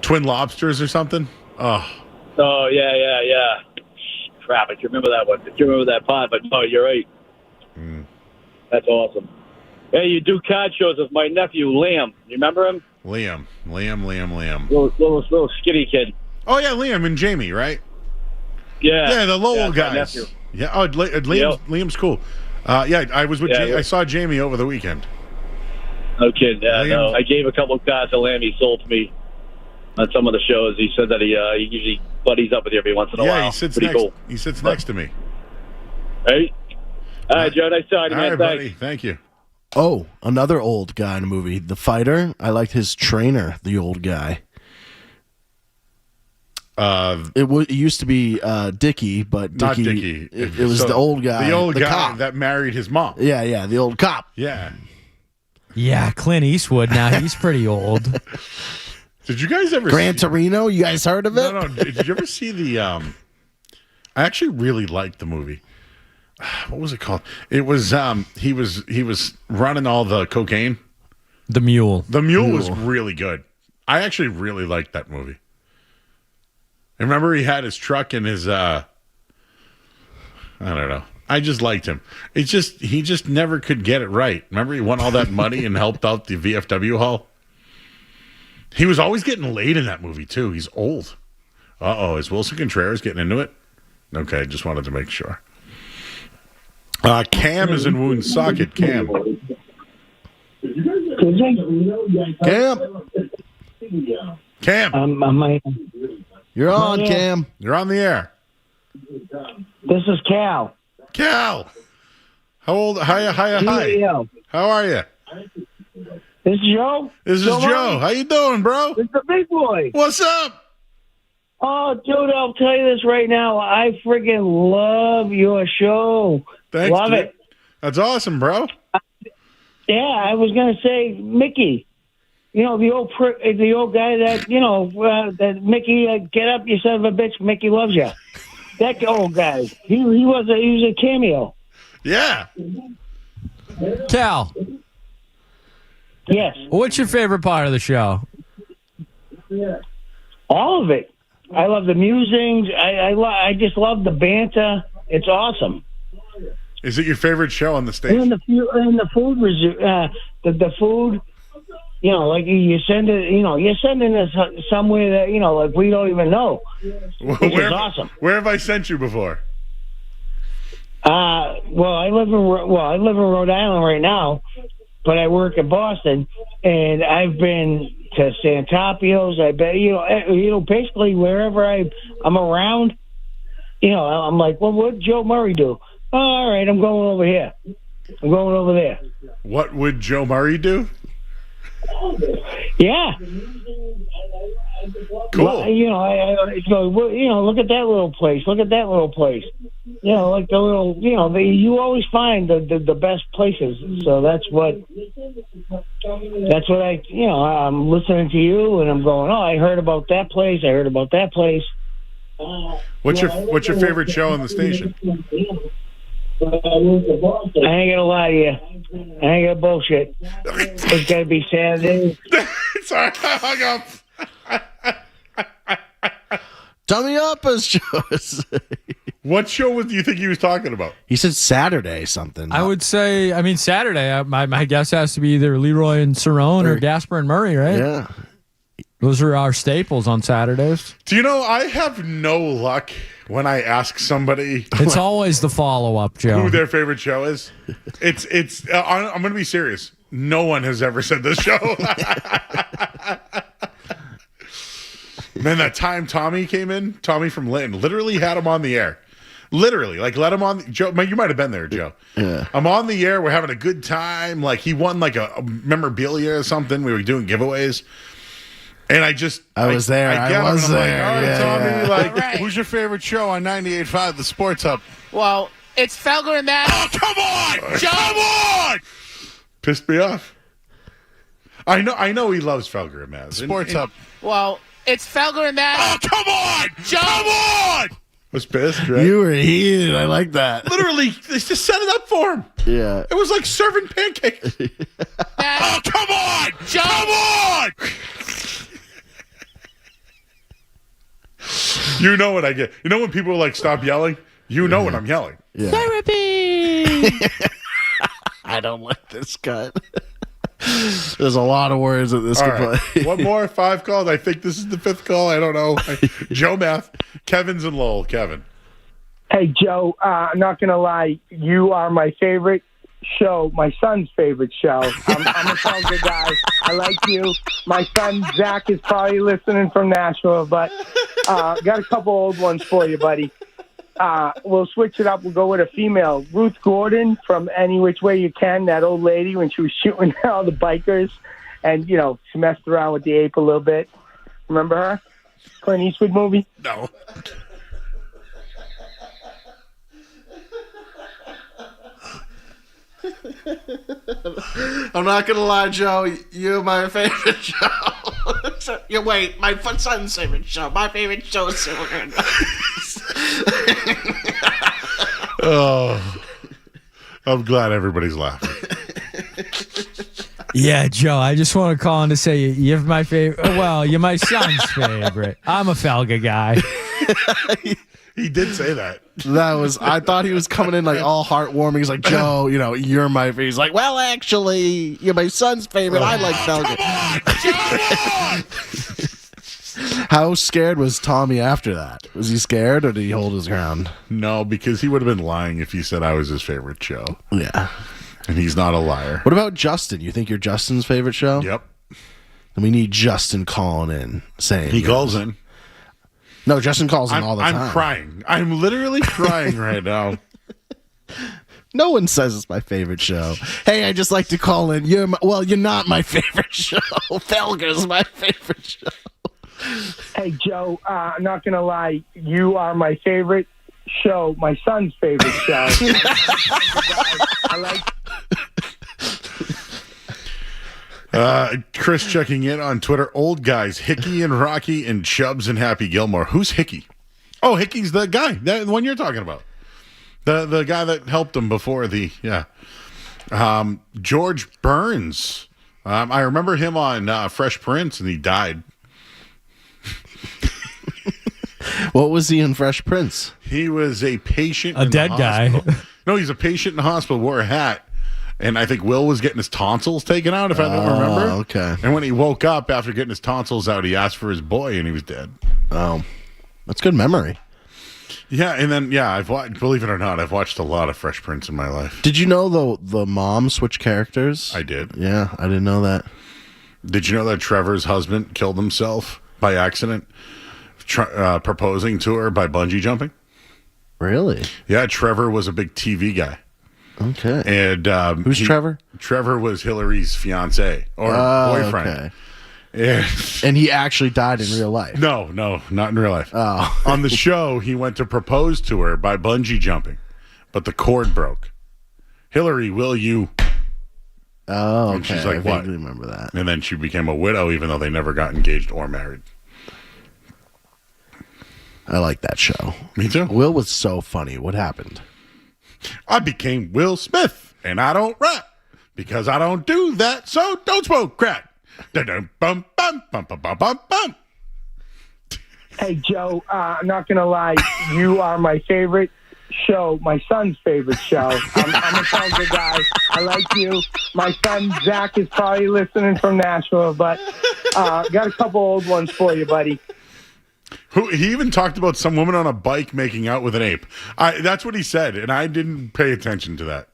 twin lobsters or something? Oh, yeah. Crap, I can remember that one. I can remember that pod, but no, you're right. That's awesome. Hey, you do card shows with my nephew, Liam. You remember him? Liam. Little skinny kid. Oh, yeah, Liam and Jamie, right? Yeah, the Lowell yeah, my guys. nephew. Yeah. Oh, Liam's cool. Yeah, I was with. I saw Jamie over the weekend. No kidding. Yeah, no. I gave a couple of guys to Lamb he sold to me on some of the shows. He said that he usually buddies up with you every once in a while. He sits Pretty next. cool. He sits next to me. Right. All right, Joe. Nice talking to you, All man. right, Thanks. buddy. Thank you. Oh, another old guy in a movie. The Fighter. I liked his trainer, the old guy. It used to be Dickie, but Not Dickie. It was the old guy. The old guy cop. that married his mom. Yeah, the old cop. Yeah. Yeah, Clint Eastwood. Now he's pretty old. Did you guys ever Gran Torino? You guys heard of it? No. Did you ever see the? I actually really liked the movie. What was it called? It was he was running all the cocaine. The Mule. The Mule was really good. I actually really liked that movie. I remember he had his truck and his I don't know. I just liked him. He just never could get it right. Remember he won all that money and helped out the VFW hall? He was always getting laid in that movie too. He's old. Uh-oh, is Wilson Contreras getting into it? Okay, just wanted to make sure. Cam is in Woonsocket. Cam. Cam. You're on, Cam. You're on the air. This is Cal. Cal. How old? Hi. How are you? This is Joe. This is Joe. How you doing, bro? It's the big boy. What's up? Oh, dude, I'll tell you this right now. I friggin' love your show. Thanks, love dude. it. That's awesome, bro. Yeah, I was gonna say Mickey. You know the old guy that that Mickey. Get up, you son of a bitch. Mickey loves you. That old guy. He was a cameo. Yeah. Cal. Yes. What's your favorite part of the show? All of it. I love the musings. I just love the banter. It's awesome. Is it your favorite show on the station? And the food the food. You know, like you send it. You know, you're sending us somewhere that like we don't even know. Which is awesome. Where have I sent you before? Well, I live in Rhode Island right now, but I work in Boston, and I've been to Santopio's. I bet basically wherever I'm around. I'm like, well, what'd Joe Murray do? Oh, all right, I'm going over here. I'm going over there. What would Joe Murray do? Yeah. Cool. Well, look at that little place. Look at that little place. Like the little, you always find the best places. So that's what I'm listening to you and I'm going, oh, I heard about that place. I heard about that place. What's your favorite show on the station? I ain't gonna lie to you. I ain't gonna bullshit. It's gotta be Saturday. Sorry, I hung up. Dummy up as shows. What show do you think he was talking about? He said Saturday something. I would say, Saturday. My guess has to be either Leroy and Cerrone or Gasper and Murray, right? Yeah. Those are our staples on Saturdays. Do you know, I have no luck when I ask somebody. It's always the follow-up, Joe. Who their favorite show is. It's. I'm going to be serious. No one has ever said this show. Man, that time Tommy came in, Tommy from Linton, literally had him on the air. Literally, like let him on. Joe, you might have been there, Joe. Yeah. I'm on the air. We're having a good time. Like he won like a memorabilia or something. We were doing giveaways. And I was there. I was there. Like, all right, yeah, Tommy. yeah. Like, All right. who's your favorite show on 98.5, the Sports Hub? Well, it's Felger and Matt. Oh, come on! Come on! Pissed me off. I know he loves Felger and Matt. Sports Hub. Well, it's Felger and Matt. Oh, come on! Come on! Was pissed, right? You were heated. I like that. Literally, they just set it up for him. Yeah. It was like serving pancakes. Oh, come on! Come on! You know what I get. You know when people like stop yelling? You know when I'm yelling. Yeah. Therapy. I don't like this cut. There's a lot of words that this All could right. play. One more, 5 calls. I think this is the 5th call. I don't know. Joe Math. Kevin's in Lowell. Kevin. Hey, Joe, I'm not going to lie. You are my favorite show, my son's favorite show. I'm a Felger guy. I like you. My son, Zach, is probably listening from Nashville, but got a couple old ones for you, buddy. We'll switch it up. We'll go with a female. Ruth Gordon from Any Which Way You Can, that old lady when she was shooting all the bikers. And, you know, she messed around with the ape a little bit. Remember her? Clint Eastwood movie? No. I'm not gonna lie, Joe. You're my favorite show. Wait, my son's favorite show. My favorite show is Silver. Oh, I'm glad everybody's laughing. Yeah, Joe, I just want to call in to say you're my favorite. Well, you're my son's favorite. I'm a Felga guy. He did say that. I thought he was coming in like all heartwarming. He's like, Joe, you know, you're my favorite. He's like, well, actually, you're my son's favorite. I like Felga. How scared was Tommy after that? Was he scared or did he hold his ground? No, because he would have been lying if he said I was his favorite show. Yeah. And he's not a liar. What about Justin? You think you're Justin's favorite show? Yep. And we need Justin calling in saying He calls in. No, Justin calls in all the time. I'm crying. I'm literally crying right now. No one says it's my favorite show. Hey, I just like to call in. You're not my favorite show. Felga's my favorite show. Hey, Joe, I'm not going to lie. You are my favorite show, my son's favorite show. I like. Chris checking in on Twitter. Old guys, Hickey and Rocky and Chubbs and Happy Gilmore. Who's Hickey? Oh, Hickey's the guy, the one you're talking about. The guy that helped him before George Burns. I remember him on Fresh Prince, and he died. What was he in Fresh Prince? He was a patient. A dead guy. No, he's a patient in the hospital. Wore a hat. And I think Will was getting his tonsils taken out, if I don't remember. Okay. And when he woke up after getting his tonsils out, he asked for his boy, and he was dead. Oh, that's good memory. Yeah, and then I've watched. Believe it or not, I've watched a lot of Fresh Prince in my life. Did you know the mom switched characters? I did. Yeah, I didn't know that. Did you know that Trevor's husband killed himself by accident, proposing to her by bungee jumping? Really? Yeah, Trevor was a big TV guy. Okay. And who's Trevor? Trevor was Hillary's fiance or boyfriend. Okay. And he actually died in real life. No, not in real life. Oh. On the show, he went to propose to her by bungee jumping, but the cord broke. Hillary, will you? Oh, okay. And she's like, I what? vaguely remember that. And then she became a widow, even though they never got engaged or married. I like that show. Me too. Will was so funny. What happened? I became Will Smith, and I don't rap because I don't do that, so don't smoke crack. Bum, bum, bum, bum, bum, bum, bum. Hey, Joe, I'm not going to lie. You are my favorite show, my son's favorite show. I'm a Felger guy. I like you. My son, Zach, is probably listening from Nashville, but got a couple old ones for you, buddy. He even talked about some woman on a bike making out with an ape. That's what he said, and I didn't pay attention to that.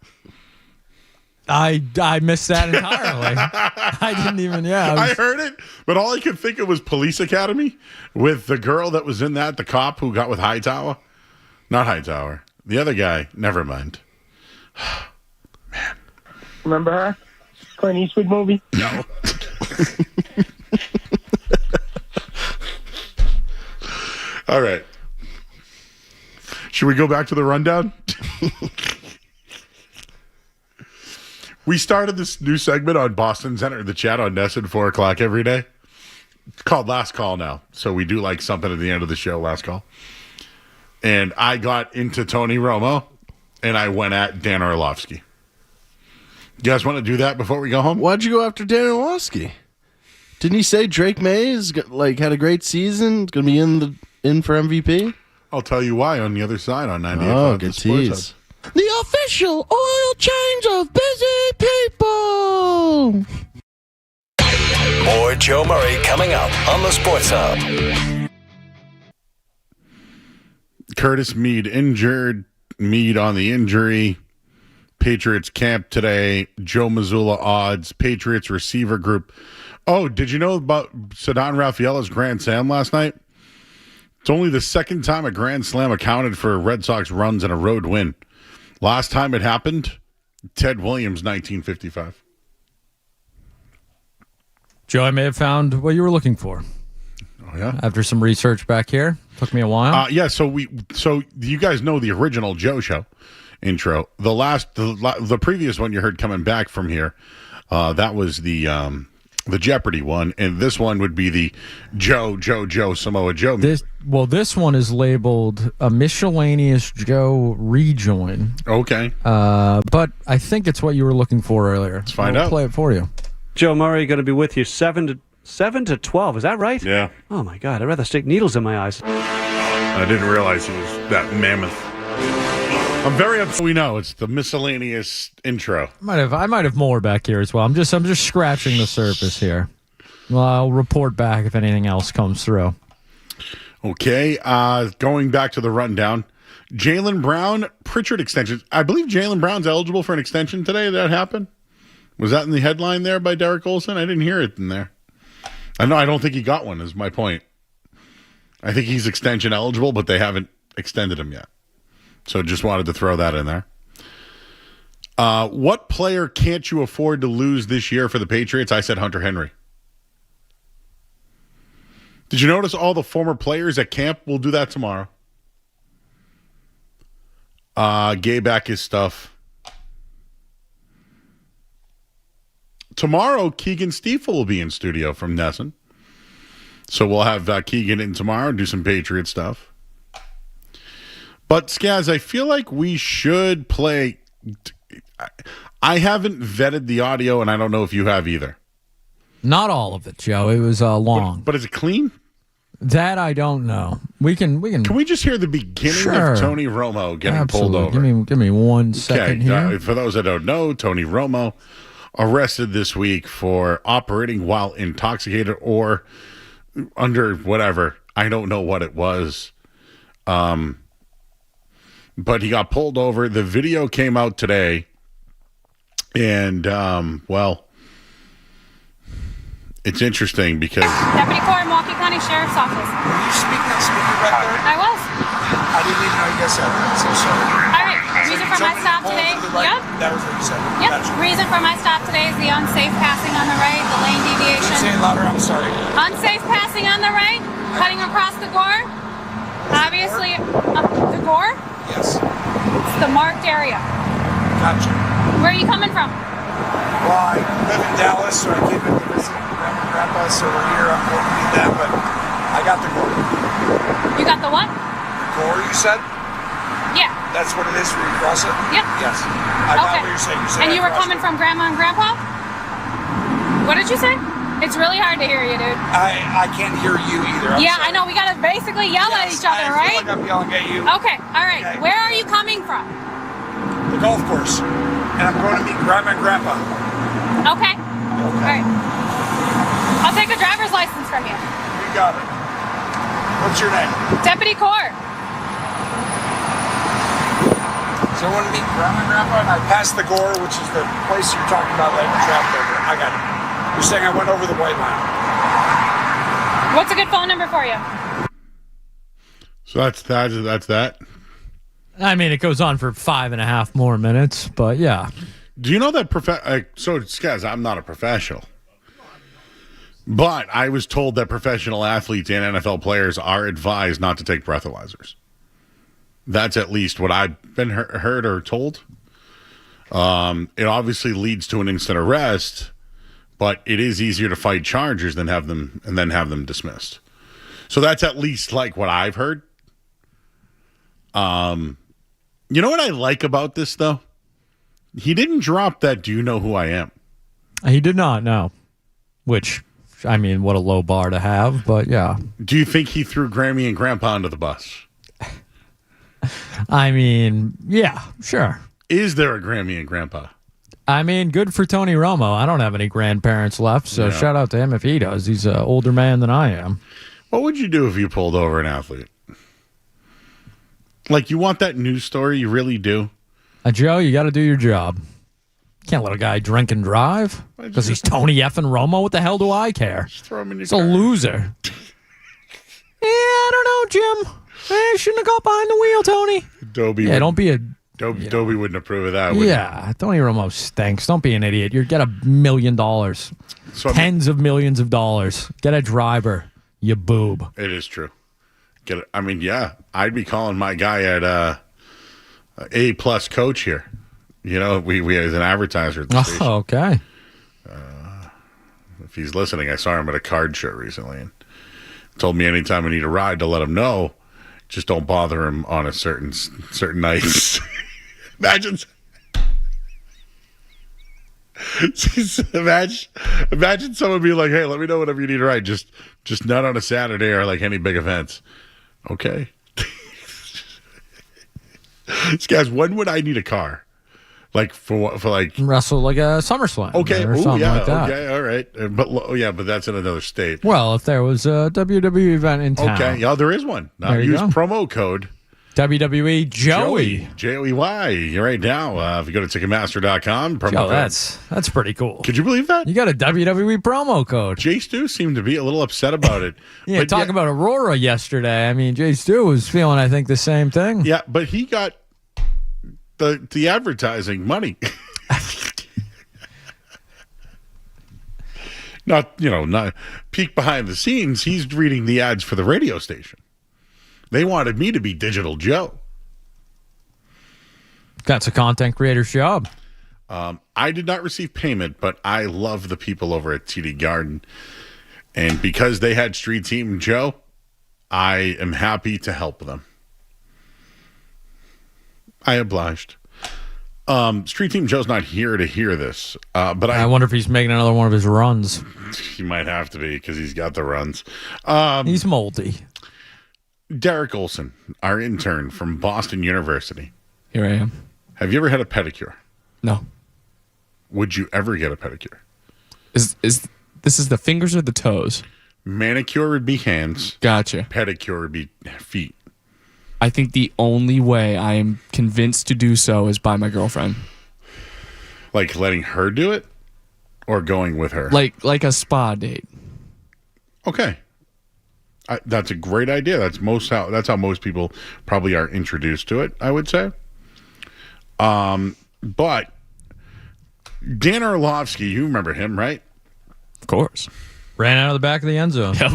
I missed that entirely. I didn't even, I heard it, but all I could think of was Police Academy with the girl that was in that, the cop who got with Hightower. Not Hightower. The other guy. Never mind. Man. Remember her? Clint Eastwood movie? No. All right. Should we go back to the rundown? We started this new segment on Boston's Enter the Chat on Ness at 4 o'clock every day. It's called Last Call now. So we do like something at the end of the show, Last Call. And I got into Tony Romo, and I went at Dan Orlovsky. You guys want to do that before we go home? Why'd you go after Dan Orlovsky? Didn't he say Drake May had a great season? Going to be in for MVP? I'll tell you why on the other side on 98.5. Oh, good tease. The official oil change of busy people. More Joe Murray coming up on the Sports Hub. Curtis Mead injured. Mead on the injury. Patriots camp today. Joe Mazzulla odds. Patriots receiver group. Oh, did you know about Ceddanne Rafaela's Grand Slam last night? It's only the second time a Grand Slam accounted for Red Sox runs in a road win. Last time it happened, Ted Williams, 1955. Joe, I may have found what you were looking for. Oh, yeah? After some research back here. Took me a while. Yeah, so you guys know the original Joe Show intro. The previous one you heard coming back from here, that was the Jeopardy one, and this one would be the Joe Samoa Joe. This one is labeled a miscellaneous Joe rejoin. Okay. But I think it's what you were looking for earlier. Let's find out. Play it for you. Joe Murray going to be with you 7 to 12. Is that right? Yeah. Oh my God! I'd rather stick needles in my eyes. I didn't realize he was that mammoth. I'm very upset. We know it's the miscellaneous intro. I might have more back here as well. I'm just scratching the surface here. Well, I'll report back if anything else comes through. Okay. Going back to the rundown. Jaylen Brown, Pritchard extension. I believe Jaylen Brown's eligible for an extension today. Did that happen? Was that in the headline there by Derek Olson? I didn't hear it in there. I don't think he got one, is my point. I think he's extension eligible, but they haven't extended him yet. So just wanted to throw that in there. What player can't you afford to lose this year for the Patriots? I said Hunter Henry. Did you notice all the former players at camp will do that tomorrow? Gay back his stuff. Tomorrow, Keegan Stiefel will be in studio from Nesson. So we'll have Keegan in tomorrow and do some Patriot stuff. But, Skaz, I feel like we should play. I haven't vetted the audio, and I don't know if you have either. Not all of it, Joe. It was long. But is it clean? That I don't know. We can. Can we just hear the beginning of Tony Romo getting pulled over? Give me 1 second here. For those that don't know, Tony Romo arrested this week for operating while intoxicated or under whatever. I don't know what it was. But he got pulled over. The video came out today. And, it's interesting because... Deputy Corps, Milwaukee County Sheriff's Office. Were you speaking on speaker back there? I was. I didn't even know you guys said that. So sorry. All right. Reason for my stop today. Yep. That was what you said. Yep. Gotcha. Reason for my stop today is the unsafe passing on the right, the lane deviation. Say it louder. I'm sorry. Unsafe passing on the right, cutting across the gore. Obviously, the gore? Yes. It's the marked area. Gotcha. Where are you coming from? Well, I live in Dallas, so I came in to visit Grandma and Grandpa, so we're here. I'm going to meet them, but I got the gore. You got the what? The gore, you said? Yeah. That's what it is for you to cross it? Yep. Yes. I got what you're saying. You said and I you were crossed coming it. from Grandma and Grandpa? What did you say? It's really hard to hear you, dude. I can't hear you either. I'm yeah, sorry. I know. We got to basically yell at each other, I right? feel like I'm yelling at you. Okay. All right. Okay. Where are you coming from? The golf course. And I'm going to meet Grandma and Grandpa. Okay. All right. I'll take a driver's license from you. You got it. What's your name? Deputy Corps. So I want to meet Grandma and Grandpa, and I passed the gore, which is the place you're talking about letting the traffic over. I got it. You're saying I went over the white line. What's a good phone number for you? So that's that. I mean, it goes on for 5.5 more minutes, but yeah. Do you know that so, guys, I'm not a professional, but I was told that professional athletes and NFL players are advised not to take breathalyzers. That's at least what I've been heard or told. It obviously leads to an instant arrest, but it is easier to fight charges than have them dismissed. So that's at least like what I've heard. You know what I like about this though? He didn't drop that "Do you know who I am?" He did not, no. Which, I mean, what a low bar to have, but yeah. Do you think he threw Grammy and Grandpa under the bus? I mean, yeah, sure. Is there a Grammy and Grandpa? I mean, good for Tony Romo. I don't have any grandparents left, so Yeah. shout out to him if he does. He's an older man than I am. What would you do if you pulled over an athlete? Like, you want that news story? You really do? Joe, you got to do your job. Can't let a guy drink and drive because he's Tony effing Romo. What the hell do I care? Just throw him in your He's car. a loser. Yeah, I don't know, Jim. I shouldn't have got behind the wheel, Tony. Dobie. Yeah, don't be a... Dobie wouldn't approve of that, would Yeah, Tony Romo stinks. Don't be an idiot. You get $1 million. Tens of millions of dollars. Get a driver, you boob. It is true. Get it. I mean, yeah, I'd be calling my guy at A+ coach here. You know, we as an advertiser at the station. Oh, okay. If he's listening, I saw him at a card show recently and told me anytime I need a ride to let him know, just don't bother him on a certain nights. Imagine someone being like, "Hey, let me know whenever you need a ride. Just not on a Saturday or like any big events." Okay. This guy's, when would I need a car? Like for like wrestle like a SummerSlam. Okay. Or Ooh, something yeah. like that. Okay. All right. But that's in another state. Well, if there was a WWE event in town. Okay. Yeah, there is one. Now There you use go. promo code WWE Joey. Joey right now. If you go to Ticketmaster.com, promo Joe, code. that's pretty cool. Could you believe that? You got a WWE promo code. Jay Stu seemed to be a little upset about it. Yeah, talk about Aurora yesterday. I mean, Jay Stu was feeling, I think, the same thing. Yeah, but he got the advertising money. Not peek behind the scenes. He's reading the ads for the radio station. They wanted me to be Digital Joe. That's a content creator's job. I did not receive payment, but I love the people over at TD Garden. And because they had Street Team Joe, I am happy to help them. I obliged. Street Team Joe's not here to hear this, but I wonder if he's making another one of his runs. He might have to be because he's got the runs. He's moldy. Derek Olson, our intern from Boston University. Here I am. Have you ever had a pedicure? No. Would you ever get a pedicure? Is this the fingers or the toes? Manicure would be hands. Gotcha. Pedicure would be feet. I think the only way I am convinced to do so is by my girlfriend. Like letting her do it? Or going with her? Like a spa date. Okay. That's a great idea. That's how most people probably are introduced to it, I would say. But Dan Orlovsky, you remember him, right? Of course. Ran out of the back of the end zone. Yep.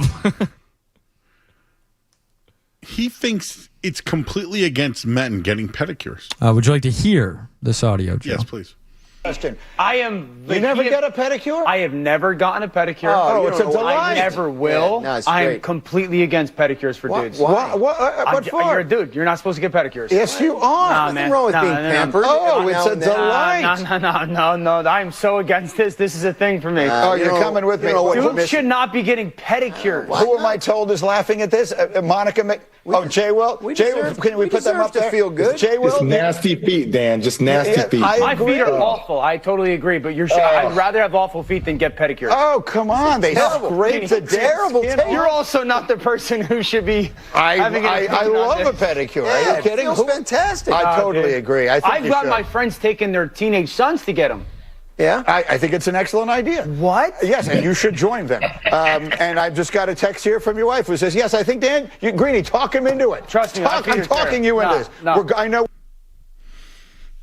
He thinks it's completely against men getting pedicures. Would you like to hear this audio, Joe? Yes, please. Question. You never get a pedicure? I have never gotten a pedicure. Oh, it's a delight. I never will. Yeah, no, it's I am great. completely against pedicures for dudes. What for? You're a dude. You're not supposed to get pedicures. Yes, you are. Nah, Nothing man. wrong with Nah, being no, no, pampered. no. Oh, it's a delight. No. I am so against this. This is a thing for me. You're coming with me. Dudes should not be getting pedicures. Who am I told is laughing at this? Monica. Jay Will. Can we put them up there? Feel good. Jay Will. Just nasty feet, Dan. Just nasty feet. My feet are awful. I totally agree. But I'd rather have awful feet than get pedicures. Oh, come on. They scrape the terrible taste. You're also not the person who should be having I love a pedicure. Are you kidding? It feels fantastic. I totally agree. I think I've got my friends taking their teenage sons to get them. Yeah, I think it's an excellent idea. What? Yes, and you should join them. And I've just got a text here from your wife who says, yes, I think, Dan, Greeny, talk him into it. Trust me, I'm talking you into this. No. I know.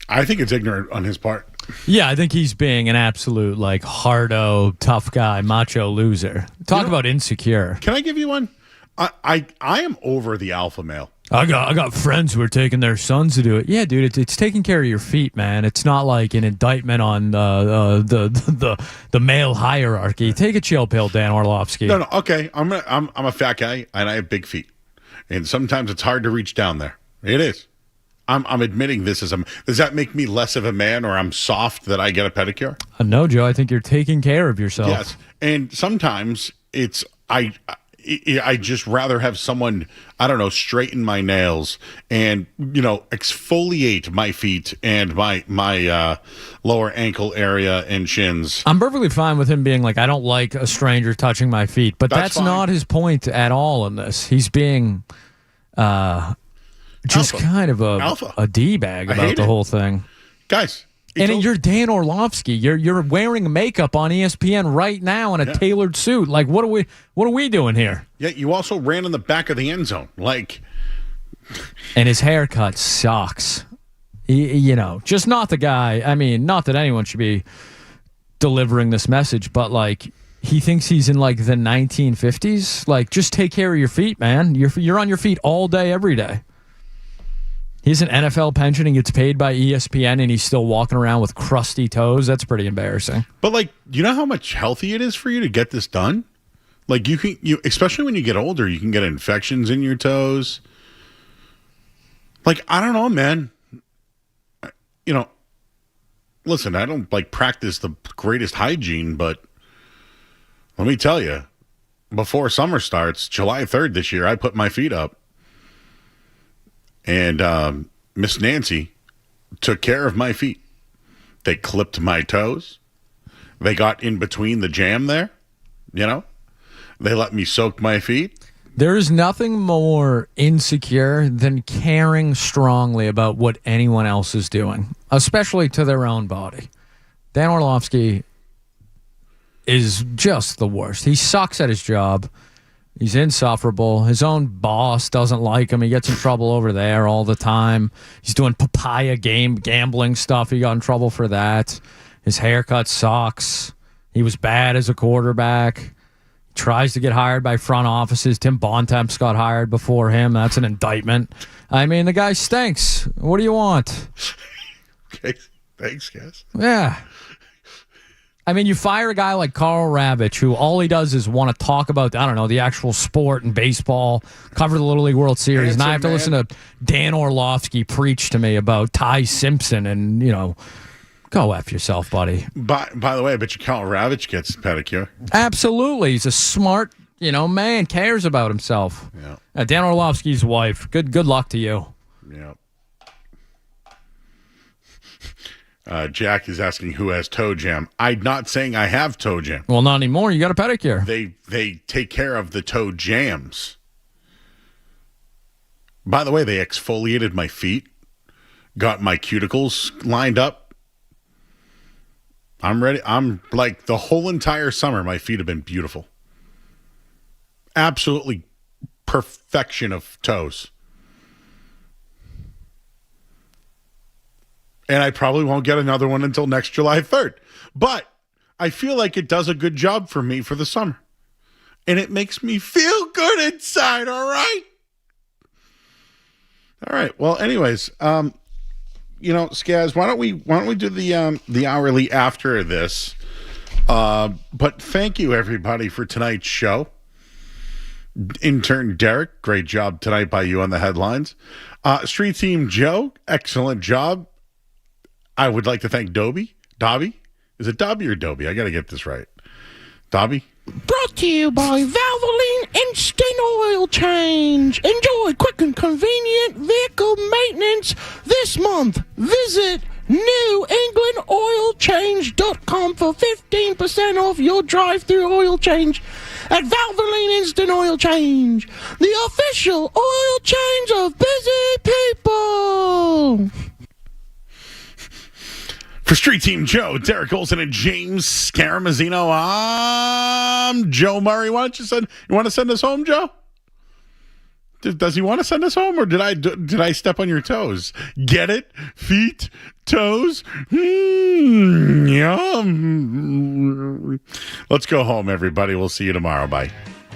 I think it's ignorant on his part. Yeah, I think he's being an absolute, hardo, tough guy, macho loser. Talk about insecure. Can I give you one? I am over the alpha male. I got friends who are taking their sons to do it. Yeah, dude, it's taking care of your feet, man. It's not like an indictment on the male hierarchy. Take a chill pill, Dan Orlovsky. No, okay. I'm a fat guy and I have big feet, and sometimes it's hard to reach down there. It is. I'm admitting this is does that make me less of a man, or I'm soft that I get a pedicure? No, Joe. I think you're taking care of yourself. Yes, and sometimes it's I just rather have someone, I don't know, straighten my nails and, exfoliate my feet and my lower ankle area and shins. I'm perfectly fine with him being like, I don't like a stranger touching my feet, but that's not his point at all in this. He's being just kind of a D-bag about the whole thing. Guys. And you're Dan Orlovsky. You're wearing makeup on ESPN right now in a tailored suit. Like, what are we doing here? Yeah, you also ran in the back of the end zone. And his haircut sucks. Just not the guy. I mean, not that anyone should be delivering this message, but he thinks he's in the 1950s. Just take care of your feet, man. You're on your feet all day, every day. He's an NFL pension and gets paid by ESPN, and he's still walking around with crusty toes. That's pretty embarrassing. But you know how much healthy it is for you to get this done? You especially when you get older, you can get infections in your toes. I don't know, man. Listen, I don't practice the greatest hygiene, but let me tell you, before summer starts, July 3rd this year, I put my feet up. And Miss Nancy took care of my feet. They clipped my toes. They got in between the jam there. They let me soak my feet. There's nothing more insecure than caring strongly about what anyone else is doing, especially to their own body. Dan Orlovsky is just the worst. He sucks at his job. He's insufferable. His own boss doesn't like him. He gets in trouble over there all the time. He's doing papaya gambling stuff. He got in trouble for that. His haircut sucks. He was bad as a quarterback. Tries to get hired by front offices. Tim Bontemps got hired before him. That's an indictment. I mean, the guy stinks. What do you want? Okay, thanks, guys. Yeah. I mean, you fire a guy like Carl Ravitch, who all he does is want to talk about, the actual sport and baseball, cover the Little League World Series, and I have to listen to Dan Orlovsky preach to me about Ty Simpson and, go F yourself, buddy. By the way, I bet you Carl Ravitch gets a pedicure. Absolutely. He's a smart, man, cares about himself. Yeah. Dan Orlovsky's wife. Good luck to you. Yeah. Jack is asking who has toe jam. I'm not saying I have toe jam. Well, not anymore. You got a pedicure. They take care of the toe jams. By the way, they exfoliated my feet, got my cuticles lined up. I'm ready. I'm the whole entire summer, my feet have been beautiful. Absolutely perfection of toes. And I probably won't get another one until next July 3rd. But I feel like it does a good job for me for the summer. And it makes me feel good inside, all right? All right. Well, anyways, Skaz, why don't we do the hourly after this? But thank you everybody for tonight's show. Intern Derek, great job tonight by you on the headlines. Street Team Joe, excellent job. I would like to thank Dobby. Is it Dobby or Dobby? I got to get this right. Dobby? Brought to you by Valvoline Instant Oil Change. Enjoy quick and convenient vehicle maintenance this month. Visit NewEnglandOilChange.com for 15% off your drive-through oil change at Valvoline Instant Oil Change, the official oil change of busy people. For Street Team Joe, Derek Olson, and James Scaramazino, I'm Joe Murray. You want to send us home, Joe? Does he want to send us home, or did I step on your toes? Get it? Feet, toes. Yum. Let's go home, everybody. We'll see you tomorrow. Bye.